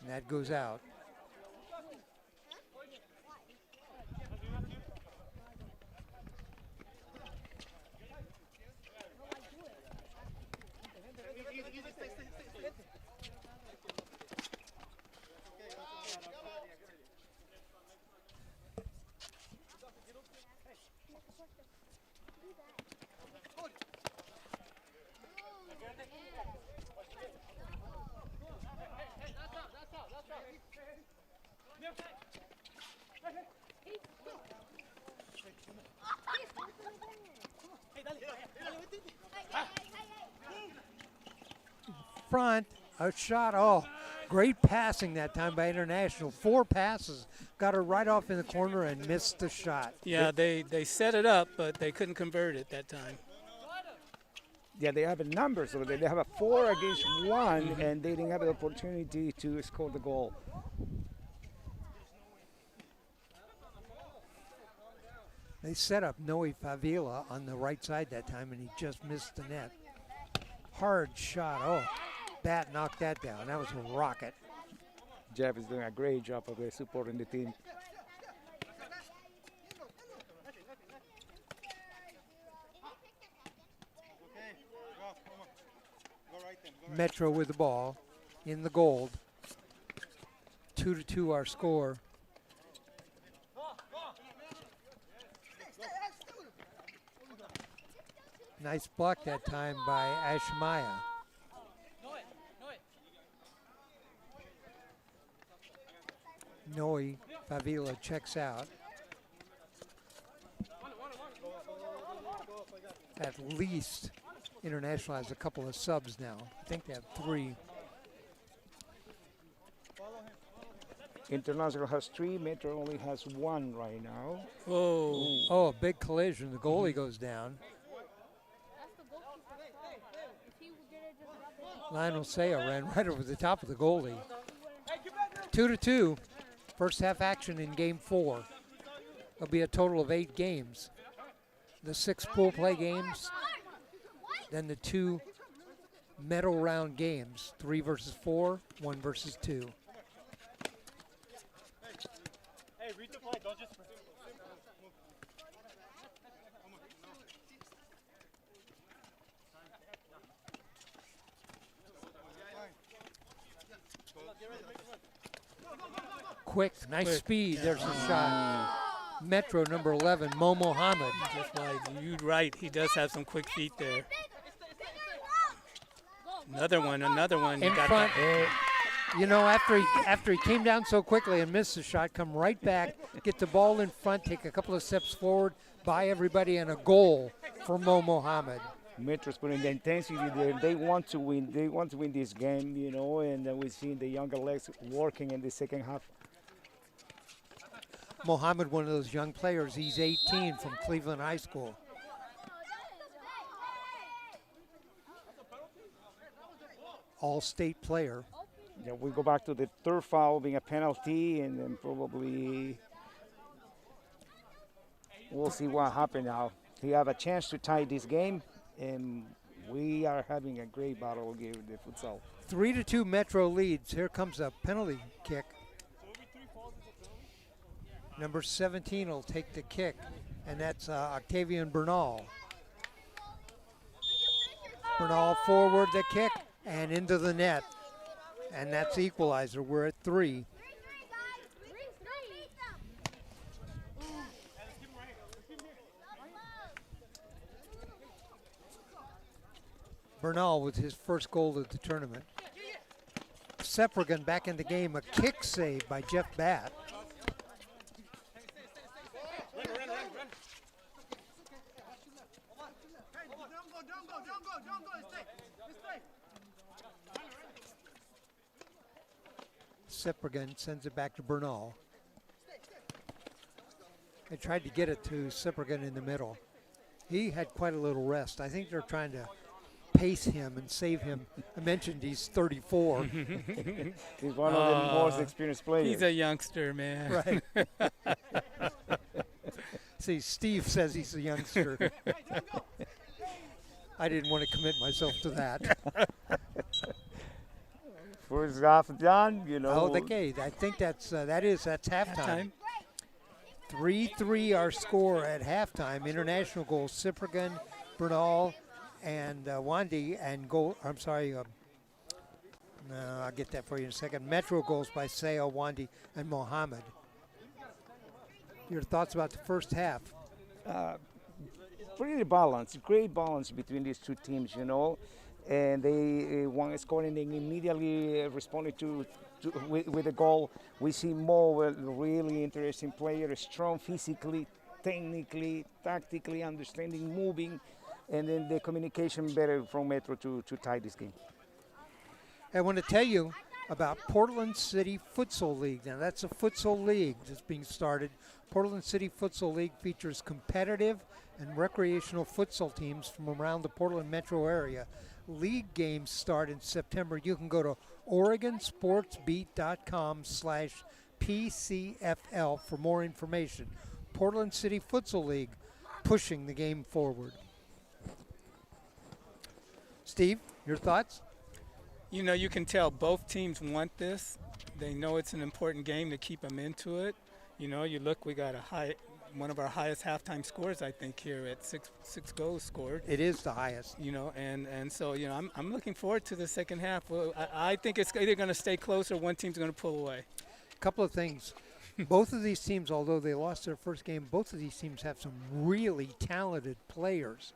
And that goes out. Front, a shot, oh, great passing that time by International. 4 passes, got her right off in the corner and missed the shot. Yeah, they set it up, but they couldn't convert it that time. Yeah, they have a number, so they have a 4 against 1, and they didn't have the opportunity to score the goal. They set up Noe Favila on the right side that time, and he just missed the net. Hard shot. Oh, Bat knocked that down. That was a rocket. Jeff is doing a great job of supporting the team. Metro with the ball in the gold. 2-2 our score. Nice block that time by Ashmaya. Noe Favila checks out. At least International has a couple of subs now. I think they have 3. International has 3. Metro only has 1 right now. Whoa. Oh, a big collision. The goalie goes down. Lionel Saya ran right over the top of the goalie. 2-2. First half action in game 4. There'll be a total of 8 games. The 6 pool play games, then the 2 medal round games, 3 versus 4, 1 versus 2. Hey, read the play, don't just... Quick, nice speed. There's a shot. Metro number 11, Mo Mohammed. Just like you're right, he does have some quick feet there. Another one. In front. You know, after he came down so quickly and missed the shot, come right back, get the ball in front, take a couple of steps forward, buy everybody, and a goal for Mo Mohammed. Metro's putting the intensity there. They want to win. They want to win this game, you know, and we've seen the younger legs working in the second half. Mohammed, one of those young players. He's 18 from Cleveland High School. All-state player. Yeah, we go back to the third foul being a penalty, and then probably we'll see what happens now. We have a chance to tie this game, and we are having a great battle here with the futsal. 3-2 Metro leads. Here comes a penalty kick. Number 17 will take the kick, and that's Octavian Bernal. Bernal forward the kick and into the net, and that's the equalizer. We're at 3. Bernal with his first goal of the tournament. Seppergan back in the game, a kick save by Jeff Batt. Seppergan sends it back to Bernal. They tried to get it to Seppergan in the middle. He had quite a little rest. I think they're trying to pace him and save him. I mentioned he's 34. He's one of the most experienced players. He's a youngster, man. Right. See, Steve says he's a youngster. I didn't want to commit myself to that. First half done, you know. Oh, okay. I think that's halftime. 3-3 our score at halftime. International goals, Cyprian, Bernal, and Wandi, and goal. I'm sorry. No, I'll get that for you in a second. Metro goals by Seo, Wandi, and Mohammed. Your thoughts about the first half? Pretty balanced, great balance between these two teams, you know. And they one scoring and immediately responded with a goal. We see more really interesting player, strong physically, technically, tactically, understanding, moving, and then the communication better from Metro to tie this game. I want to tell you, about Portland City Futsal League. Now, that's a futsal league that's being started. Portland City Futsal League features competitive and recreational futsal teams from around the Portland metro area. League games start in September. You can go to OregonSportsBeat.com/PCFL for more information. Portland City Futsal League, pushing the game forward. Steve, your thoughts? You know, you can tell both teams want this. They know it's an important game to keep them into it. You know, you look, we got one of our highest halftime scores, I think, here at six goals scored. It is the highest. You know, and so, you know, I'm looking forward to the second half. Well, I think it's either going to stay close or one team's going to pull away. A couple of things. Both of these teams, although they lost their first game, both of these teams have some really talented players.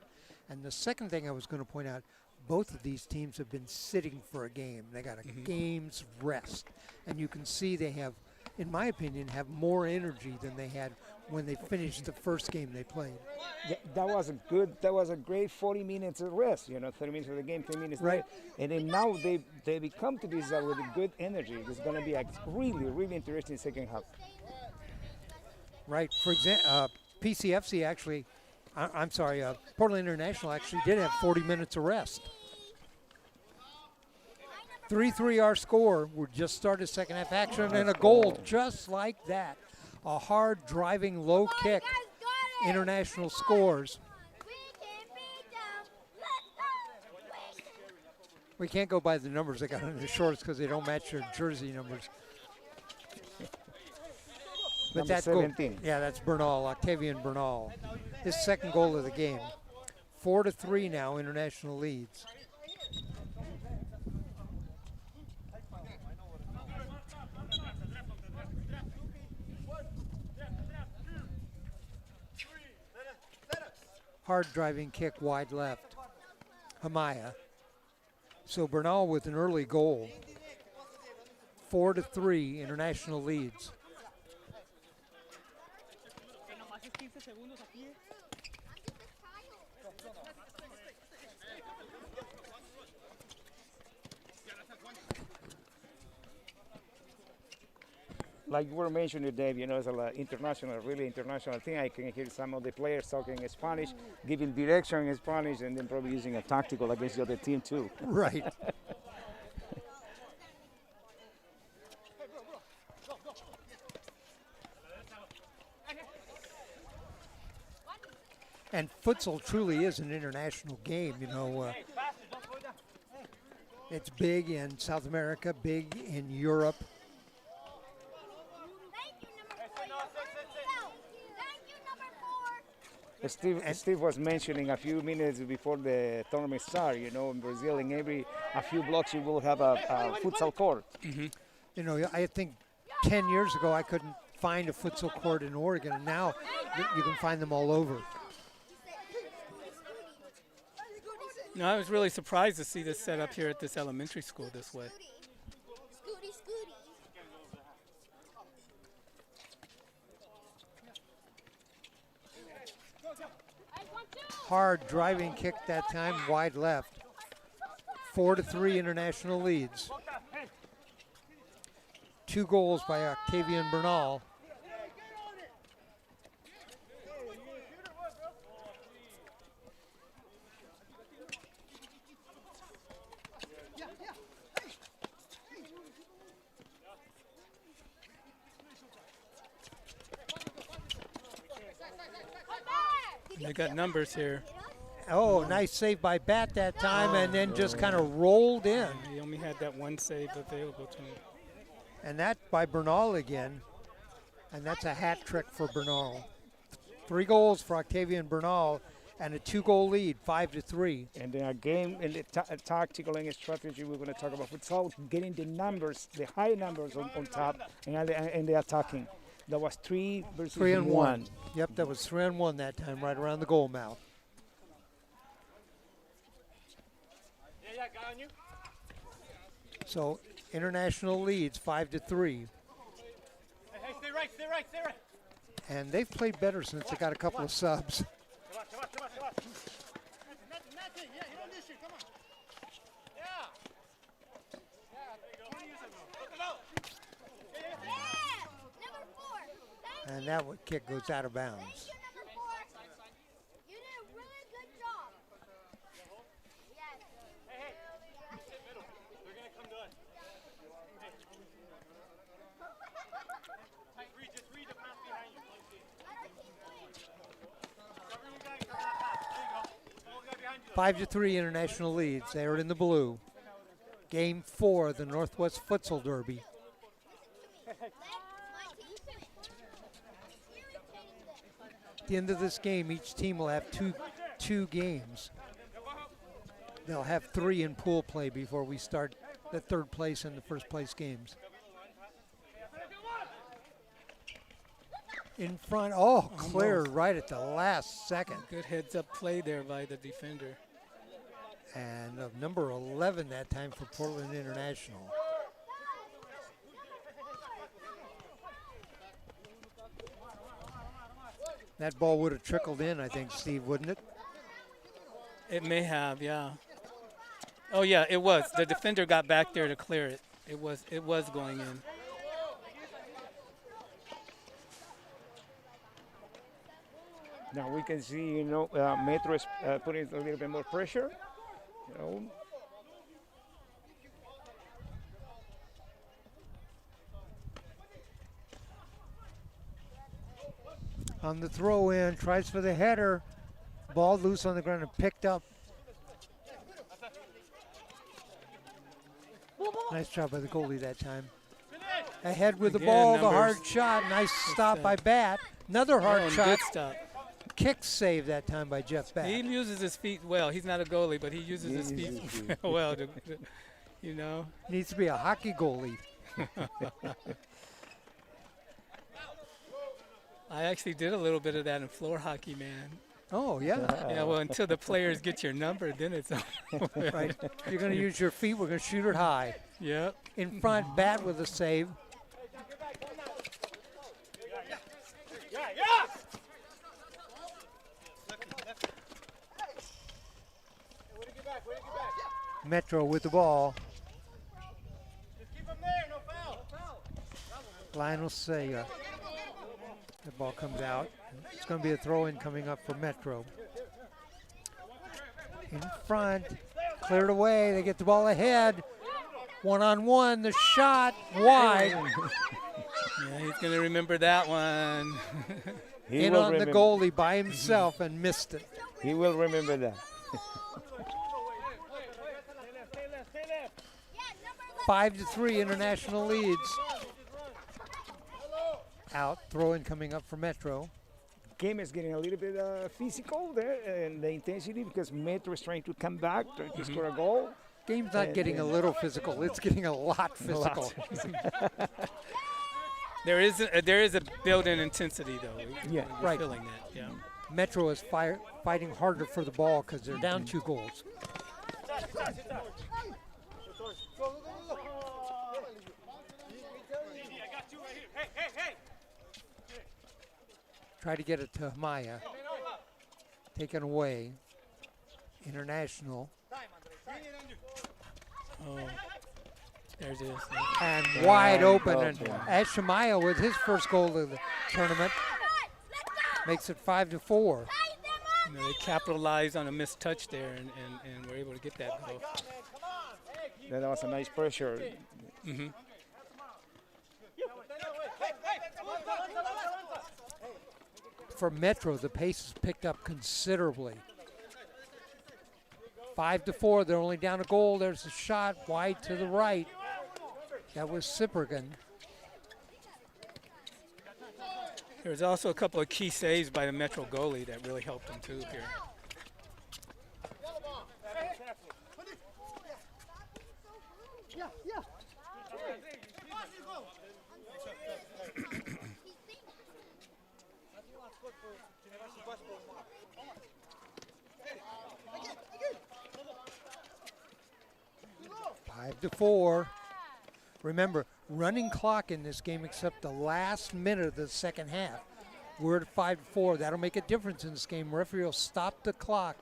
And the second thing I was going to point out, both of these teams have been sitting for a game. They got a game's rest. And you can see they have, in my opinion, have more energy than they had when they finished the first game they played. That was a great 40 minutes of rest, 30 minutes of the game, 10 minutes right. late. And then now they become to this with a good energy. It's going to be a really, really interesting second half. Right. For example, PCFC actually, Portland International actually did have 40 minutes of rest. 3-3 our score. We just started second half action and a goal just like that. A hard driving low kick. International scores. We can't go by the numbers they got on the shorts because they don't match their jersey numbers. But Number that 17. Goal, yeah, that's Bernal, Octavian Bernal. His second goal of the game. 4-3 now, International leads. Hard driving kick wide left. Hamaya. So Bernal with an early goal. 4-3, International leads. Like you were mentioning, Dave, it's a international, really international thing. I can hear some of the players talking in Spanish, giving direction in Spanish, and then probably using a tactical against the other team too. Right. And futsal truly is an international game, It's big in South America, big in Europe. Steve was mentioning a few minutes before the tournament start, in Brazil, in a few blocks you will have a futsal court. Mm-hmm. I think 10 years ago I couldn't find a futsal court in Oregon, and now you can find them all over. No, I was really surprised to see this set up here at this elementary school this way. Hard driving kick that time, wide left. 4-3 International leads. 2 goals by Octavian Bernal. They got numbers here. Oh, nice save by Bat that time, and then just kind of rolled in. He only had that one save available to him. And that by Bernal again, and that's a hat trick for Bernal. 3 goals for Octavian Bernal, and a 2-goal lead, 5-3. And then again, in the tactical and strategy, we're going to talk about futsal, getting the numbers, the high numbers on top, and the attacking. That was 3 versus 1. Yep, that was 3-1 that time, right around the goal mouth. So International leads 5-3. Hey, stay right. And they've played better since they got a couple of subs. And that kick goes out of bounds. You did a really good job. Yes. They're going to come to us. Just read the pass behind you. Five to 3 international leads. They are in the blue. Game 4 of the Northwest Futsal Derby. At the end of this game, each team will have two games. They'll have 3 in pool play before we start the third place and the first place games. In front, cleared right at the last second. Good heads-up play there by the defender. And number 11 that time for Portland International. That ball would have trickled in, I think, Steve, wouldn't it? It may have, yeah. Oh yeah, it was. The defender got back there to clear it. It was going in. Now we can see, Metro is putting a little bit more pressure. On the throw in, tries for the header. Ball loose on the ground and picked up. Nice job by the goalie that time. Ahead with the ball, the hard shot. Nice stop by Bat. Another hard shot. Good stop. Kick save that time by Jeff Bat. He uses his feet well. He's not a goalie, but he uses his feet well. Needs to be a hockey goalie. I actually did a little bit of that in floor hockey, man. Oh, yeah. Yeah, well, until the players get your number, then it's over. Right. You're going to use your feet. We're going to shoot it high. Yep. In front, Bat with a save. Metro with the ball. Lionel Sega. The ball comes out. It's going to be a throw-in coming up for Metro. In front, cleared away. They get the ball ahead. One-on-one, the shot wide. Yeah, he's going to remember that one. In on the goalie by himself and missed it. He will remember that. 5-3 international leads. Out, throw-in coming up for Metro. Game is getting a little bit physical there in the intensity because Metro is trying to come back, trying to score a goal. Game's not getting a little physical, it's getting a lot physical. There is a built-in intensity, though. Yeah, We're right. feeling that, yeah. Metro is fighting harder for the ball because they're down 2 goals. Try to get it to Maya. Taken away. International. Oh, there's it. And wide open. And Ashamaya with his first goal of the tournament makes it 5-4. They capitalized on a missed touch there and were able to get that goal. That was a nice pressure. Mm-hmm. For Metro, the pace has picked up considerably. 5-4, they're only down a goal. There's a shot wide to the right. That was Sippergan. There was also a couple of key saves by the Metro goalie that really helped them too here. Five to 4. Remember, running clock in this game except the last minute of the second half. We're at 5-4. That'll make a difference in this game. Referee will stop the clock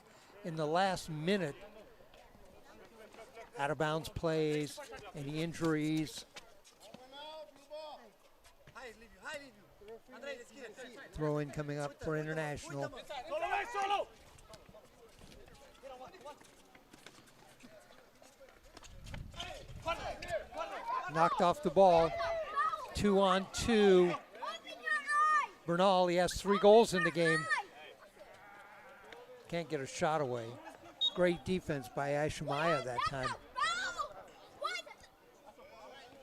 in the last minute out of bounds plays, any injuries. Throw in coming up for International. Knocked off the ball. 2-on-2. Bernal, he has 3 goals in the game. Can't get a shot away. Great defense by Ashimaya that time.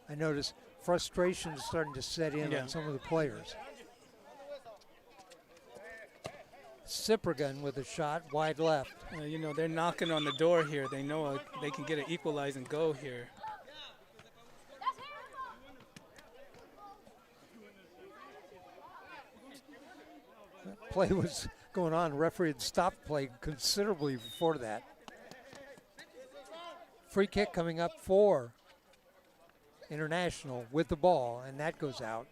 I noticed frustration is starting to set in on some of the players. Cyprian with a shot wide left. You know, they're knocking on the door here. They know they can get an equalize and go here. Play was going on. Referee had stopped play considerably before that. Free kick coming up for International with the ball, and that goes out.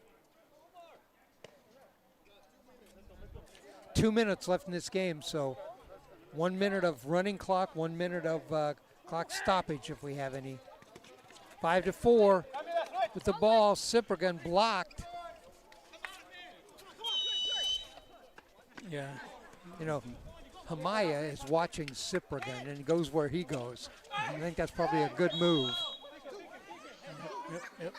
2 minutes left in this game, so 1 minute of running clock, 1 minute of clock stoppage if we have any. 5-4 with the ball. Cyprian blocked. Yeah. You know, Hamaya is watching Cyprian and goes where he goes. I think that's probably a good move. Yep.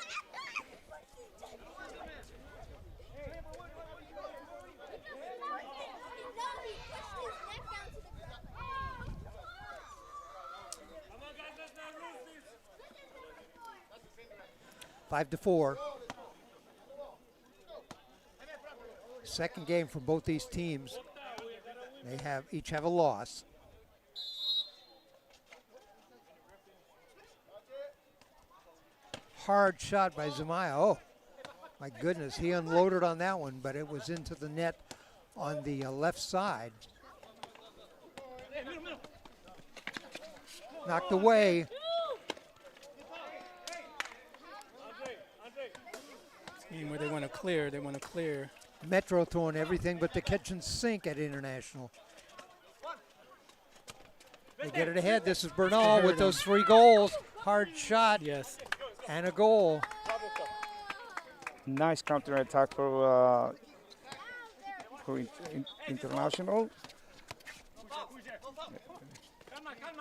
5-4. Second game for both these teams. They each have a loss. Hard shot by Zamaya. Oh, my goodness, he unloaded on that one, but it was into the net on the left side. Knocked away. Game where they want to clear. Metro throwing everything but the kitchen sink at International. They get it ahead. This is Bernal with those 3 goals. Hard shot. Yes. And a goal. Nice counter attack for International.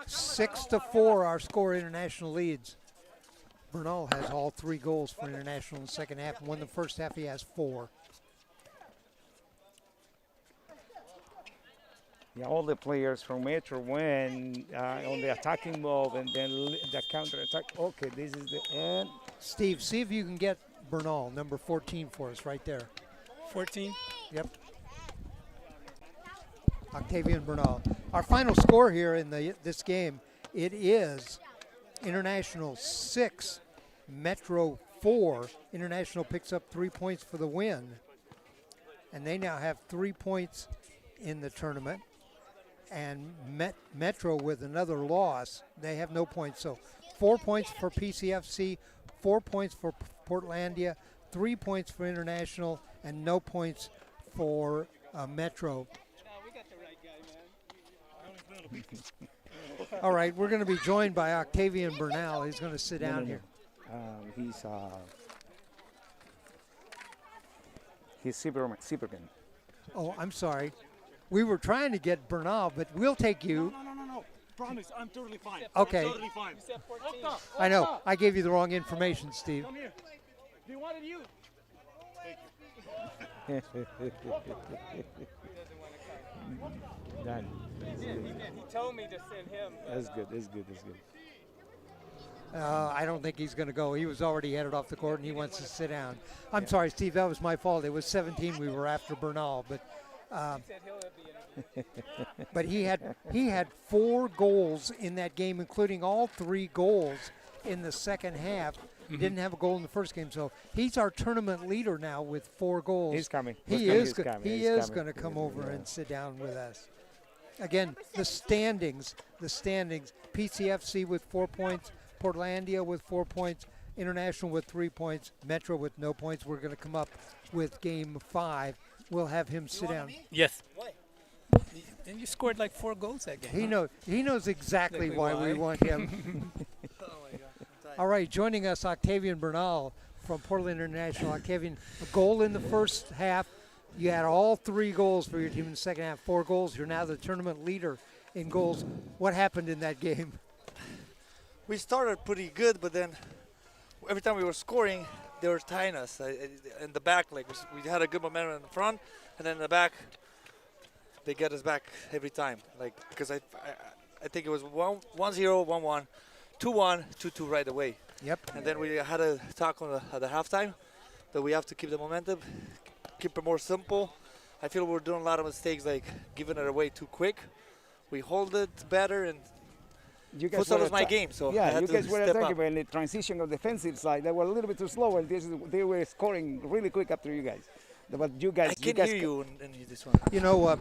6-4 our score. International leads. Bernal has all 3 goals for International in the second half. Won the first half, he has 4. Yeah, all the players from Metro went on the attacking move and then the counter attack. Okay, this is the end. Steve, see if you can get Bernal, number 14 for us right there. 14? Yep. Octavian Bernal. Our final score here in this game, it is International 6, Metro 4. International picks up 3 points for the win. And they now have 3 points in the tournament. And Metro with another loss, they have no points. So 4 points for PCFC, 4 points for Portlandia, 3 points for International, and no points for Metro. All right, we're going to be joined by Octavian Bernal. He's going to sit down here. He's Cyprian. Oh, I'm sorry. We were trying to get Bernal, but we'll take you. No. Promise, I'm totally fine. Okay. I'm totally fine. I know. I gave you the wrong information, Steve. Come here. They wanted you. Done. He did. He told me to send him. That's good. That's good. I don't think he's going to go. He was already headed off the court, and he wants to sit down. I'm sorry, Steve. That was my fault. It was 17. We were after Bernal, but but he had 4 goals in that game, including all 3 goals in the second half. He didn't have a goal in the first game, so he's our tournament leader now with 4 goals. He's coming. He is going to come over and sit down with us. Again, the standings. PCFC with 4 points, Portlandia with 4 points, International with 3 points, Metro with no points. We're going to come up with game 5. We'll have him sit down. Yes. And you scored like 4 goals that game. He knows exactly why we want him. All right, joining us, Octavian Bernal from Portland International. Octavian, a goal in the first half. You had all 3 goals for your team in the second half, 4 goals. You're now the tournament leader in goals. What happened in that game? We started pretty good, but then every time we were scoring, they were tying us in the back. Like we had a good momentum in the front, and then in the back, they get us back every time. Like because I think it was 1-0, 1-1, 2-1, 2-2 right away. Yep. And then we had a talk at the halftime that we have to keep the momentum, keep it more simple. I feel we're doing a lot of mistakes, like giving it away too quick. We hold it better, and Futsal is my game, so I had you to guys were step attacking up. in the transition of the defensive side. They were a little bit too slow, and they were scoring really quick after you guys. But you guys, I can hear you in this one. You know,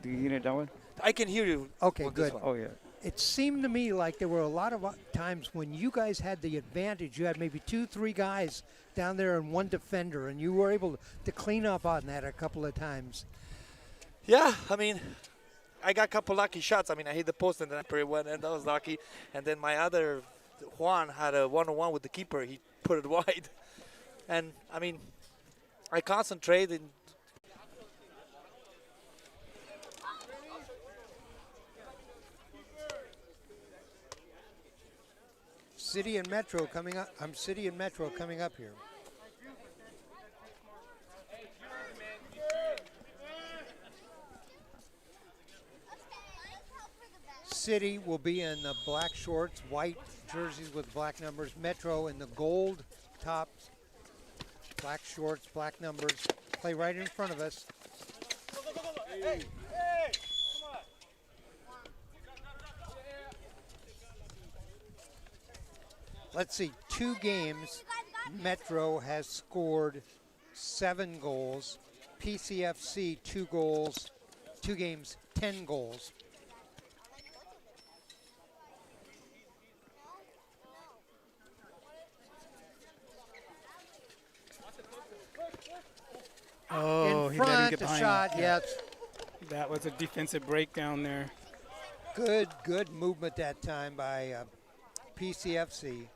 do you hear that one? I can hear you. Okay, with good. This one. Oh yeah. It seemed to me like there were a lot of times when you guys had the advantage. You had maybe 2-3 guys down there and 1 defender, and you were able to clean up on that a couple of times. Yeah, I mean, I got a couple lucky shots. I mean, I hit the post and then I went, and that was lucky. And then my other Juan had a 1-on-1 with the keeper. He put it wide. And I mean, I concentrate and. City and Metro coming up. City and Metro coming up here. City will be in the black shorts, white jerseys with black numbers. Metro in the gold tops, black shorts, black numbers. Play right in front of us. Let's see, 2 games, Metro has scored 7 goals. PCFC, 2 goals, 2 games, 10 goals. Oh, in he front, let him get the behind shot, him. yes. That was a defensive breakdown there. Good movement that time by PCFC.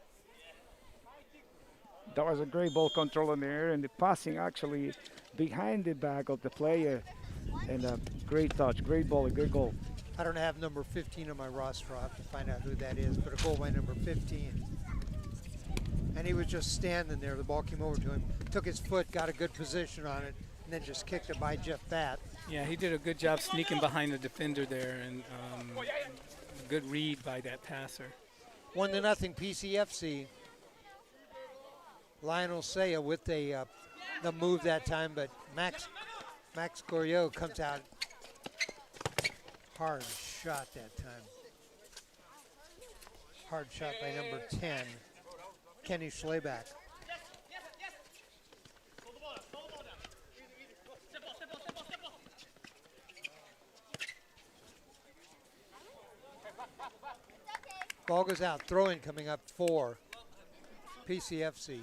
That was a great ball control in the air, and the passing actually behind the back of the player. And a great touch, great ball, a good goal. I don't have number 15 on my roster. I'll have to find out who that is, but a goal by number 15. And he was just standing there. The ball came over to him, took his foot, got a good position on it, and then just kicked it by Jeff Batt. Yeah, he did a good job sneaking behind the defender there, and a good read by that passer. 1-0 PCFC. Lionel Saya with the move that time, but Max Goriot comes out. Hard shot that time. Hard shot by number 10, Kenny Schleback. Ball goes out, throw-in coming up for PCFC.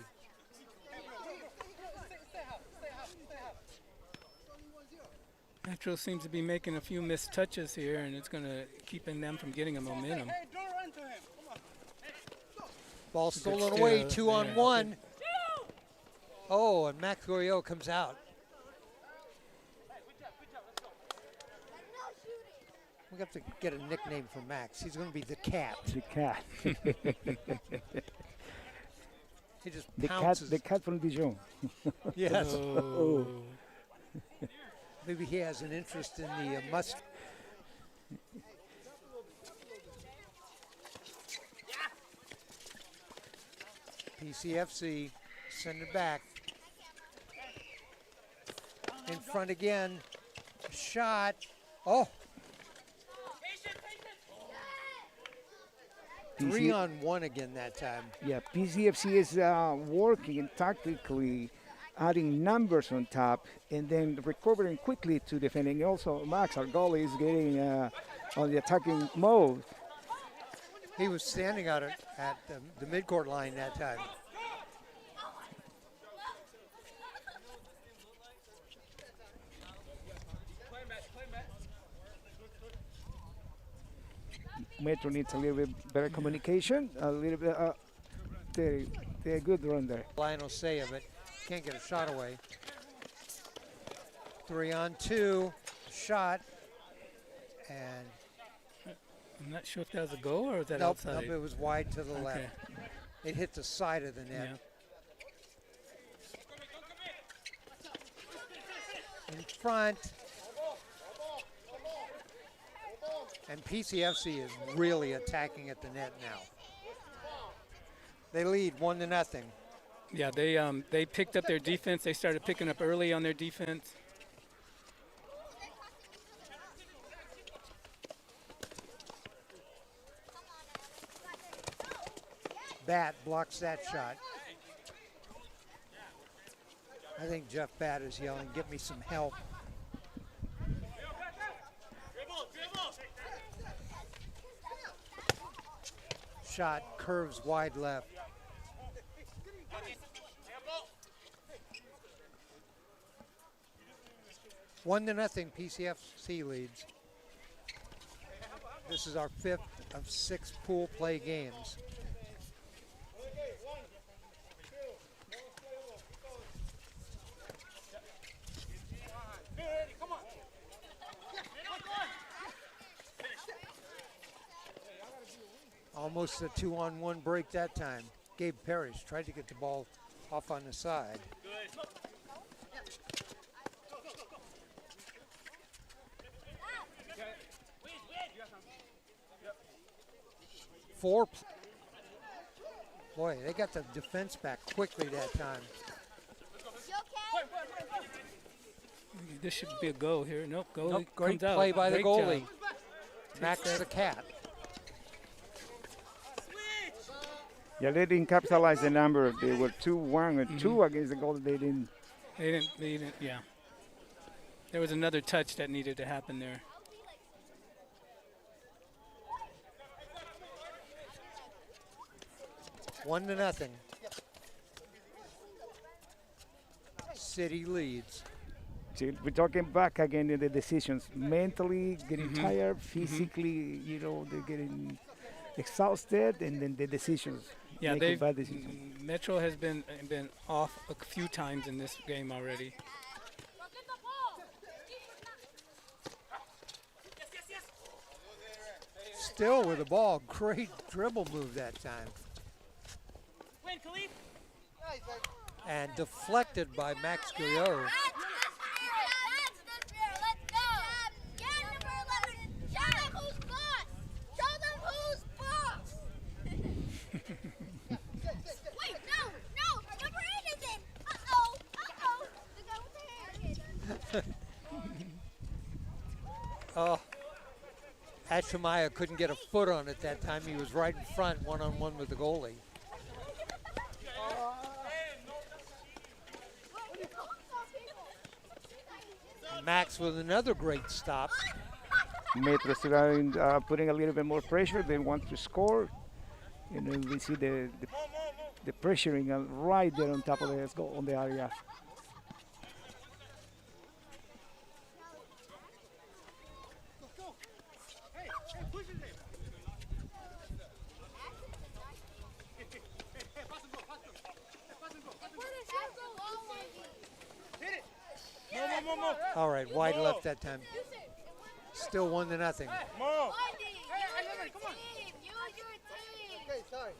Metro seems to be making a few missed touches here, and it's going to keeping them from getting a momentum. Ball stolen away, 2-on-1. Oh, and Max Goriot comes out. We have to get a nickname for Max. He's going to be the Cat. The Cat. He just pounces. The cat from Dijon. Yes. Oh. Maybe he has an interest in the must. PCFC send it back. In front again. Shot. Oh. 3-on-1 again that time. Yeah, PCFC is working tactically, adding numbers on top, and then recovering quickly to defending. Also, Max, our goalie, is getting on the attacking mode. He was standing out at the midcourt line that time. Metro needs a little bit better communication, a little bit They're good run there. Lionel Saya, but can't get a shot away. 3-on-2, shot, and I'm not sure if that was a goal or was that nope, outside? nope, it was wide to the Okay. left. It hit the side of the net. Yeah. In front. And PCFC is really attacking at the net now. They lead 1-0. Yeah, they picked up their defense. They started picking up early on their defense. Bat blocks that shot. I think Jeff Bat is yelling, "Get me some help." Shot curves wide left. One to nothing, PCFC leads. This is our 5th of 6 pool play games. Almost a 2-on-1 break that time. Gabe Parrish tried to get the ball off on the side. Boy, they got the defense back quickly that time. This should be a goal here. Nope, goalie Nope, great comes out. play by the Great goalie. job. Max the Cat. Yeah, they didn't capitalize the number. They were 2-1 or 2 against the goal. They didn't. They didn't, yeah. There was another touch that needed to happen there. One to nothing. City leads. See, we're talking back again in the decisions. Mentally getting tired, physically, you know, they're getting exhausted, and then the decisions. Yeah, making bad decisions. Metro has been off a few times in this game already. Still with the ball. Great dribble move that time. And deflected by Max Guyot. Oh, Ashimaya couldn't get a foot on it that time. He was right in front, one-on-one with the goalie. Max with another great stop. Metro starting putting a little bit more pressure. They want to score. And then we see the pressuring right there on top of the goal on the area. All right, wide left that time. Still 1-0. Okay, sorry.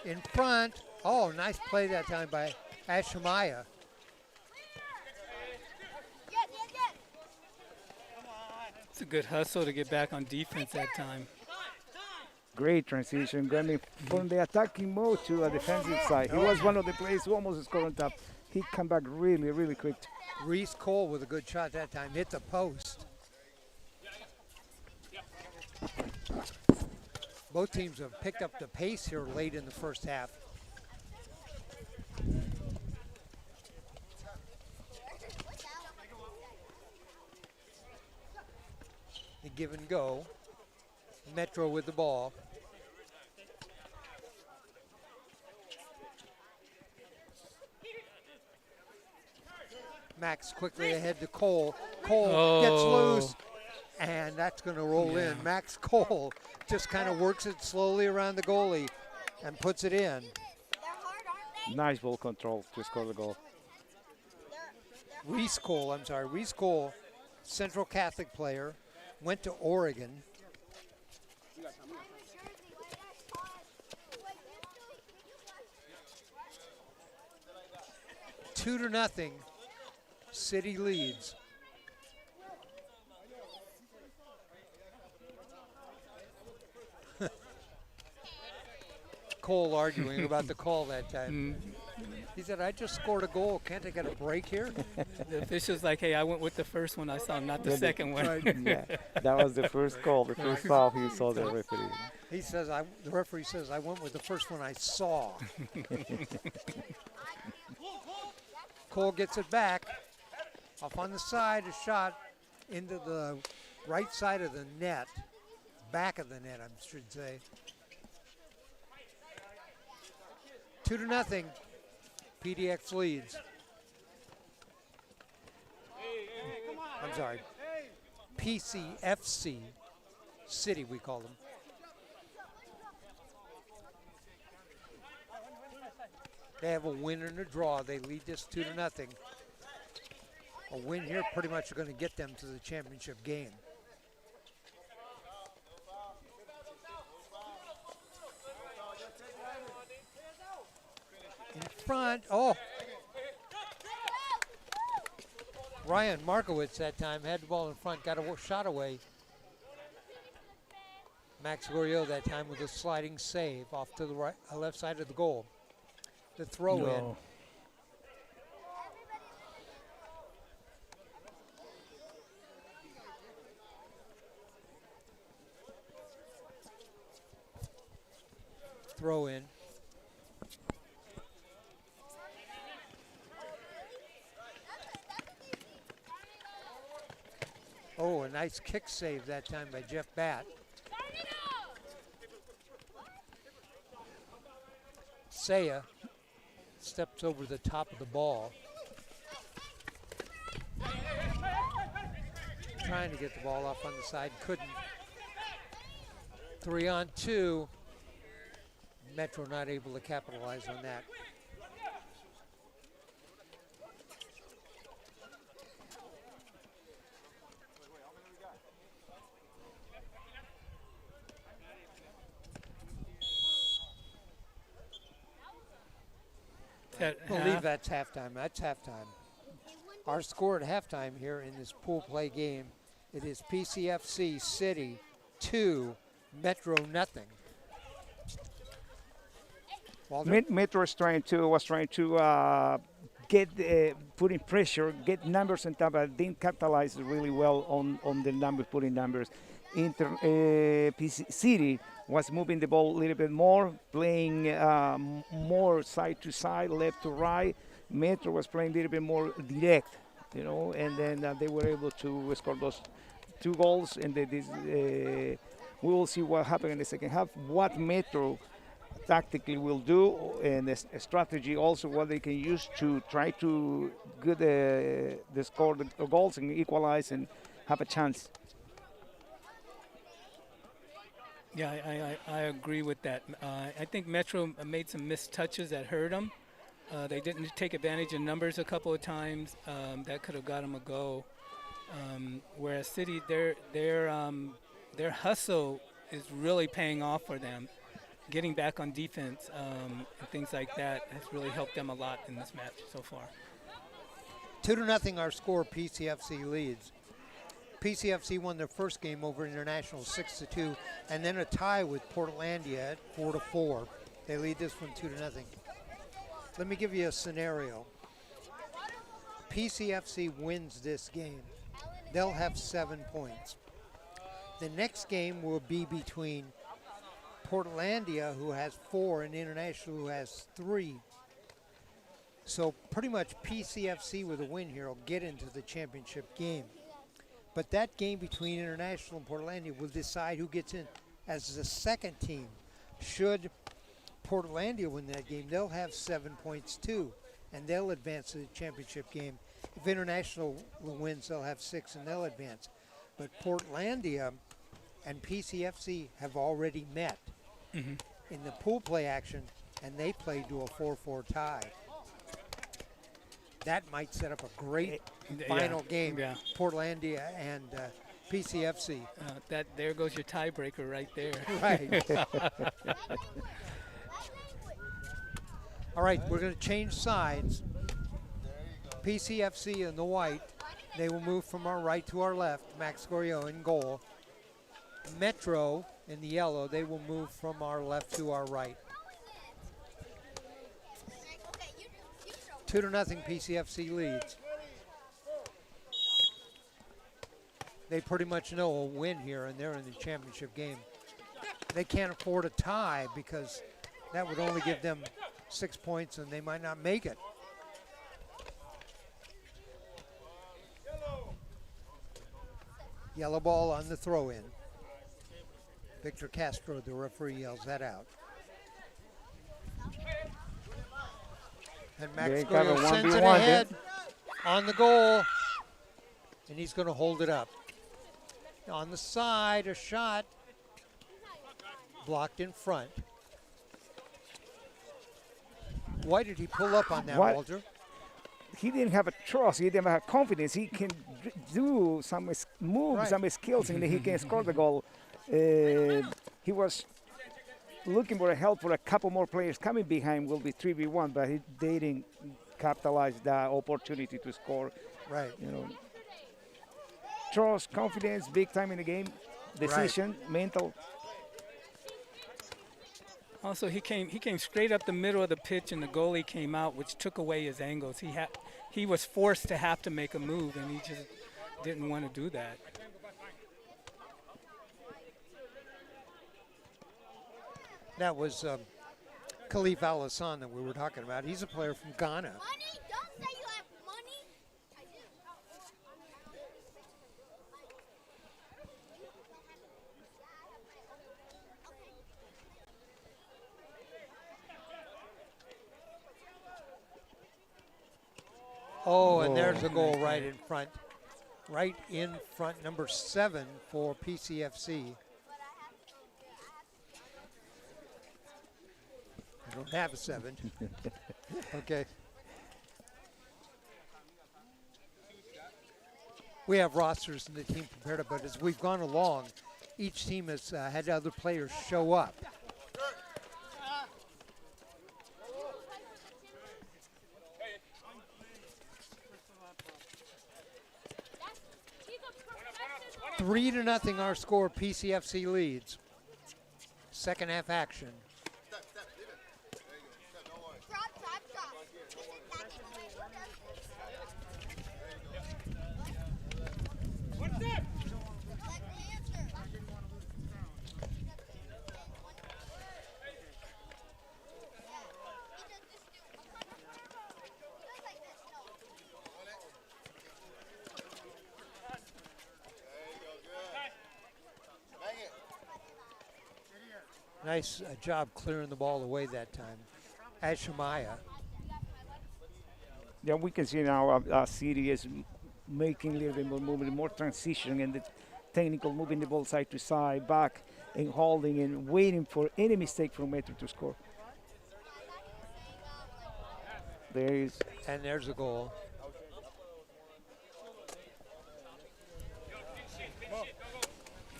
In front. Oh, nice play that time by Ashimaya. It's a good hustle to get back on defense that time. Great transition, going from the attacking mode to a defensive side. He was one of the players who almost scored on top. He come back really, really quick. Reese Cole with a good shot that time. Hit the post. Both teams have picked up the pace here late in the first half. The give and go. Metro with the ball. Max quickly ahead to Cole. Cole gets loose, and that's going to roll in. Max Cole just kind of works it slowly around the goalie and puts it in. Nice ball control to score the goal. Reese Cole, Central Catholic player, went to Oregon. Two to nothing, City leads. Cole arguing about the call that time. He said, I just scored a goal. Can't I get a break here? The official's like, hey, I went with the first one I saw, not the second one. Yeah, that was the first call, the first foul he saw the referee. He says, the referee says, I went with the first one I saw. Cole gets it back. Off on the side, a shot into the right side of the net. Back of the net, I should say. 2 to nothing. PDX leads. I'm sorry. PCFC City, we call them. They have a win and a draw. They lead this 2 to nothing. A win here pretty much is going to get them to the championship game. In front, Ryan Markowitz that time had the ball in front, got a shot away. Max Goriot that time with a sliding save off to the left side of the goal. The throw in. Throw in. Oh, a nice kick save that time by Jeff Batt. Saya steps over the top of the ball. Trying to get the ball off on the side, couldn't. 3-on-2. Metro not able to capitalize on that. I believe that's halftime. That's halftime. Our score at halftime here in this pool play game, it is PCFC City 2, Metro nothing. Metro was trying to put in pressure, get numbers on top, but didn't capitalize really well on the numbers, putting numbers. PC City was moving the ball a little bit more, playing more side to side, left to right. Metro was playing a little bit more direct, and then they were able to score those 2 goals. And we will see what happens in the second half, what Metro tactically will do, and the strategy also what they can use to try to get the score the goals and equalize and have a chance. Yeah, I agree with that. I think Metro made some missed touches that hurt them. They didn't take advantage of numbers a couple of times. That could have got them a goal. Whereas City, their hustle is really paying off for them. Getting back on defense and things like that has really helped them a lot in this match so far. 2 to nothing our score, PCFC leads. PCFC won their first game over International 6-2, and then a tie with Portlandia at 4-4. They lead this one 2 to nothing. Let me give you a scenario. PCFC wins this game. They'll have 7 points. The next game will be between Portlandia, who has 4, and International, who has 3. So pretty much PCFC with a win here will get into the championship game. But that game between International and Portlandia will decide who gets in as the second team. Should Portlandia win that game, they'll have 7 points too, and they'll advance to the championship game. if International wins, they'll have 6 and they'll advance. But Portlandia and PCFC have already met in the pool play action, and they played to a 4-4 tie. That might set up a great final game. Yeah. Portlandia and PCFC. There goes your tiebreaker right there. Right. All right, we're going to change sides. PCFC in the white, they will move from our right to our left. Max Gorio in goal. Metro in the yellow, they will move from our left to our right. 2-0 PCFC leads. They pretty much know a win here, and they're in the championship game. They can't afford a tie because that would only give them 6 points, and they might not make it. Yellow ball on the throw-in. Victor Castro, the referee, yells that out. And Max Goyo sends it ahead on the goal, and he's going to hold it up. On the side, a shot blocked in front. Why did he pull up on that, Walter? He didn't have a trust. He didn't have confidence. He can do some moves, some skills, and he can score the goal. He was looking for help for a couple more players coming behind. Will be 3v1, but they didn't capitalize the opportunity to score. Right. You know, trust, confidence, big time in the game, decision, mental. Also, he came straight up the middle of the pitch, and the goalie came out, which took away his angles. He was forced to have to make a move, and he just didn't want to do that. That was Khalif Al-Hassan that we were talking about. He's a player from Ghana. Money? Don't say you have money. I do. Oh, and there's a goal right in front. Right in front, number 7 for PCFC. I don't have a 7. Okay. We have rosters in the team prepared, but as we've gone along, each team has had other players show up. Three to nothing our score, PCFC leads. Second half action. Nice job clearing the ball away that time. Ashamaya. Yeah, we can see now City is making a little bit more movement, more transition, and the technical moving the ball side to side, back and holding and waiting for any mistake from Metro to score. There is. And there's a goal.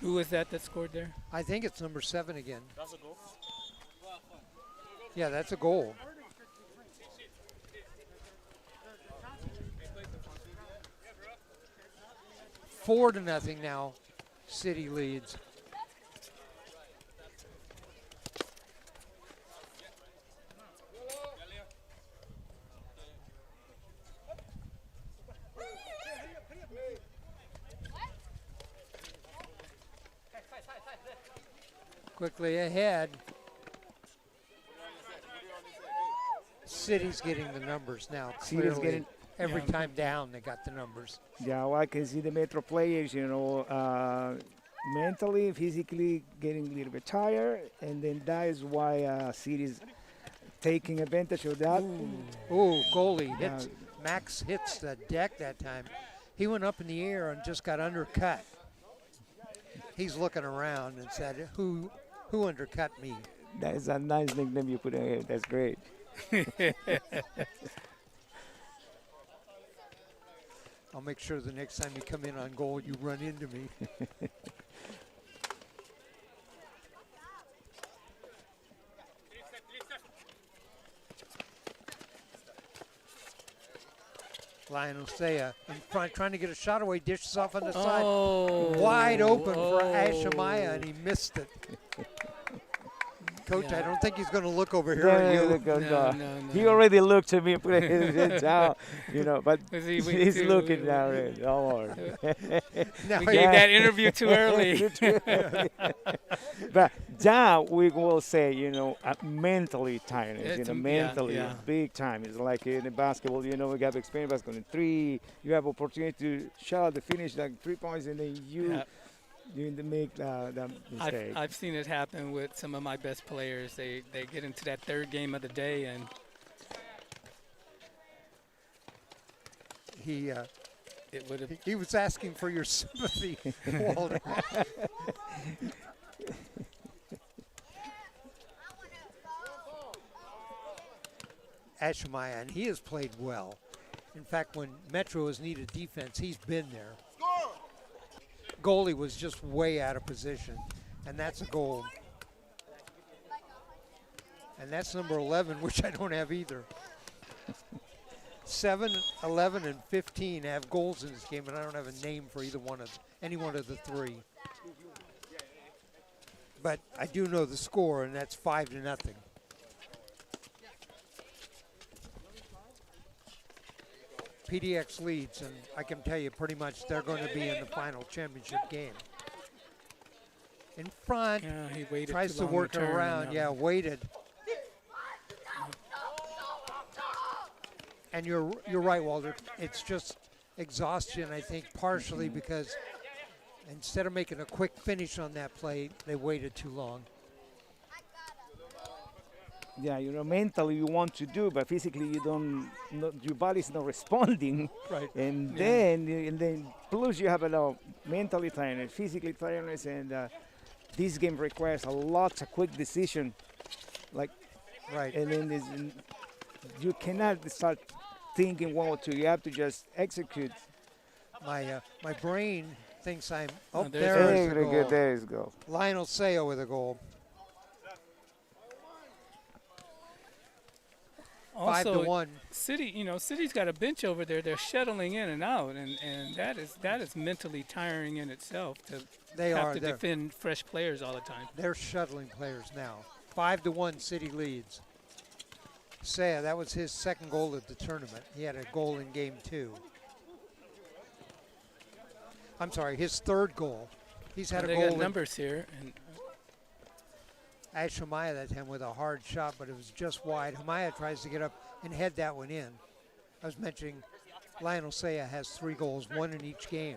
Who was that scored there? I think it's number 7 again. That's a goal. Yeah, that's a goal. Four to nothing now. City leads. Quickly ahead. City's getting the numbers now. City's getting every time down. They got the numbers. Yeah, well, I can see the Metro players, you know, mentally, physically getting a little bit tired, and then that is why City's taking advantage of that. Ooh, goalie Max hits the deck that time. He went up in the air and just got undercut. He's looking around and said, who undercut me? That is a nice nickname you put in here. That's great. I'll make sure the next time you come in on goal, you run into me. Lionel Saya in front, trying to get a shot away, dishes off on the side. Wide open for Ashamaya, and he missed it. Coach, I don't think he's going to look over here at you. No. He already looked at me and put his head down, but he's looking down there. Don't worry. We gave that interview too early. But that we will say, mentally tiredness, mentally big time. It's like in basketball, we got experience basketball in 3. You have opportunity to shot the finish like 3 points, and then you make that mistake. I've seen it happen with some of my best players. They get into that third game of the day, and he was asking for your sympathy, Walter. Ashamaya, and he has played well. In fact, when Metro has needed defense, he's been there. Goalie was just way out of position, and that's a goal. And that's number 11, which I don't have either. 7, 11, and 15 have goals in this game, and I don't have a name for any one of the 3. But I do know the score, and that's 5-0. PDX leads, and I can tell you pretty much they're going to be in the final championship game. In front, he waited tries to work it around. Yeah, waited. And you're right, Walter. It's just exhaustion, I think, partially because instead of making a quick finish on that play, they waited too long. Yeah, mentally you want to do, but physically you don't. Your body's not responding. Right. And then plus you have a mentally tiredness, physically tiredness, and this game requires a lot of quick decision. Right. And then you cannot start thinking 1 or 2. You have to just execute. My brain thinks I'm. There is goal. Lionel Sayo with a goal. Also, 5-1. City's got a bench over there. They're shuttling in and out, and that is mentally tiring in itself to defend fresh players all the time. They're shuttling players now. 5-1, City leads. Saya, that was his second goal of the tournament. He had a goal in game 2. I'm sorry, his third goal. He's had a goal. They got numbers here. And Ashamaya that time with a hard shot, but it was just wide. Hamaya tries to get up and head that one in. I was mentioning Lionel Saya has 3 goals, 1 in each game.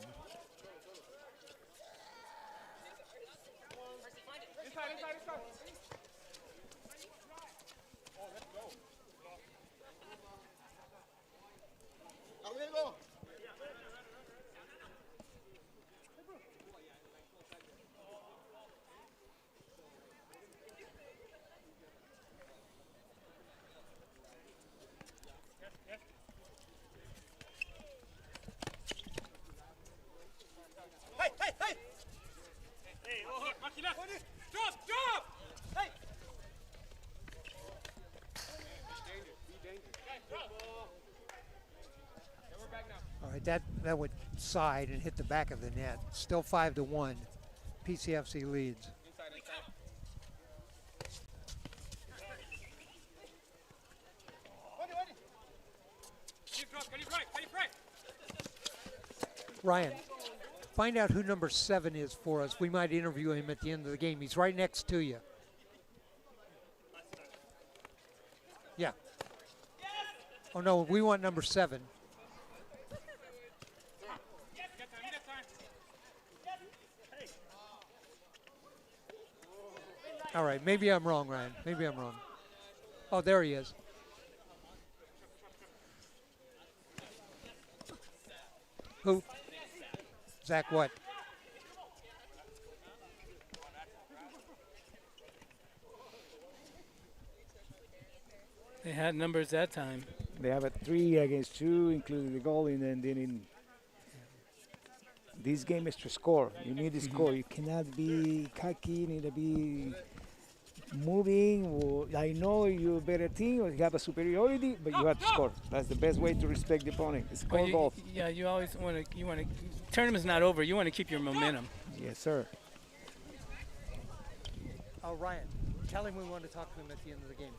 All right, that would side and hit the back of the net. Still 5-1. PCFC leads. Ryan, find out who number 7 is for us. We might interview him at the end of the game. He's right next to you. Yeah. Oh, no, we want number 7. All right, maybe I'm wrong, Ryan. Maybe I'm wrong. Oh, there he is. Who? Zach what? They had numbers that time. They have a 3-against-2, including the goal, and then in this game is to score. You need to score. You cannot be cocky. You need to be moving. I know you're a better team or you have a superiority, but you have to score. That's the best way to respect the opponent. Score goals. Yeah, you always want to. Tournament's not over. You want to keep your momentum. Yes, sir. Oh, Ryan, tell him we want to talk to him at the end of the game.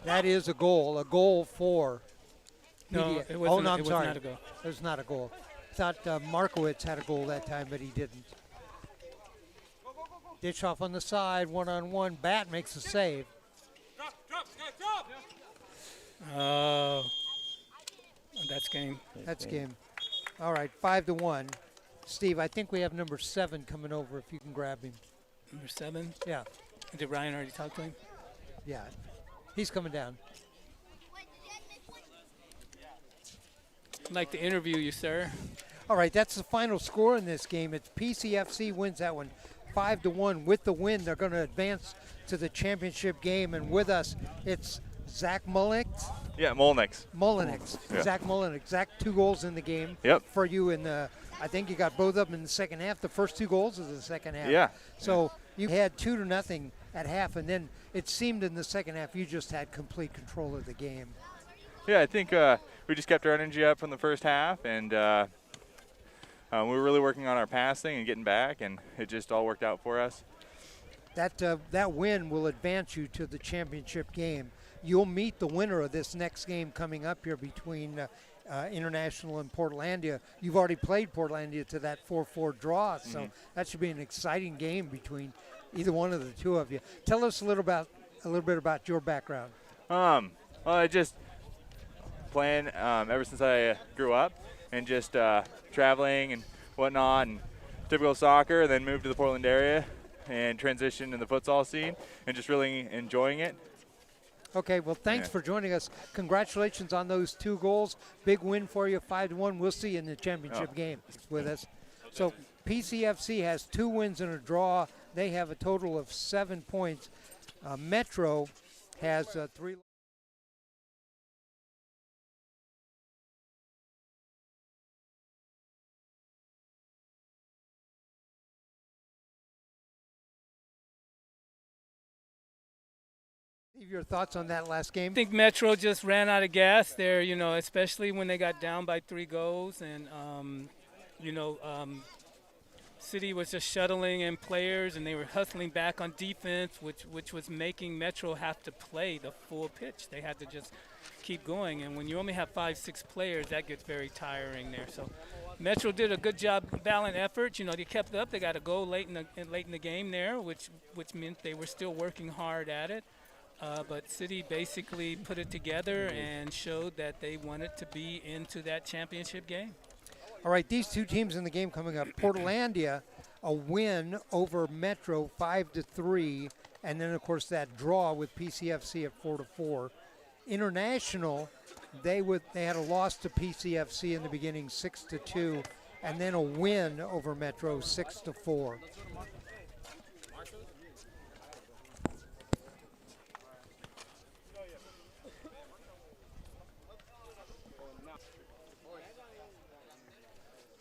That is a goal for. No, media. it wasn't. Oh, no, I'm it was sorry. not a goal. It was not a goal. Thought Markowitz had a goal that time, but he didn't. Ditch off on the side, one-on-one. Bat makes a save. Oh, that's game. That's game. All right, 5-1. Steve, I think we have number 7 coming over. If you can grab him. Number 7. Yeah. Did Ryan already talk to him? Yeah, he's coming down. I'd like to interview you, sir. All right, that's the final score in this game. It's PCFC wins that one 5-1. With the win, they're going to advance to the championship game. And with us, it's Zach Mullenix. Yeah, Mullenix. Yeah. Zach Mullenix. Zach, 2 goals in the game. Yep. For you in the, I think you got both of them in the second half. The first 2 goals is the second half. Yeah. So you had 2-0 at half, and then it seemed in the second half you just had complete control of the game. Yeah, I think we just kept our energy up from the first half, and we were really working on our passing and getting back, and it just all worked out for us. That win will advance you to the championship game. You'll meet the winner of this next game coming up here between International and Portlandia. You've already played Portlandia to that 4-4 draw, so that should be an exciting game between either one of the two of you. Tell us a little bit about your background. Well, I just playing ever since I grew up, and just traveling and whatnot, and typical soccer, then moved to the Portland area and transitioned in the futsal scene, and just really enjoying it. Okay, well, thanks for joining us. Congratulations on those 2 goals. Big win for you, 5-1. We'll see you in the championship game with us. So PCFC has 2 wins and a draw. They have a total of 7 points. Metro has 3. Your thoughts on that last game? I think Metro just ran out of gas there, especially when they got down by 3 goals. And, City was just shuttling in players, and they were hustling back on defense, which was making Metro have to play the full pitch. They had to just keep going. And when you only have 5-6 players, that gets very tiring there. So Metro did a good job, valiant effort. They kept up. They got a goal late in the game there, which meant they were still working hard at it. But City basically put it together and showed that they wanted to be into that championship game. All right, these 2 teams in the game coming up. Portlandia, a win over Metro 5-3, and then, of course, that draw with PCFC at 4-4. International, they had a loss to PCFC in the beginning 6-2, and then a win over Metro 6-4.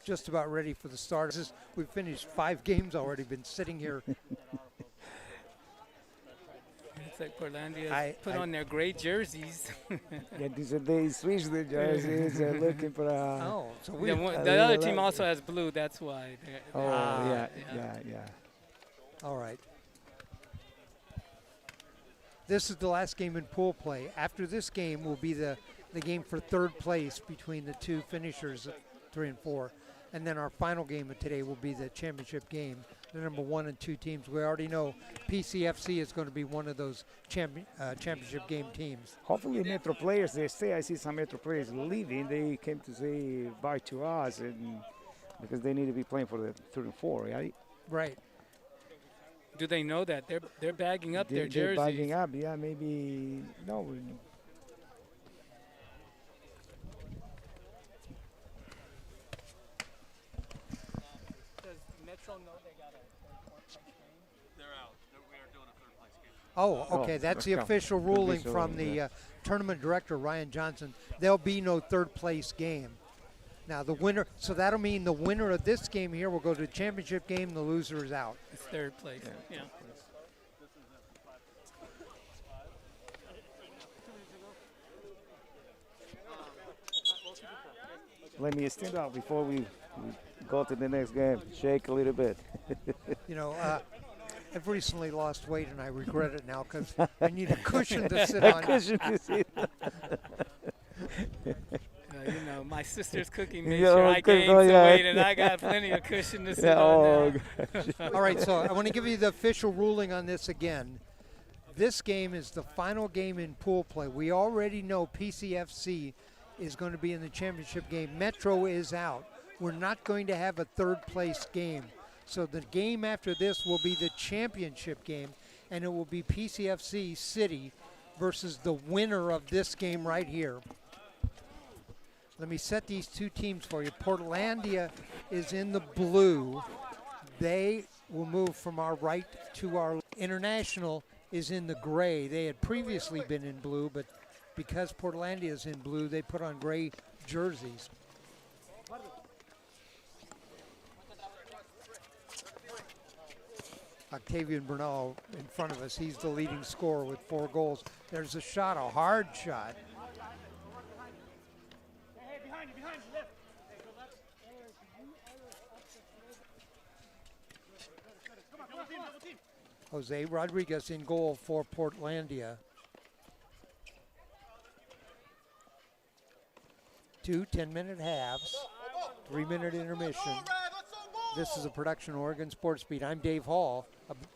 Just about ready for the start. We've finished 5 games already, been sitting here. It's like Portlandia put on their gray jerseys. Yeah, they switched the jerseys. They're looking for a... Oh, so the other team also has blue, that's why. Yeah. All right. This is the last game in pool play. After this game will be the game for 3rd place between the 2 finishers, 3 and 4. And then our final game of today will be the championship game, the number 1 and 2 teams. We already know PCFC is going to be one of those championship game teams. Hopefully Metro players, they stay. I see some Metro players leaving. They came to say bye to us, and because they need to be playing for the 3 and 4, right? Right. Do they know that? They're bagging up their jerseys. They're bagging up, yeah, maybe. No. Oh, okay. That's the official ruling from the tournament director, Ryan Johnson. There'll be no third place game. Now the winner, so that'll mean the winner of this game here will go to the championship game. The loser is out. It's third place. Yeah. Let me stand up before we go to the next game. Shake a little bit. You know, I've recently lost weight and I regret it now because I need a cushion to sit on. Cushion to sit. You know, my sister's cooking made sure I gained some weight, and I got plenty of cushion to sit on now. All right, so I want to give you the official ruling on this again. This game is the final game in pool play. We already know PCFC is going to be in the championship game. Metro is out. We're not going to have a third place game. So the game after this will be the championship game, and it will be PCFC City versus the winner of this game right here. Let me set these two teams for you. Portlandia is in the blue. They will move from our right to our International is in the gray. They had previously been in blue, but because Portlandia is in blue, they put on gray jerseys. Octavian Bernal in front of us. He's the leading scorer with 4 goals. There's a shot, a hard shot. Jose Rodriguez in goal for Portlandia. 2 10-minute halves, 3-minute intermission. This is a production of Oregon Sports Beat. I'm Dave Hall.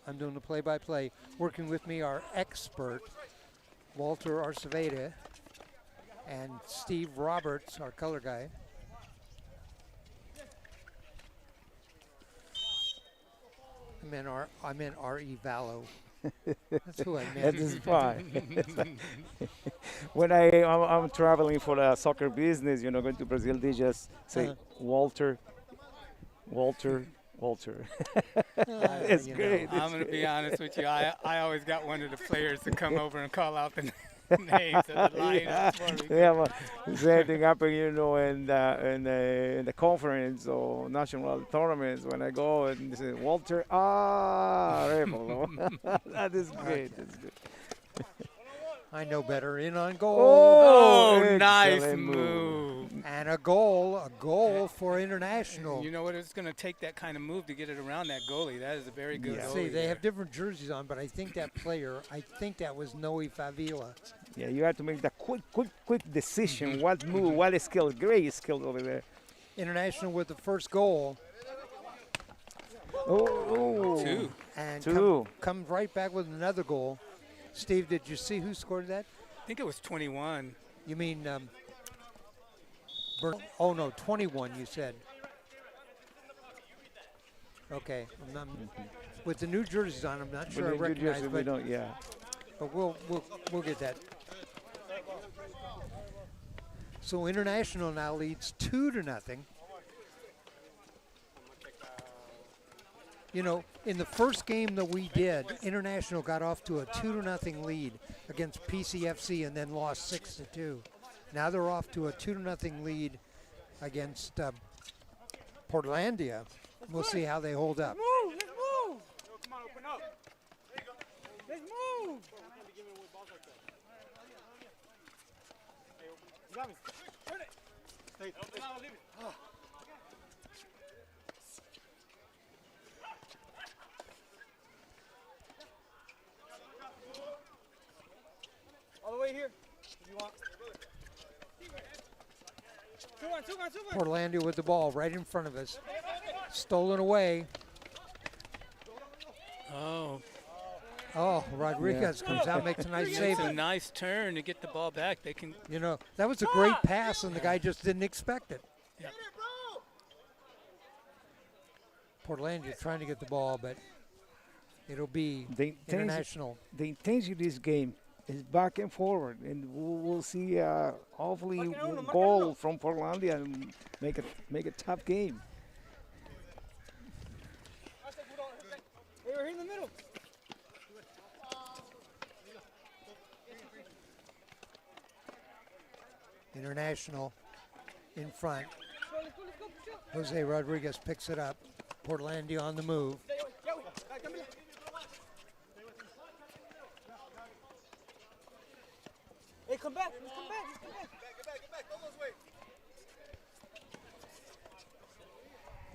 I'm doing the play-by-play. Working with me are expert Walter Arevalo and Steve Roberts, our color guy. I meant Arevalo. That's who I meant. That is fine. When I'm traveling for the soccer business, you know, going to Brazil, they just say Walter. It's great. I'm going to be honest with you. I always got one of the players to come over and call out the names of the lines for me. Yeah, but same thing happened, you know, in the conference or national tournaments when I go and they say Walter Arevalo. That is great. That's good. I know better. In on goal. Oh, nice move. And a goal for International. You know what? It's going to take that kind of move to get it around that goalie. That is a very good goalie. See, they have different jerseys on, but I think that was Noe Favila. Yeah, you have to make that quick decision. What move, what skill, great skill over there. International with the first goal. Oh. 2. And come right back with another goal. Steve, did you see who scored that? I think it was 21. You mean, oh no, 21 you said. Okay, with the new jerseys on, I'm not sure I recognize, but we'll get that. So International now leads 2-0. You know, in the first game that we did, International got off to a 2-0 lead against PCFC and then lost 6-2. Now they're off to a 2-0 lead against Portlandia. We'll see how they hold up. Let's move! Come on, open up. Let's move! You got me. Turn it. Stay. Leave it. All the way here, if you want. 2-1. Portlandia with the ball right in front of us. Stolen away. Oh, Rodriguez comes out, makes a nice save. It's a nice turn to get the ball back. They can. You know, that was a great pass, and the guy just didn't expect it. Yeah. Portlandia trying to get the ball, but it'll be International. The intensity of this game is back and forward, and we'll see hopefully goal from Portlandia and make a tough game. They were here in the middle. International in front. Jose Rodriguez picks it up. Portlandia on the move. Hey, come back. Let's come back. Let's come back. Get back. Go those ways.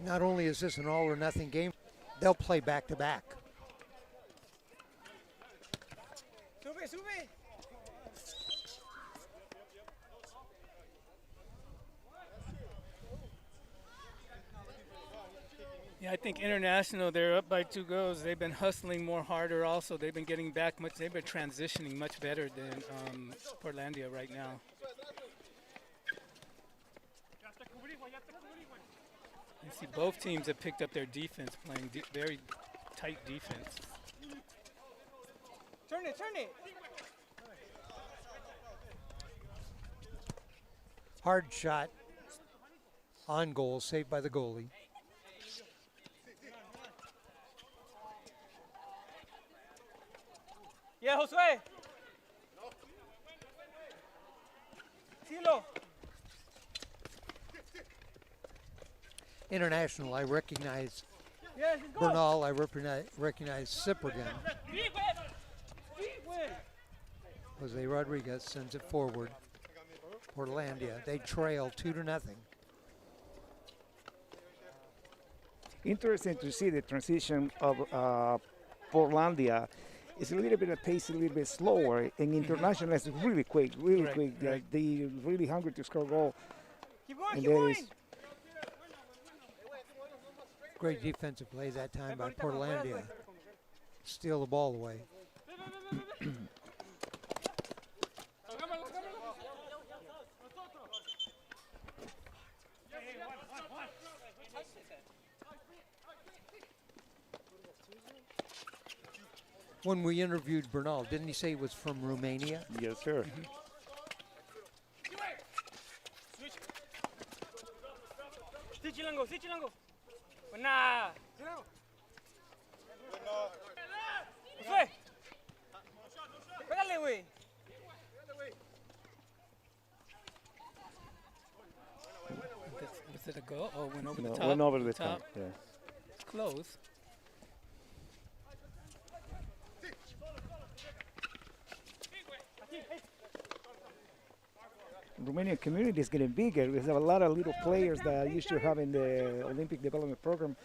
Not only is this an all or nothing game, they'll play back to back. Sube. Yeah, I think International, they're up by 2 goals. They've been hustling more harder also. They've been getting back much. They've been transitioning much better than Portlandia right now. You see both teams have picked up their defense, playing very tight defense. Turn it. Hard shot on goal, saved by the goalie. Yeah, Josue. Silo. International, I recognize Yes, let's go. Bernal, I recognize Cyprian. Jose Rodriguez sends it forward. Portlandia, they trail 2-0. Interesting to see the transition of Portlandia. It's a little bit of pace, a little bit slower, and International is really quick, quick. Right. They're really hungry to score a goal. Keep going. Great defensive play that time by Portlandia. Steal the ball away. When we interviewed Bernal, didn't he say he was from Romania? Yes, sir. Sichilango. Buena. Josue. Pégale, güey. Was it a goal? Oh, went over No, the top. went over the top. Yeah. It's close. Romanian community is getting bigger. We have a lot of little players that used to have in the Olympic Development Program.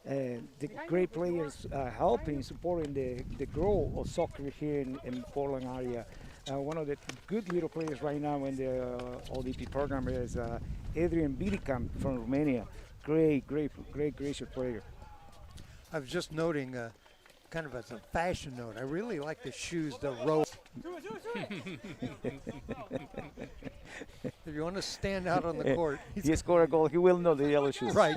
The great players helping, supporting the growth of soccer here in Portland area. One of the good little players right now in the Olympic program is Adrian Bidicam from Romania. Great gracious player. I was just noting, kind of as a fashion note, I really like the shoes, the rope. If you want to stand out on the court. He score a goal, he will know the yellow shoes. Right.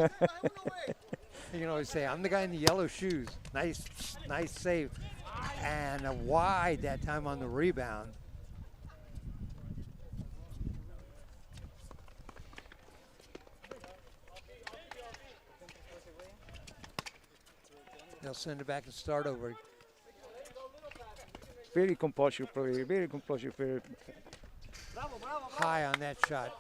You can always say, I'm the guy in the yellow shoes. Nice save. And a wide that time on the rebound. They'll send it back and start over. Very composure player, very composure player. High on that shot.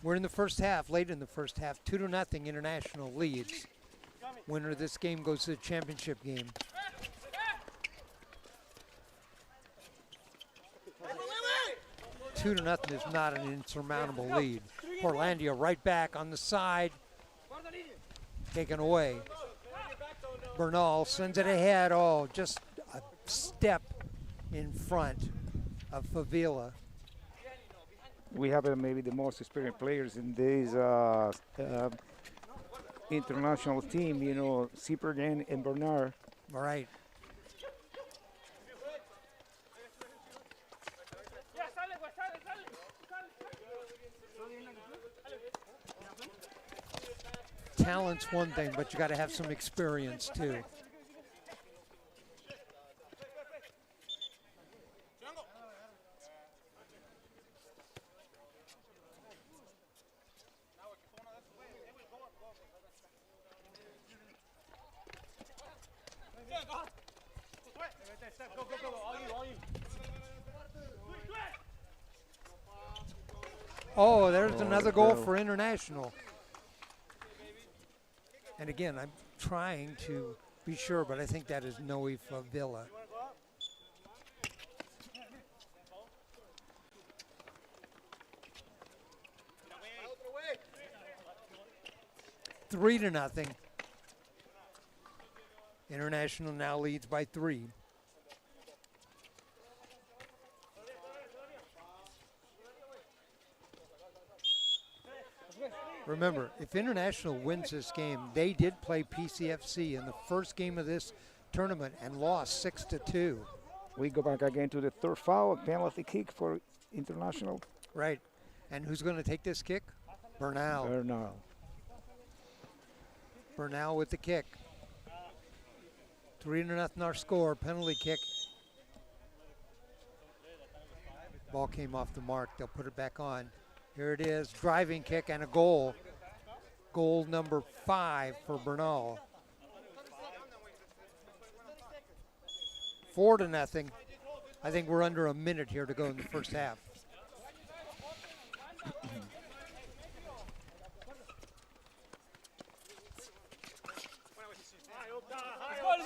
We're in the first half, late in the first half. 2-0 International leads. Winner of this game goes to the championship game. Two to nothing is not an insurmountable lead. Portlandia right back on the side. Taken away. Bernal sends it ahead. Oh, just a step in front of Favila. We have maybe the most experienced players in this international team, you know, Cyprian and Bernard. All right. Talent's one thing, but you got to have some experience too. Oh, there's another goal for International. And again, I'm trying to be sure, but I think that is Noe Favilla. Three to nothing. International now leads by 3. Remember, if International wins this game, they did play PCFC in the first game of this tournament and lost 6-2. We go back again to the third foul, penalty kick for International. Right. And who's going to take this kick? Bernal. Bernal with the kick. 3-0 our score, penalty kick. Ball came off the mark. They'll put it back on. Here it is, driving kick and a goal. Goal number 5 for Bernal. 4-0. I think we're under a minute here to go in the first half.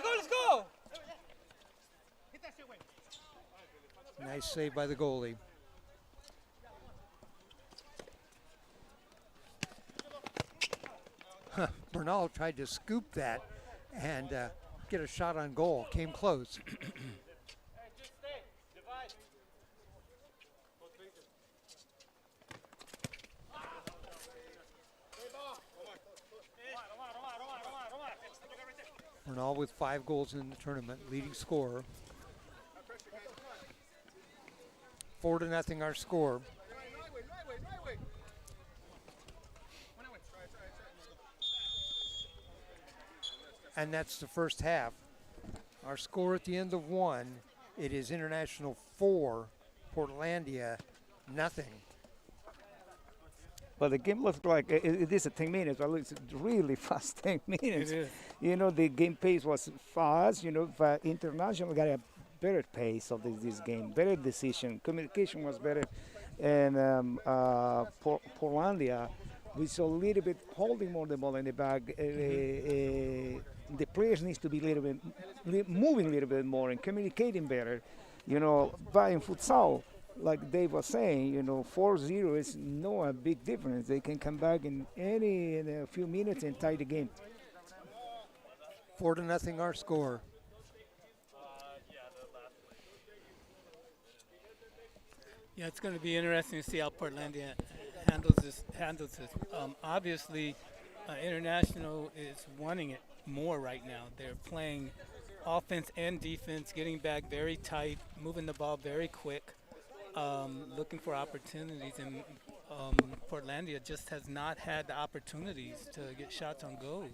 Let's go! Nice save by the goalie. Bernal tried to scoop that and get a shot on goal. Came close. Bernal with 5 goals in the tournament, leading scorer. 4-0 our score. And that's the first half. Our score at the end of 1, it is International 4, Portlandia nothing. But the game looks like it is a 10 minutes, but it's really fast 10 minutes. It is. You know, the game pace was fast, you know, but International got a better pace of this game, better decision, communication was better. And Portlandia, we saw a little bit holding more the ball in the back. The players needs to be a little bit, moving a little bit more and communicating better. You know, but in futsal, like Dave was saying, you know, 4-0 is no a big difference. They can come back in a few minutes and tie the game. 4-0 our score. Yeah, it's going to be interesting to see how Portlandia handles this. Obviously, International is wanting it more right now. They're playing offense and defense, getting back very tight, moving the ball very quick, looking for opportunities. And Portlandia just has not had the opportunities to get shots on goals.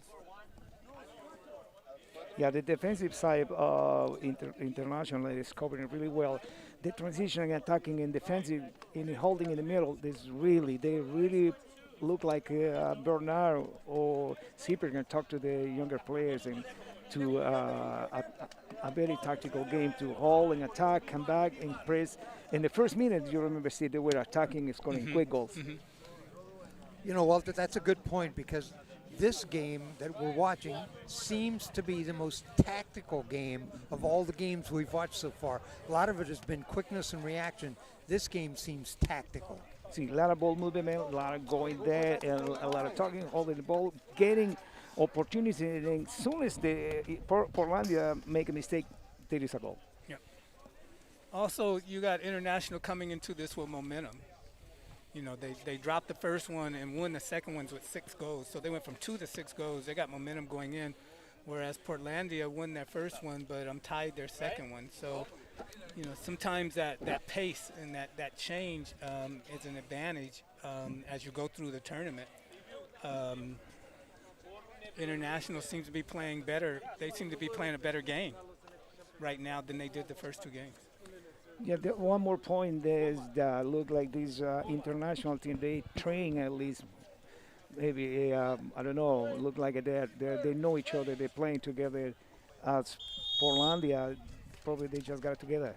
Yeah, the defensive side International is covering really well. The transition and attacking and defensive in holding in the middle is they really look like Bernard or Zipper can talk to the younger players and to a very tactical game to hold and attack, come back and press. In the first minute, you remember, see they were attacking and scoring quick goals. You know, Walter, that's a good point because this game that we're watching seems to be the most tactical game of all the games we've watched so far. A lot of it has been quickness and reaction. This game seems tactical. See, a lot of ball movement, a lot of going there, and a lot of talking, holding the ball, getting opportunities, and as soon as the Portlandia make a mistake, there is a goal. Yeah. Also, you got International coming into this with momentum. You know, they dropped the first one and won the second ones with 6 goals. So they went from 2 to 6 goals. They got momentum going in, whereas Portlandia won their first one, but tied their second one. So, you know, sometimes that pace and that change is an advantage as you go through the tournament. International seems to be playing better. They seem to be playing a better game right now than they did the first 2 games. Yeah, one more point is that look like this International team, they train at least maybe, I don't know, look like they know each other, they're playing together. As Portlandia, probably they just got it together.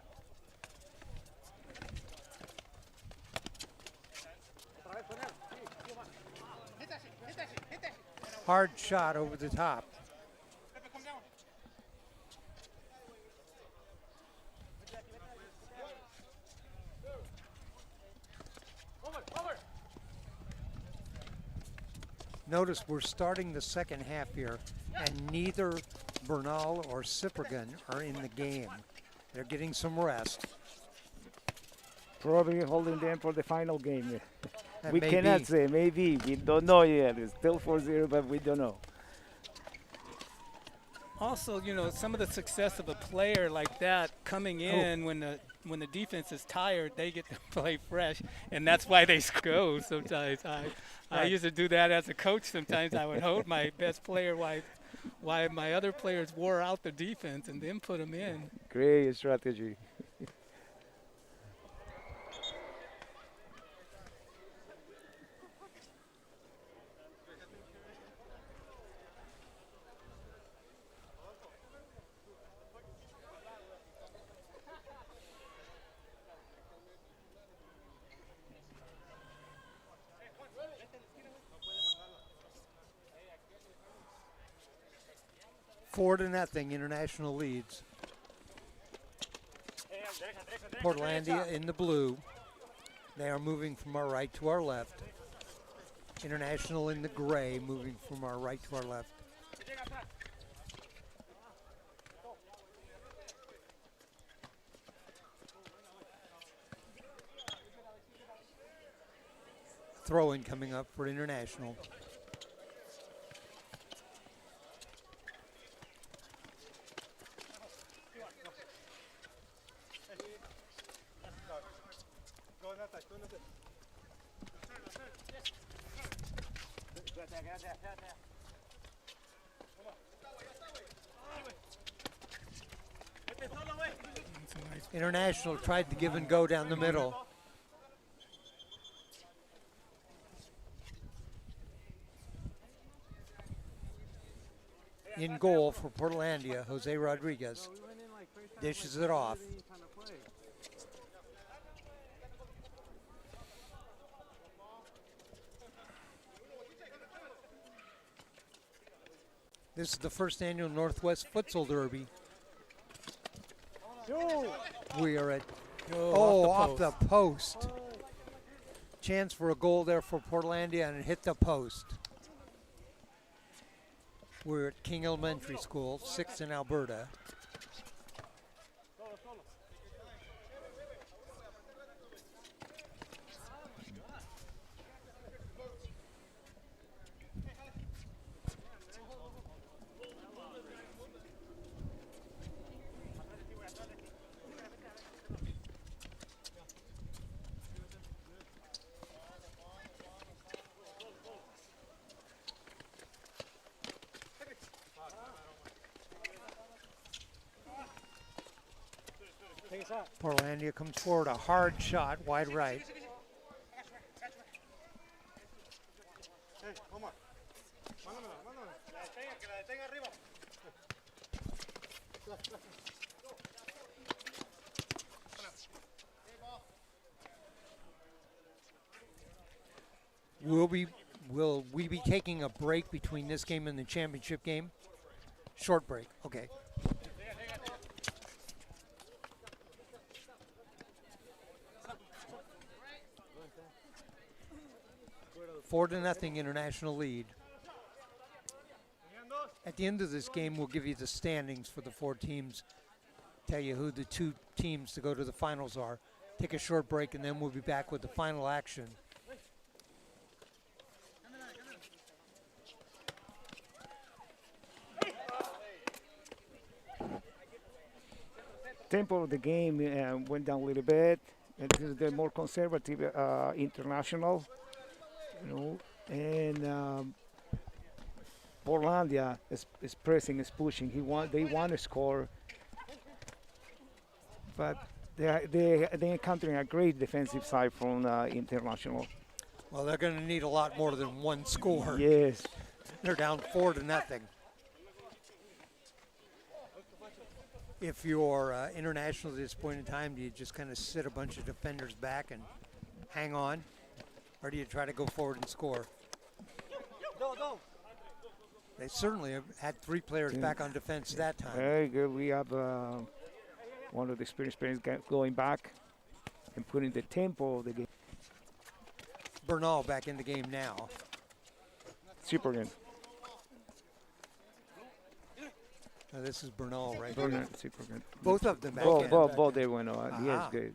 Hard shot over the top. Notice we're starting the second half here, and neither Bernal or Cyprian are in the game. They're getting some rest. Probably holding them for the final game. And We cannot say, maybe. We don't know yet. It's still 4-0, but we don't know. Also, you know, some of the success of a player like that coming in when the defense is tired, they get to play fresh, and that's why they go sometimes. I used to do that as a coach. Sometimes I would hold my best player while my other players wore out the defense and then put them in. Great strategy. Four to nothing, International leads. Portlandia in the blue. They are moving from our right to our left. International in the gray, moving from our right to our left. Throw-in coming up for International. International tried to give and go down the middle. In goal for Portlandia, Jose Rodriguez dishes it off. This is the first annual Northwest Futsal Derby. We are at, off the post. Chance for a goal there for Portlandia, and it hit the post. We're at King Elementary School, 6th in Alberta. Portlandia comes forward, a hard shot, wide right. Will we be taking a break between this game and the championship game? Short break, okay. 4-0 International lead. At the end of this game, we'll give you the standings for the four teams, tell you who the two teams to go to the finals are. Take a short break, and then we'll be back with the final action. Tempo of the game went down a little bit. And this is the more conservative International, you know, and Portlandia is pressing, is pushing. They want to score, but they're encountering a great defensive side from International. Well, they're going to need a lot more than one score. Yes. They're down 4-0. if you're international at this point in time, do you just kind of sit a bunch of defenders back and hang on? Or do you try to go forward and score? They certainly have had 3 players back on defense that time. Very good. We have one of the experienced players going back and putting the tempo of the game. Bernal back in the game now. Super good. Now this is Bernal right Super here. good. Super good. Both of them back in. Both they went on. He is good.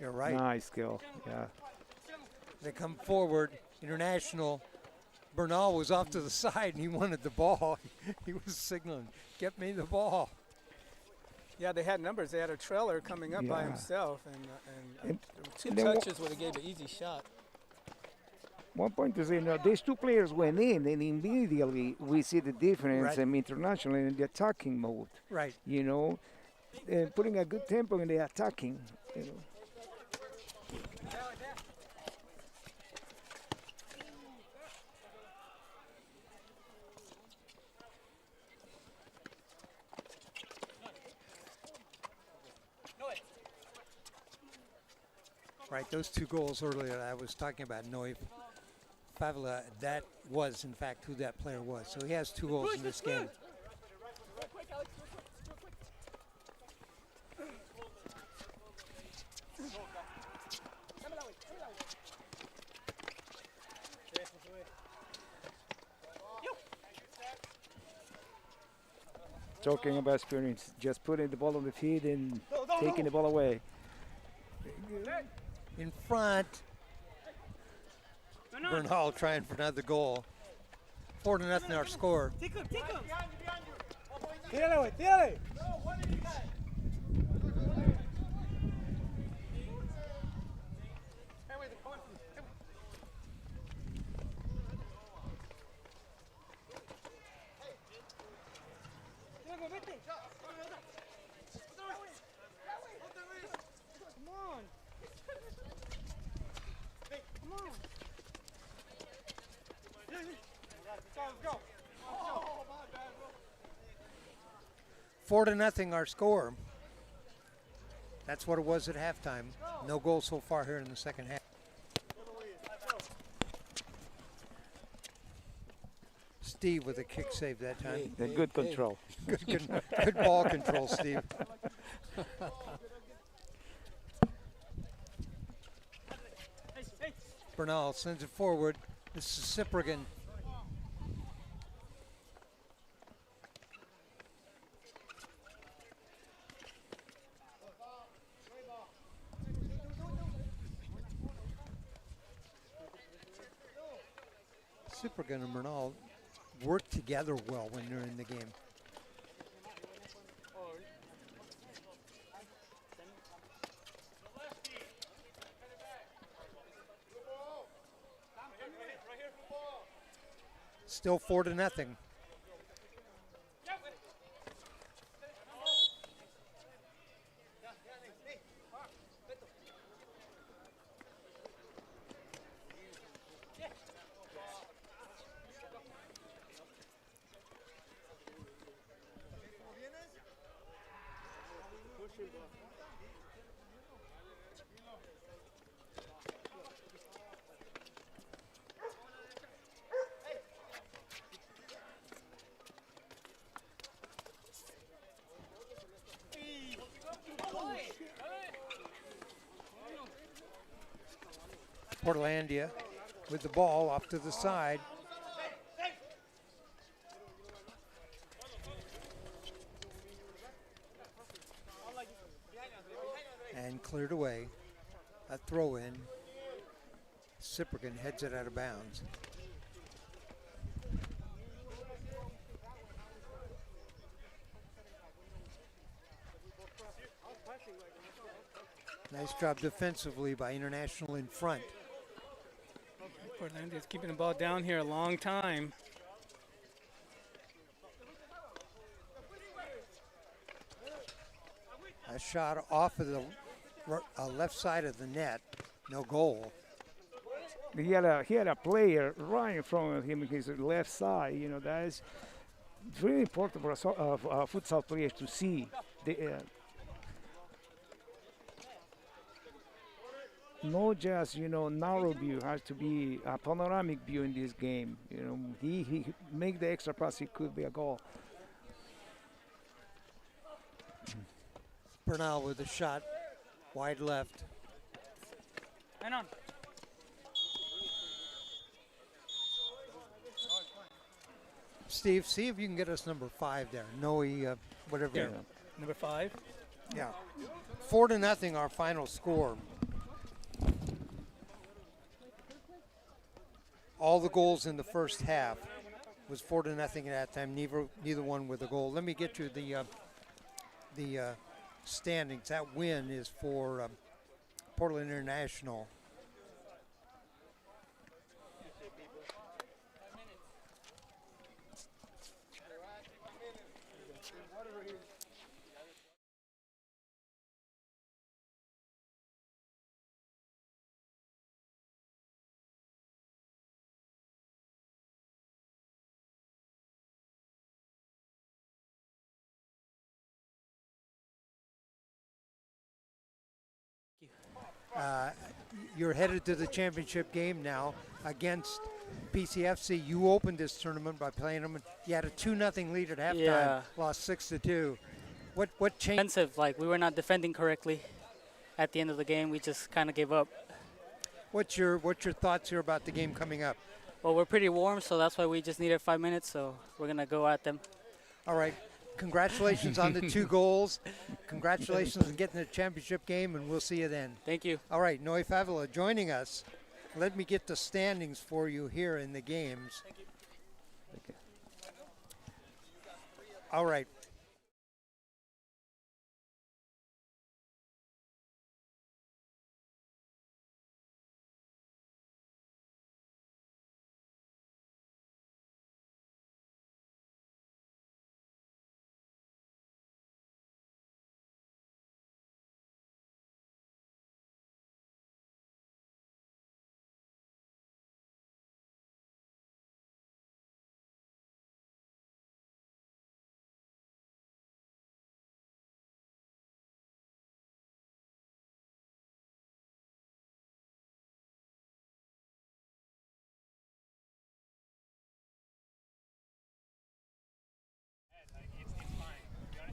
You're right. Nice skill. Yeah. They come forward. International. Bernal was off to the side and he wanted the ball. He was signaling, "Get me the ball." Yeah, they had numbers. They had a trailer coming up by himself, and 2 touches would have gave an easy shot. One point to say, these 2 players went in, and immediately we see the difference internationally in the attacking mode. Right. You know, putting a good tempo in the attacking. You know. Right, those 2 goals earlier I was talking about, Noif Favela, that was in fact who that player was. So he has 2 goals in this game. Talking about experience, just putting the ball on the feet and taking the ball away. In front, Bernal trying for another goal. 4-0 our score. Tírale. Come on. 4-0 our score. That's what it was at halftime. No goals so far here in the second half. Steve with a kick save that time. Good control. Good ball control, Steve. Bernal sends it forward. This is Cyprian. Cyprian and Bernal work together well when they're in the game. Still 4-0. Portlandia with the ball off to the side. And cleared away. A throw in. Cyprian heads it out of bounds. Nice job defensively by International in front. Portlandia's keeping the ball down here a long time. A shot off of the left side of the net, no goal. He had a player right in front of him, his left side. You know, that is it's really important for futsal players to see the not just narrow view, has to be a panoramic view in this game. He make the extra pass, it could be a goal. Bernal with a shot, wide left. Hang on. Steve, see if you can get us number 5 there. Noe, whatever. Yeah. Number 5. Yeah. 4-0, our final score. All the goals in the first half was 4-0 at that time. Neither one with a goal. Let me get you the standings. That win is for Portland International. You're headed to the championship game now against PCFC. You opened this tournament by playing them. You had a 2-0 lead at halftime. Yeah. Lost 6-2. What changed? Defensive, like we were not defending correctly. At the end of the game, we just kind of gave up. What's your thoughts here about the game coming up? Well, we're pretty warm, so that's why we just needed 5 minutes. So we're gonna go at them. All right. Congratulations on the 2 goals. Congratulations on getting the championship game, and we'll see you then. Thank you. All right, Noe Favela joining us. Let me get the standings for you here in the games. Thank you. All right.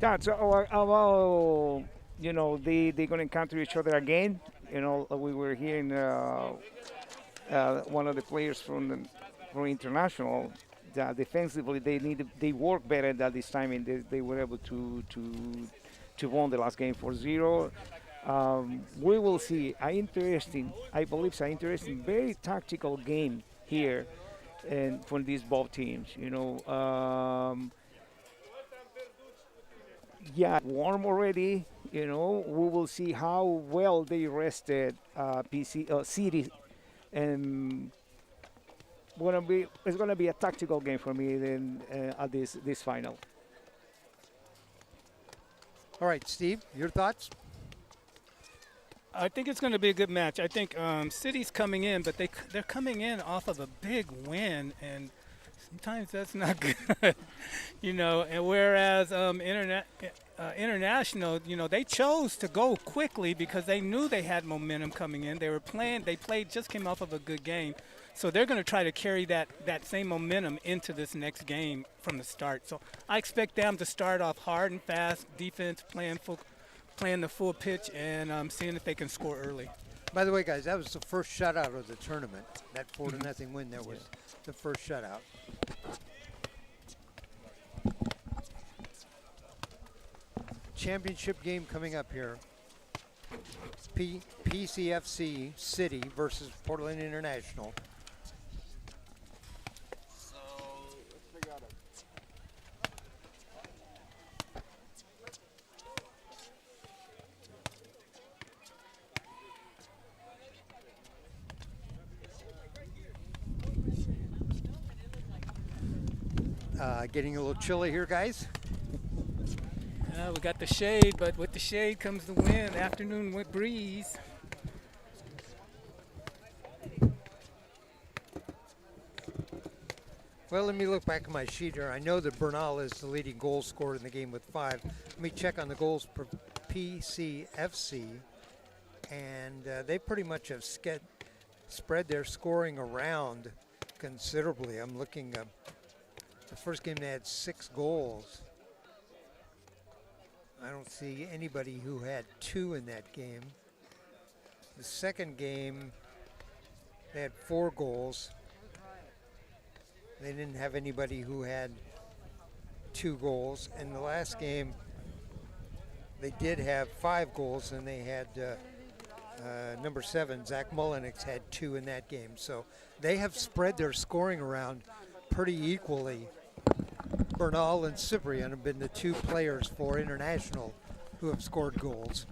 Yeah, so they're going to encounter each other again. We were hearing one of the players from international that defensively they work better that this time, and they were able to win the last game 4-0. We will see I believe it's an interesting, very tactical game here, and for these both teams. Yeah, warm already. We will see how well they rested City, and it's gonna be a tactical game for me then at this final. All right, Steve, your thoughts? I think it's going to be a good match. I think City's coming in, but they're coming in off of a big win, and sometimes that's not good, And whereas International, they chose to go quickly because they knew they had momentum coming in. Just came off of a good game. So they're going to try to carry that same momentum into this next game from the start. So I expect them to start off hard and fast, defense, playing the full pitch, and seeing if they can score early. By the way, guys, that was the first shutout of the tournament. That 4-0 win there was the first shutout. Championship game coming up here. PCFC City versus Portland International. Getting a little chilly here, guys. We got the shade, but with the shade comes the wind, afternoon with breeze. Well, let me look back at my sheet here. I know that Bernal is the leading goal scorer in the game with 5. Let me check on the goals per PCFC. And they pretty much have spread their scoring around considerably. I'm looking, the first game they had 6 goals. I don't see anybody who had 2 in that game. The second game, they had 4 goals. They didn't have anybody who had 2 goals. And the last game, they did have 5 goals, and they had number 7, Zach Mullenix, had 2 in that game. So they have spread their scoring around pretty equally. Bernal and Cyprian have been the 2 players for International who have scored goals.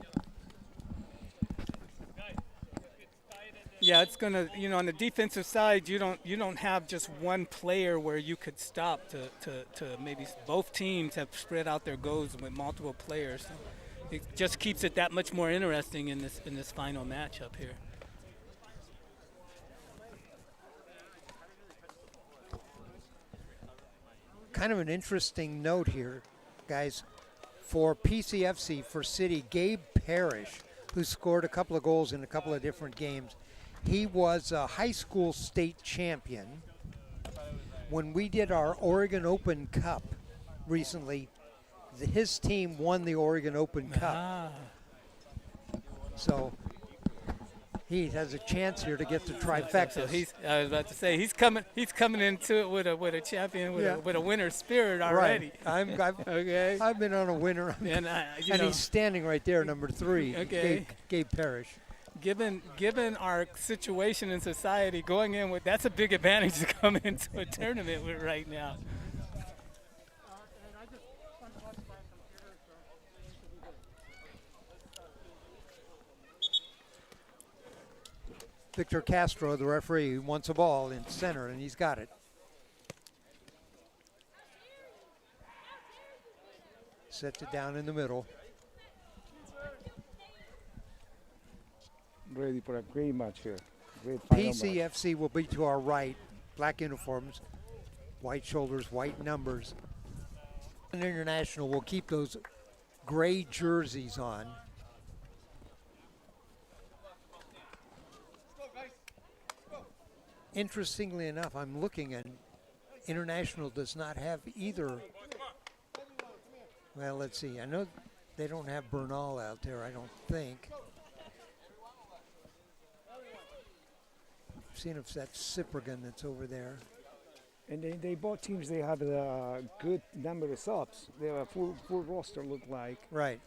Yeah, it's gonna, on the defensive side, you don't have just one player where you could stop to maybe both teams have spread out their goals with multiple players. So it just keeps it that much more interesting in this final matchup here. Kind of an interesting note here, guys. For PCFC, for City, Gabe Parrish, who scored a couple of goals in a couple of different games, he was a high school state champion. When we did our Oregon Open Cup recently, his team won the Oregon Open Cup. So he has a chance here to get the trifecta. So I was about to say he's coming into it with a champion with a winner spirit already. Right. I've been on a winner, and he's standing right there, number 3, okay. Gabe Parrish. Given our situation in society, going in with that's a big advantage to come into a tournament with right now. Victor Castro, the referee, wants a ball in center, and he's got it. Sets it down in the middle. Ready for a great match here. Great final PCFC will be to our right. Black uniforms, white shoulders, white numbers. And International will keep those gray jerseys on. Interestingly enough, I'm looking and International does not have either. Well, let's see. I know they don't have Bernal out there, I don't think. Seeing if that's Cyprian that's over there. And they both teams, they have a good number of subs. They have a full roster, look like. Right.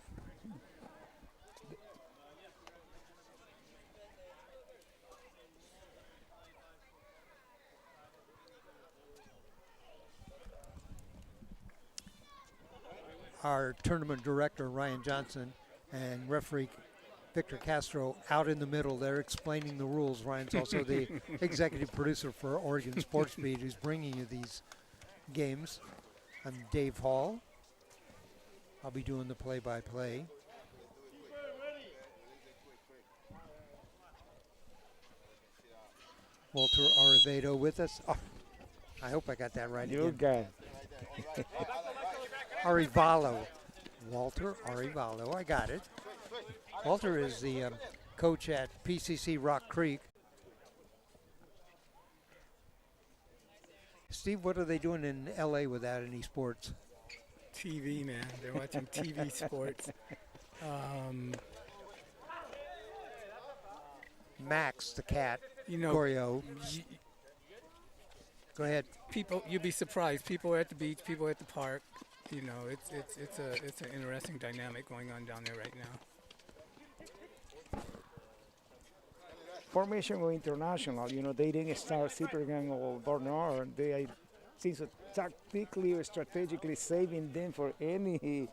Our tournament director, Ryan Johnson, and referee Victor Castro out in the middle. They're explaining the rules. Ryan's also the executive producer for Oregon Sports Beat, who's bringing you these games. I'm Dave Hall. I'll be doing the play-by-play. Walter Arevalo with us. Oh, I hope I got that right. You got it. Arevalo. Walter Arevalo. I got it. Walter is the coach at PCC Rock Creek. Steve, what are they doing in LA without any sports? TV, man. They're watching TV sports. Max, the cat, Goreo. Go ahead. People, you'd be surprised. People are at the beach. People are at the park. It's an interesting dynamic going on down there right now. Formation or International, they didn't start Cyprian or Bernard. They seem so tactically or strategically saving them for any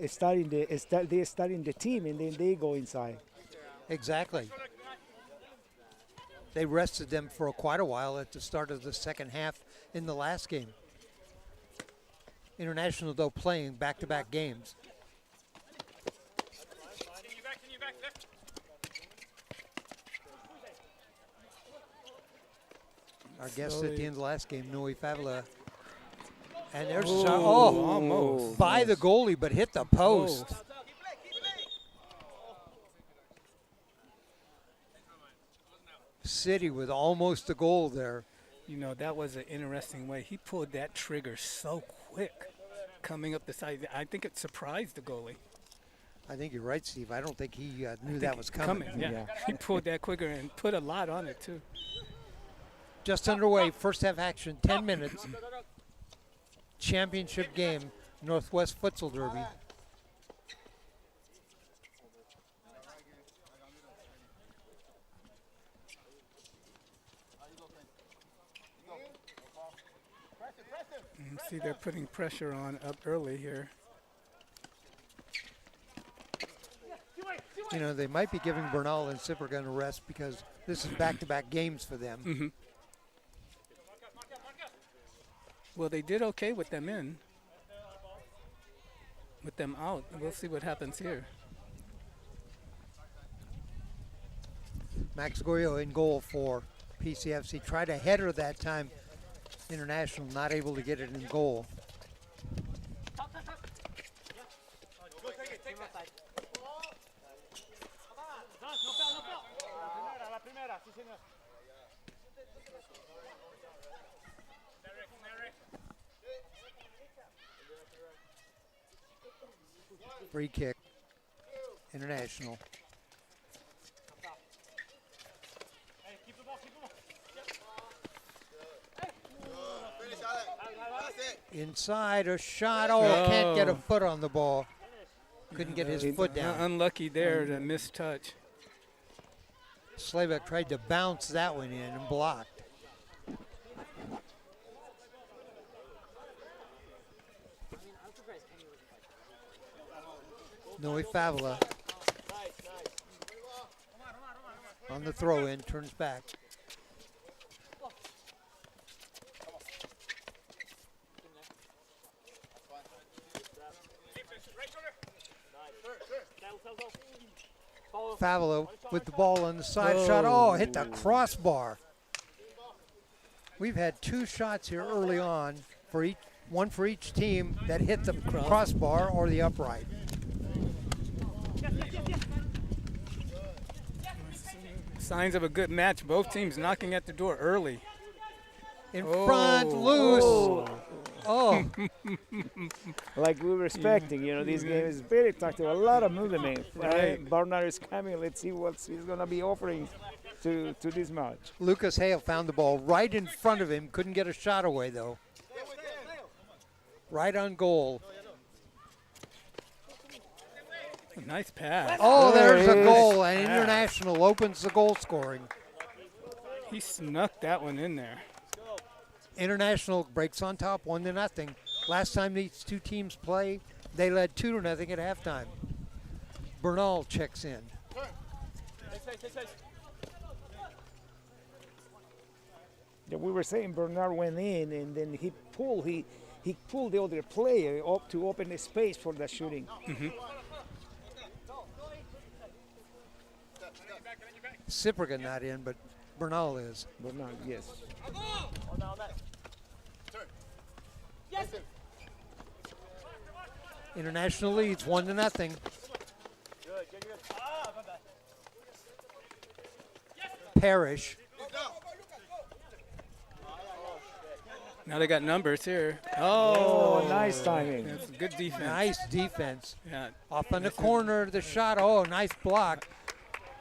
starting the team, and then they go inside. Exactly. They rested them for quite a while at the start of the second half in the last game. International, though, playing back-to-back games. Our guest at the Slowly. end of the last game, Noe Favela. And there's Ooh, a shot. Oh, almost. by the goalie, but hit the post. Post. City with almost a goal there. You know, that was an interesting way. He pulled that trigger so quick coming up the side. I think it surprised the goalie. I think you're right, Steve. I don't think he knew that was coming. Yeah. He pulled that quicker and put a lot on it, too. Just underway, first half action, 10 minutes. Championship game, Northwest Futsal Derby. See, they're putting pressure on up early here. You know, they might be giving Bernal and Cyprian a rest because this is back-to-back games for them. Mm-hmm. Well, they did okay with them in. With them out. We'll see what happens here. Max Goyo in goal for PCFC. Tried a header that time. International not able to get it in goal. Free kick. International. Inside a shot. Oh, can't get a foot on the ball. Couldn't get his foot down. Unlucky there, the missed touch. Slavek tried to bounce that one in and blocked. Noe Favela on the throw in, turns back. Favela with the ball on the side shot. Oh, hit the crossbar. We've had two shots here early on for each, one for each team that hit the crossbar or the upright. Signs of a good match. Both teams knocking at the door early. In front, loose. Oh. Like we were expecting, you know, this game is very tactical, a lot of movement. Right. Bernard is coming. Let's see what he's going to be offering to this match. Lucas Hale found the ball right in front of him. Couldn't get a shot away, though. Right on goal. Nice pass. Oh, there's a goal, and International opens the goal scoring. He snuck that one in there. International breaks on top 1-0. Last time these two teams played, they led 2-0 at halftime. Bernal checks in. Yeah, we were saying Bernard went in, and then he pulled the other player up to open the space for the shooting. Mm-hmm. Cyprian not in, but Bernal is. Bernal, yes. International leads 1-0. Parrish. Now they got numbers here. Oh, nice timing. That's good defense. Nice defense. Yeah. Off on the corner, the shot. Oh, nice block.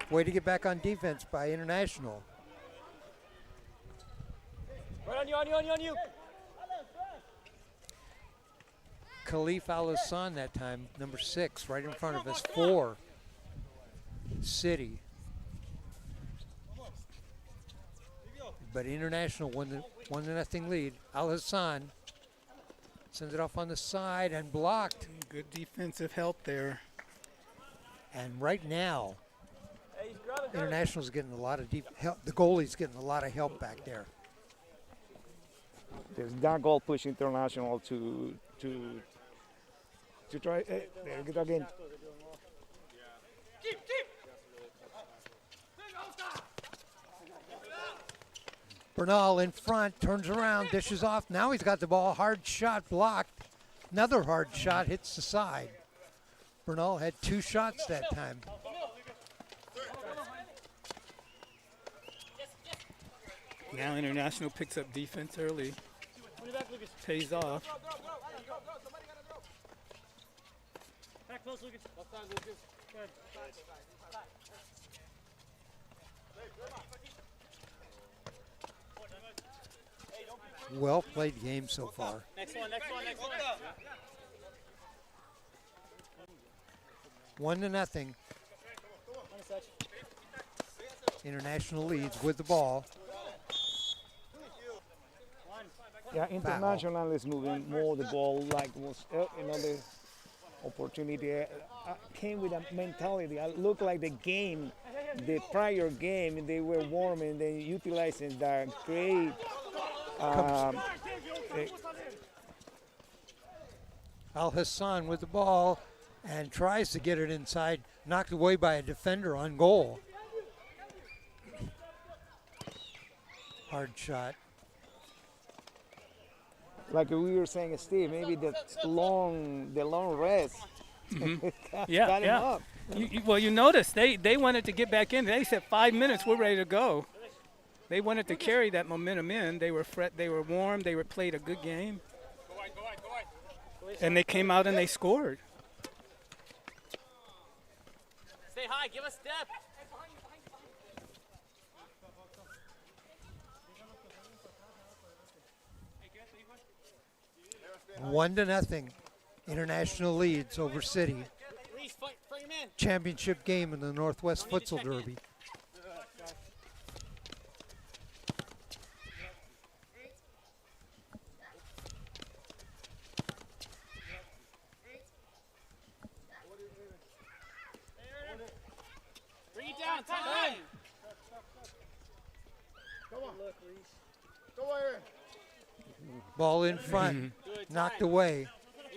Way to get back on defense by International. Right on you. Khalif Al-Hassan that time, number 6, right in front of us, 4. City. But International won the 1-0 lead. Al-Hassan sends it off on the side and blocked. Good defensive help there. And right now, International's getting a lot of help. The goalie's getting a lot of help back there. There's that goal push International to try. There we go again. Bernal in front, turns around, dishes off. Now he's got the ball. Hard shot blocked. Another hard shot hits the side. Bernal had 2 shots that time. Now International picks up defense early. Pays off. Back close, Lucas. Left side, Lucas. Good. Well played game so far. Next one, next one, next one. 1-0. International leads with the ball. Yeah, International is moving more the ball like was another opportunity. Came with a mentality. I look like the game, the prior game, they were warm and they utilizing that great. Al Hassan with the ball and tries to get it inside, knocked away by a defender on goal. Hard shot. Like we were saying, Steve, maybe the long rest got him up. Well, you notice they wanted to get back in. They said 5 minutes, we're ready to go. They wanted to carry that momentum in. They were warm. They played a good game. And they came out and they scored. Stay high, give us step. 1-0. International leads over City. Championship game in the Northwest Futsal Derby. Bring it down, time. Come on. Go Aaron. Ball in front, knocked away.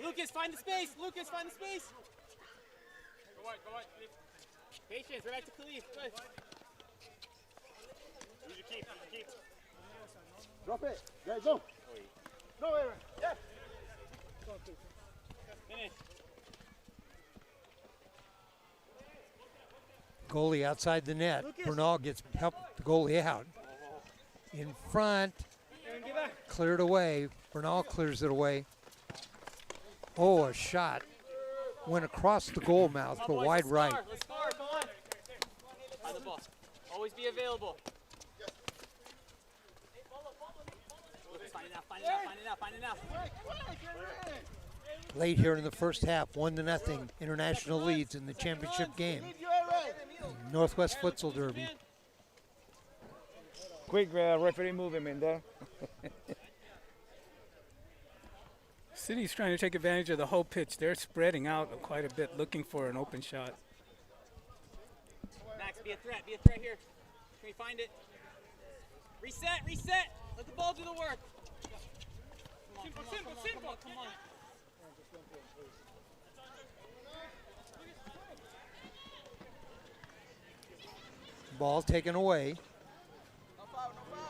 Lucas, find the space. Lucas, find the space. Go on. Patience, right back to Khalif. Good. Use your keep. Drop it. There you go. Go, Aaron. Yeah. Finish. Goalie outside the net. Bernal gets help the goalie out. In front, cleared away. Bernal clears it away. Oh, a shot. Went across the goal mouth, but wide right. Let's score, come on. Find the ball. Always be available. Find it now. Late here in the first half, 1-0. International leads in the championship game. Northwest Futsal Derby. Quick referee movement there. City's trying to take advantage of the whole pitch. They're spreading out quite a bit, looking for an open shot. Max, be a threat here. Can we find it? Reset. Let the ball do the work. Simple. Come on. Ball taken away.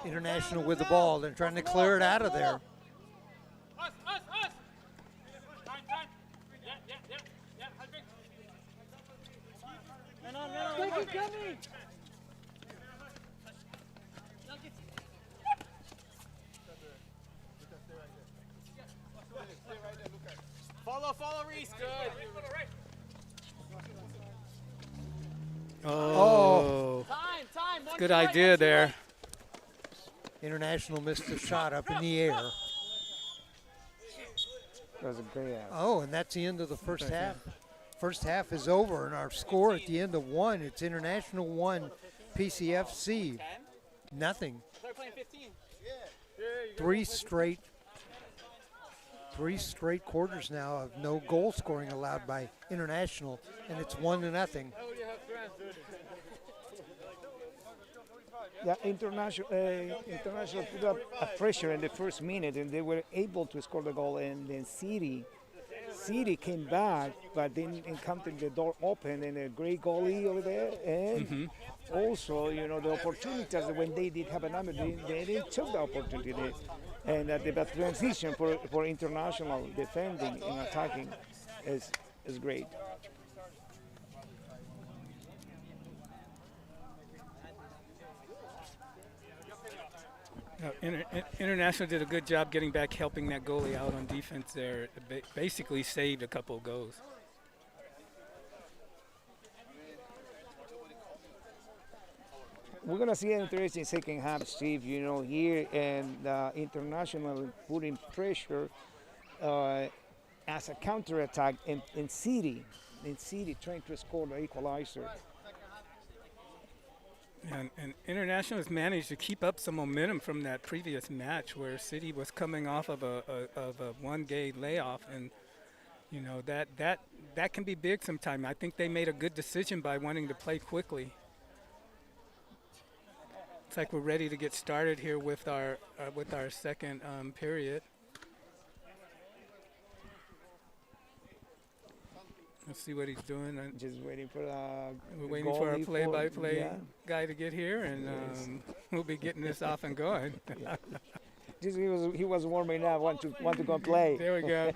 International with the ball. They're trying to clear it out of there. Us. Time. Yeah. Man on. Coming. Follow Reese. Good. Oh. Time. Good idea there. International missed a shot up in the air. That was a great out. Oh, and that's the end of the first half. First half is over, and our score at the end of 1, it's International 1, PCFC nothing. They're playing 15. Three straight quarters now of no goal scoring allowed by International, and it's 1-0. Yeah, International put up a pressure in the first minute, and they were able to score the goal. And then City City came back, but then encountered the door open and a great goalie over there. And also, you know, the opportunities when they did have a number, they didn't took the opportunity. And the transition for international defending and attacking is great. International did a good job getting back, helping that goalie out on defense there. Basically saved a couple of goals. We're going to see an interesting second half, Steve, you know, here, and International putting pressure as a counterattack in City trying to score the equalizer. And International has managed to keep up some momentum from that previous match where City was coming off of a one-game layoff, and you know that can be big sometime. I think they made a good decision by wanting to play quickly. It's like we're ready to get started here with our second period. Let's see what he's doing. Just waiting for we're waiting for our play-by-play guy to get here, and we'll be getting this off and going. Just he was warming up, want to go play. There we go.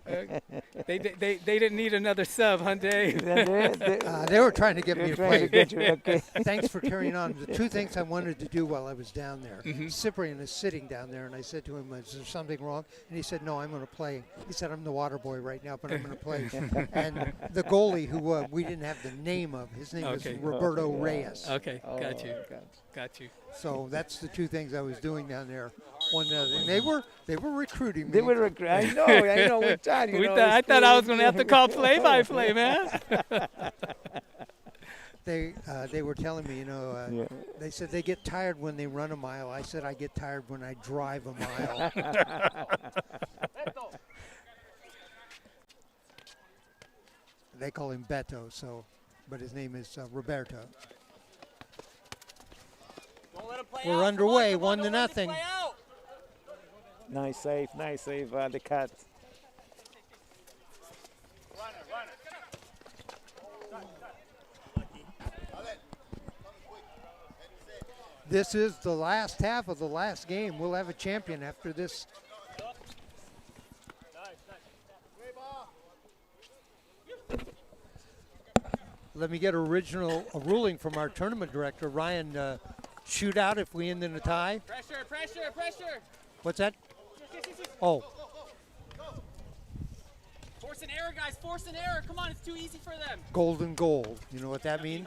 They didn't need another sub, huh, Dave? They were trying to get me to play. Okay. Thanks for carrying on. The two things I wanted to do while I was down there. Cyprian is sitting down there, and I said to him, "Is there something wrong?" And he said, "No, I'm going to play." He said, "I'm the water boy right now, but I'm going to play." And the goalie, who we didn't have the name of, his name was Roberto Reyes. Okay, got you. So that's the two things I was doing down there. One other, they were recruiting me. They were recruiting. I know. With that, I thought I was going to have to call play-by-play, man. They were telling me, they said they get tired when they run a mile. I said I get tired when I drive a mile. They call him Beto, but his name is Roberto. We're underway, 1-0. Nice save, the cut. This is the last half of the last game. We'll have a champion after this. Let me get a ruling from our tournament director, Ryan. Shootout if we end in a tie. Pressure. What's that? Oh. Force an error, guys. Force an error. Come on, it's too easy for them. Golden goal. You know what that means?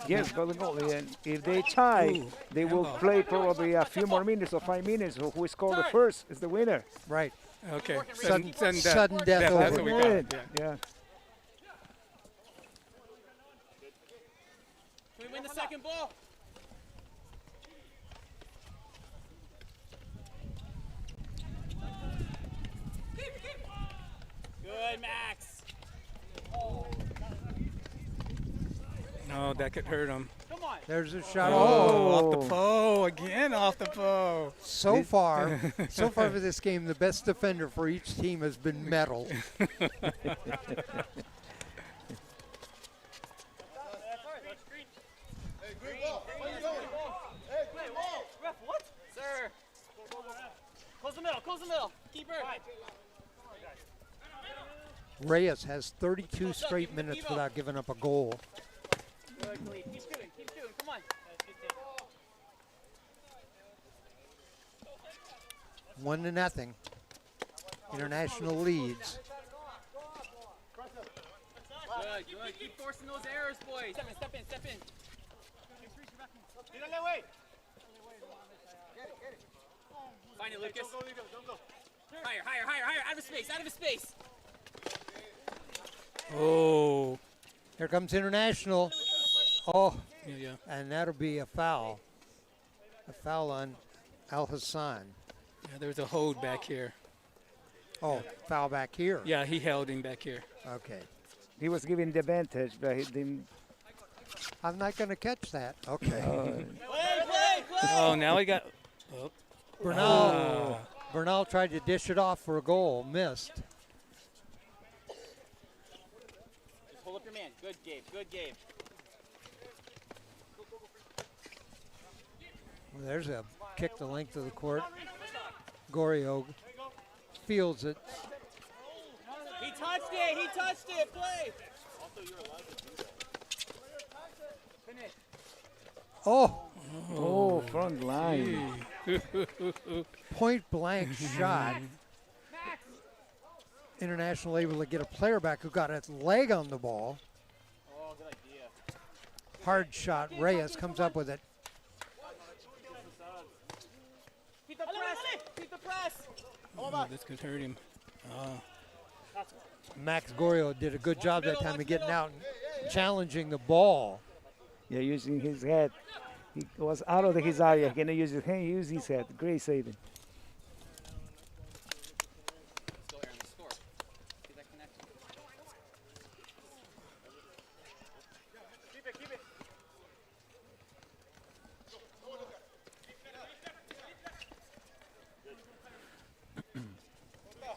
Yes, golden goal. And if they tie, they will play probably a few more minutes or 5 minutes. Who scored the first is the winner. Right. Okay. Sudden death. That's what we got. Yeah. Can we win the second ball? Good, Max. No, that could hurt him. Come on. There's a shot. Off the pole again. Off the pole. So far for this game, the best defender for each team has been Metal. What? Sir. Close the middle. Keeper. Reyes has 32 straight minutes without giving up a goal. Good, keep shooting. Come on. 1-0. International leads. Good. Keep forcing those errors, boys. Step in. Find it, Lucas. Go. Higher. Out of space. Oh. Here comes International. Oh. Yeah. And that'll be a foul. A foul on Al Hassan. Yeah, there's a hold back here. Oh, foul back here. Yeah, he held him back here. Okay. He was given the advantage, but he didn't. I'm not going to catch that. Okay. Play. Oh, now he got. Bernal tried to dish it off for a goal. Missed. man. Good, Gabe. Good, Gabe. Well, there's a kick the length of the court. Gorio fields it. He touched it. He touched it. Play. Also, you're allowed to do that. Finish. Oh, front line. Point blank shot. International able to get a player back who got his leg on the ball. Oh, good idea. Hard shot. Reyes comes up with it. Keep the press. Keep the press. Oh, this could hurt him. Max Gorio did a good job that time of getting out and challenging the ball. Yeah, using his head. He was out of his area. He cannot use his hand, use his head. Great saving.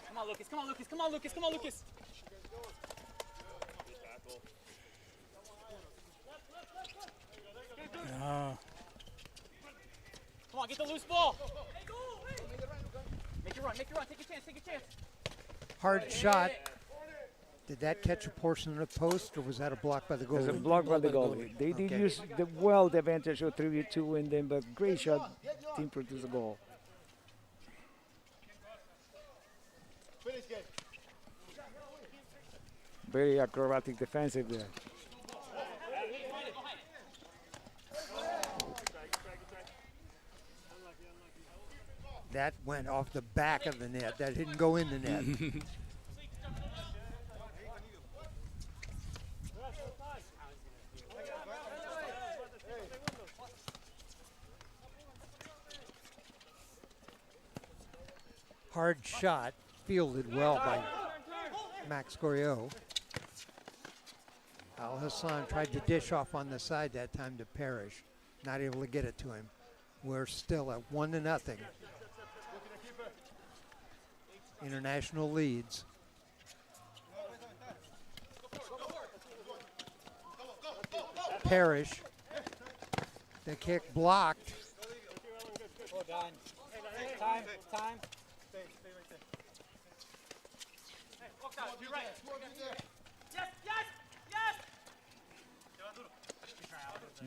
Come on, Lucas. Come on, Lucas. Come on, Lucas. Come on, Lucas. Come on, get the loose ball. Make it run. Make it run. Take your chance. Take your chance. Hard shot. Did that catch a portion of the post, or was that a block by the It was goalie? a block by the goalie. They did use the advantage of 3v2 in them, but great shot. Team produced a goal. Very acrobatic defensive there. That went off the back of the net. That didn't go in the net. Hard shot, fielded well by Max Gorio. Al Hassan tried to dish off on the side that time to Parrish. Not able to get it to him. We're still at 1-0. International leads. Parrish. The kick blocked. Well done. Time. Time. Stay right there. Hey, walk out. You're right. Yes, yes, yes.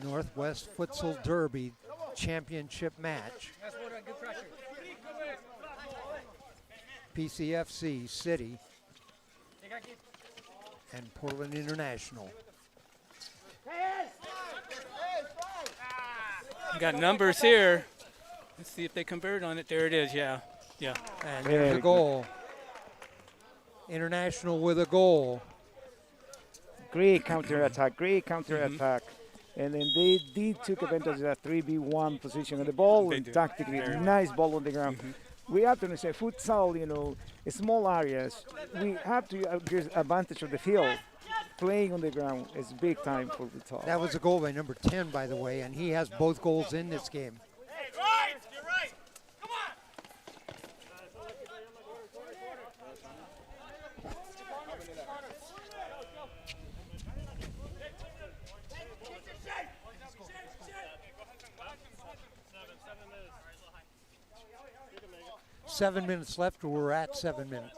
Northwest Futsal Derby championship match. Good pressure. PCFC City and Portland International. You got numbers here. Let's see if they convert on it. There it is. Yeah. Yeah. And there's a goal. International with a goal. Great counter-attack, great counter-attack. And then they took advantage of that 3v1 position of the ball and tactically nice ball on the ground. We have to understand futsal, you know, small areas. We have to get advantage of the field. Playing on the ground is big time for futsal. That was a goal by number 10, by the way, and he has both goals in this game. Hey, right. You're right. Come on. 7 minutes left, or we're at 7 minutes.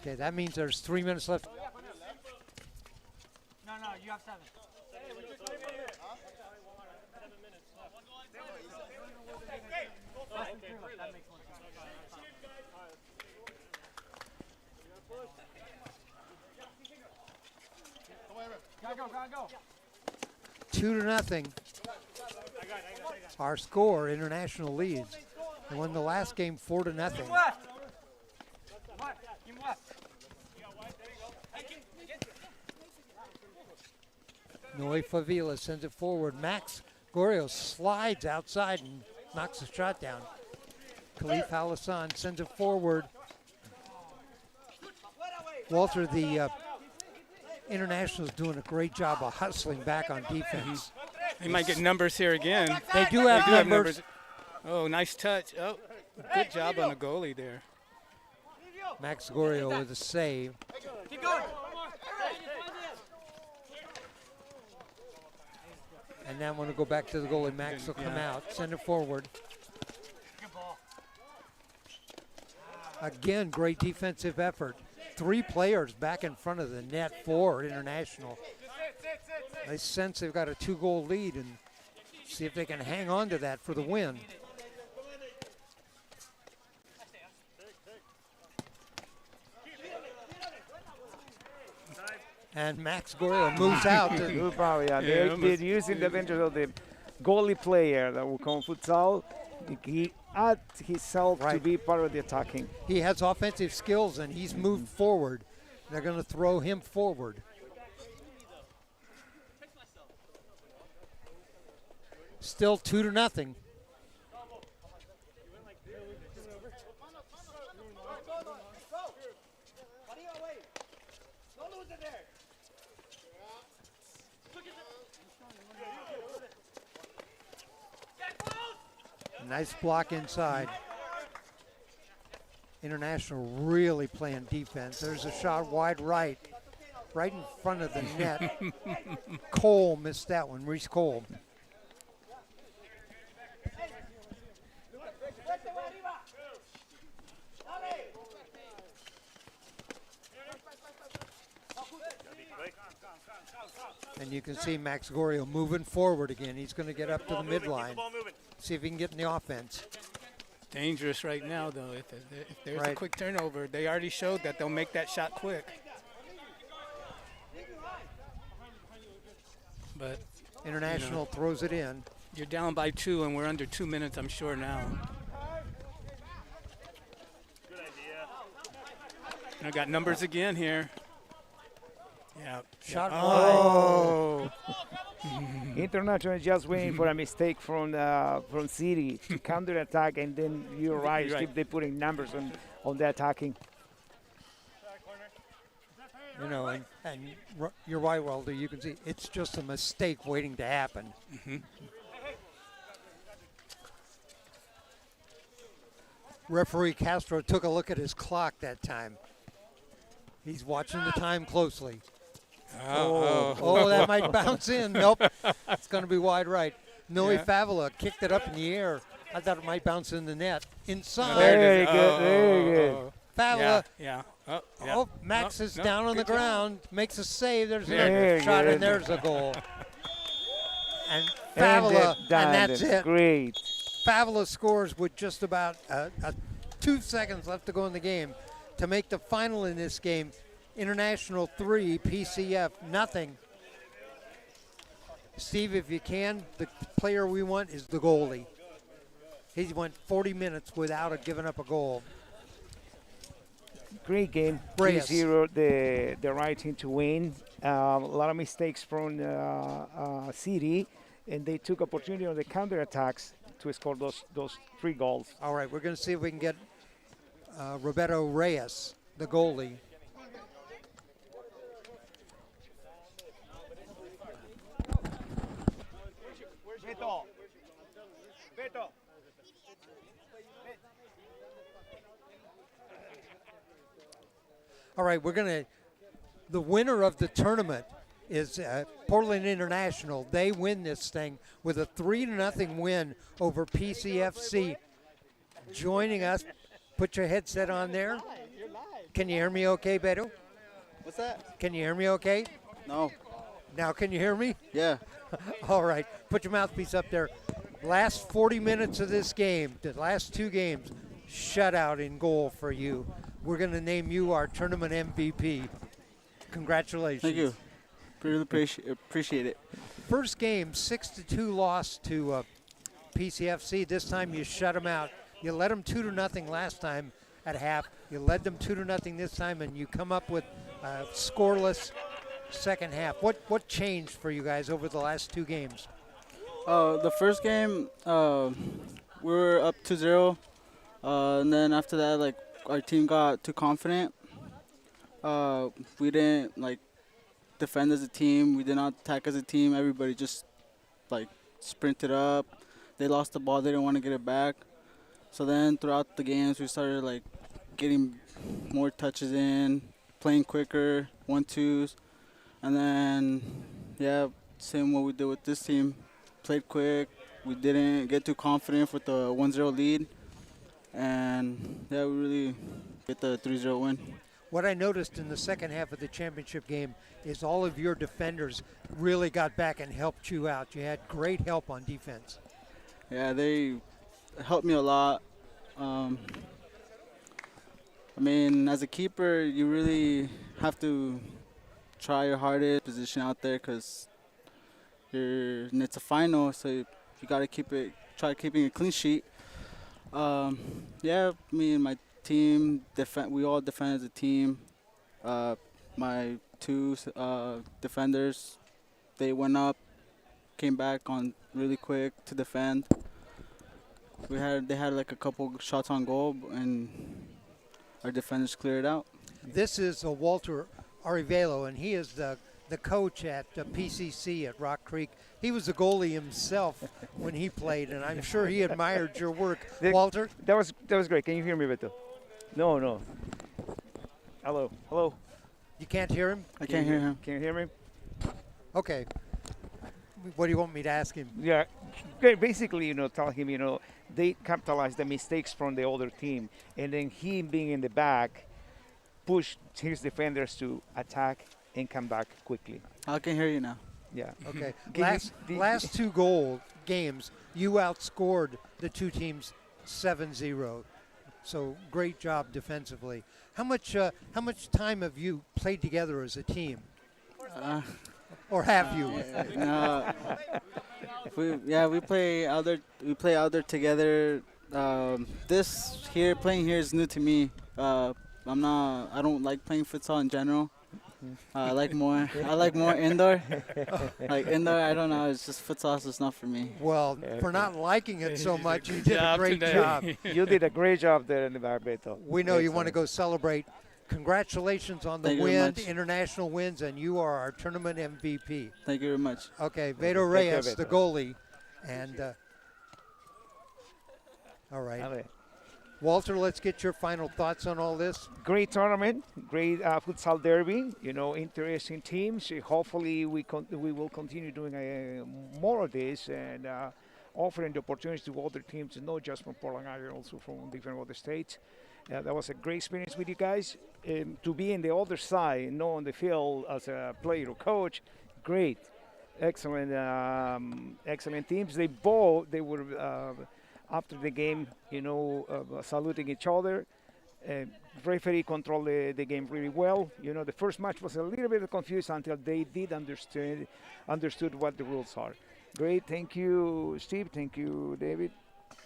Okay, that means there's 3 minutes left. No, you have 7. Go. 2-0. Our score, International leads. They won the last game 4-0. Noe Favila sends it forward. Max Gorio slides outside and knocks the shot down. Khalif Al-Hassan sends it forward. Walter, the International is doing a great job of hustling back on defense. They might get numbers here again. They do have numbers. Oh, nice touch. Oh, good job on the goalie there. Max Gorio with a save. Keep going. And now I'm going to go back to the goalie. Max will come out, send it forward. Again, great defensive effort. 3 players back in front of the net for International. They sense they've got a 2-goal lead and see if they can hang on to that for the win. And Max Goria moves out. Good foul, yeah. They're using the advantage of the goalie player that will come futsal. He add himself to be part of the attacking. He has offensive skills and he's moved forward. They're going to throw him forward. Still 2-0. Nice block inside. International really playing defense. There's a shot wide right in front of the net. Cole missed that one, Reese Cole. And you can see Max Gorio moving forward again. He's going to get up to the midline. See if he can get in the offense. Dangerous right now, though. If there's a quick turnover, they already showed that they'll make that shot quick. But International throws it in. You're down by 2, and we're under 2 minutes, I'm sure now. I got numbers again here. Yeah. Shot wide. International is just waiting for a mistake from City to counter attack, and then you're right. Keep they putting numbers on the attacking. You know, and you're right, Walter. You can see it's just a mistake waiting to happen. Referee Castro took a look at his clock that time. He's watching the time closely. Oh, that might bounce in. Nope. It's going to be wide right. Noe Favela kicked it up in the air. I thought it might bounce in the net. Inside. Very good. Very good. Favela. Max is down on the ground. Makes a save. There's Very a shot, good. and there's a goal. And Favela, and that's it. Great. Favela scores with just about 2 seconds left to go in the game to make the final in this game. International 3, PCF nothing. Steve, if you can, the player we want is the goalie. He went 40 minutes without giving up a goal. Great game. Reyes. 3-0, the right team to win. A lot of mistakes from City, and they took opportunity on the counter attacks to score those 3 goals. All right, we're going to see if we can get Roberto Reyes, the goalie. Beto. All right, the winner of the tournament is Portland International. They win this thing with a 3-0 win over PCFC. Joining us, put your headset on there. Can you hear me okay, Beto? What's that? Can you hear me okay? No. Now can you hear me? Yeah. All right, put your mouthpiece up there. Last 40 minutes of this game, the last 2 games, shutout in goal for you. We're going to name you our tournament MVP. Congratulations. Thank you. Really appreciate it. First game, 6-2 loss to PCFC. This time you shut them out. You led them 2-0 last time at half. You led them 2-0 this time, and you come up with a scoreless second half. What changed for you guys over the last 2 games? The first game, we were up 2-0, and then after that, like, our team got too confident. We didn't defend as a team. We did not attack as a team. Everybody just sprinted up. They lost the ball. They didn't want to get it back. So then throughout the games, we started getting more touches in, playing quicker, 1-2s, and then same what we did with this team. played quick. We didn't get too confident with the 1-0 lead. And, yeah, we really get the 3-0 win. What I noticed in the second half of the championship game is all of your defenders really got back and helped you out. You had great help on defense. Yeah, they helped me a lot. I mean, as a keeper, you really have to try your hardest position out there because it's a final, so you got to try keeping a clean sheet. Yeah, me and my team, we all defend as a team. My two defenders, they went up, came back on really quick to defend. They had like a couple shots on goal, and our defenders cleared it out. This is Walter Arevalo, and he is the coach at PCC at Rock Creek. He was the goalie himself when he played, and I'm sure he admired your work. Walter? That was great. Can you hear me, Beto? No. Hello. You can't hear him? I can't hear him. Can you hear me? Okay. What do you want me to ask him? Yeah, basically, tell him, they capitalized the mistakes from the other team, and then he being in the back pushed his defenders to attack and come back quickly. I can hear you now. Yeah. Okay. Last two games, you outscored the two teams 7-0. So great job defensively. How much time have you played together as a team? Or have you? No. We play out there together. Playing here is new to me. I don't like playing futsal in general. I like more indoor. Like indoor, I don't know. It's just futsal is just not for me. Well, for not liking it so much, you did a great job. You did a great job there in the back, Beto. We know you want to go celebrate. Congratulations on the win, international wins, and you are our tournament MVP. Thank you very much. Okay, Beto Reyes, the goalie, and all right. Walter, let's get your final thoughts on all this. Great tournament, great futsal derby. Interesting teams. Hopefully, we will continue doing more of this and offering the opportunities to other teams, not just from Portland, also from different other states. That was a great experience with you guys. To be in the other side, not on the field as a player or coach, great, excellent teams. They were. After the game, saluting each other. Referee controlled the game really well. The first match was a little bit confused until they did understood what the rules are. Great. Thank you, Steve. Thank you, David.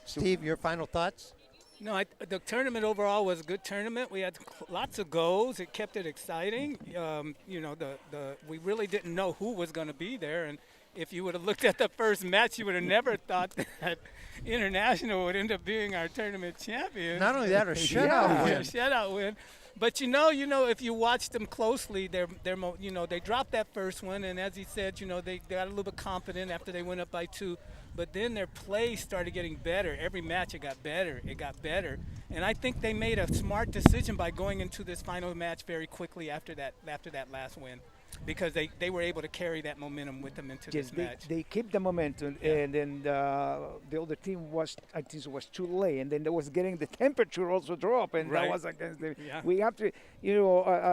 Steve, your final thoughts? No, the tournament overall was a good tournament. We had lots of goals. It kept it exciting. We really didn't know who was going to be there, and if you would have looked at the first match, you would have never thought that International would end up being our tournament champion. Not only that, a shutout win. A shutout win. But if you watch them closely, they dropped that first one, and as he said, they got a little bit confident after they went up by 2. But then their play started getting better. Every match it got better. And I think they made a smart decision by going into this final match very quickly after that last win. Because they were able to carry that momentum with them into this match. They kept the momentum, and then the other team was too late, and then there was getting the temperature also drop, and that was against the. Yeah. We have to,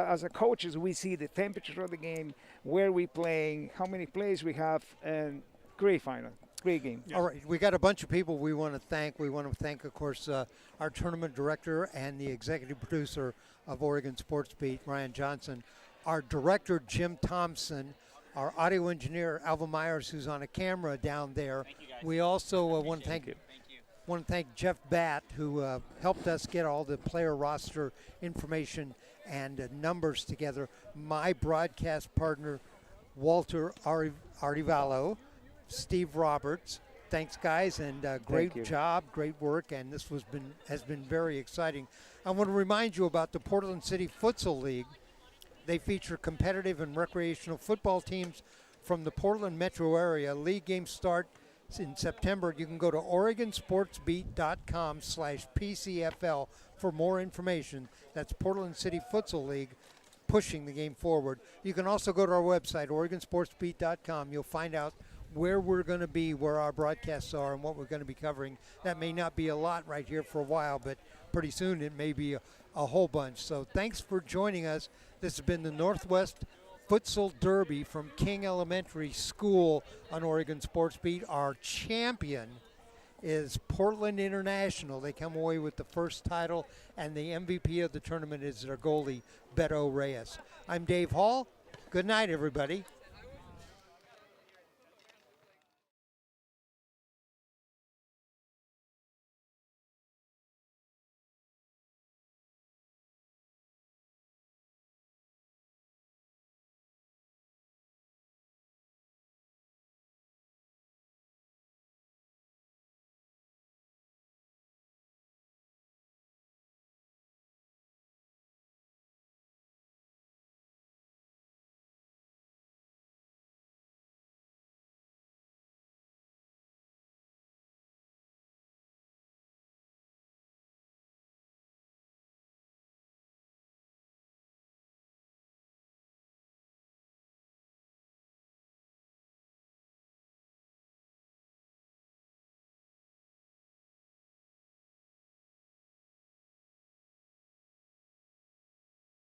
as a coaches, we see the temperature of the game, where we playing, how many plays we have, and great final. Great game. Yeah. All right, we got a bunch of people we want to thank. We want to thank, of course, our tournament director and the executive producer of Oregon Sports Beat, Ryan Johnson. Our director, Jim Thompson, our audio engineer, Alva Myers, who's on a camera down there. We also want to thank Jeff Batt, who helped us get all the player roster information and numbers together. My broadcast partner, Walter Arevalo, Steve Roberts. Thanks, guys, and great job, great work, and this has been very exciting. I want to remind you about the Portland City Futsal League. They feature competitive and recreational football teams from the Portland metro area. League games start in September. You can go to OregonSportsBeat.com/PCFL for more information. That's Portland City Futsal League pushing the game forward. You can also go to our website, OregonSportsBeat.com. You'll find out where we're going to be, where our broadcasts are, and what we're going to be covering. That may not be a lot right here for a while, but pretty soon it may be a whole bunch. So thanks for joining us. This has been the Northwest Futsal Derby from King Elementary School on Oregon Sports Beat. Our champion is Portland International. They come away with the first title, and the MVP of the tournament is their goalie, Beto Reyes. I'm Dave Hall. Good night, everybody.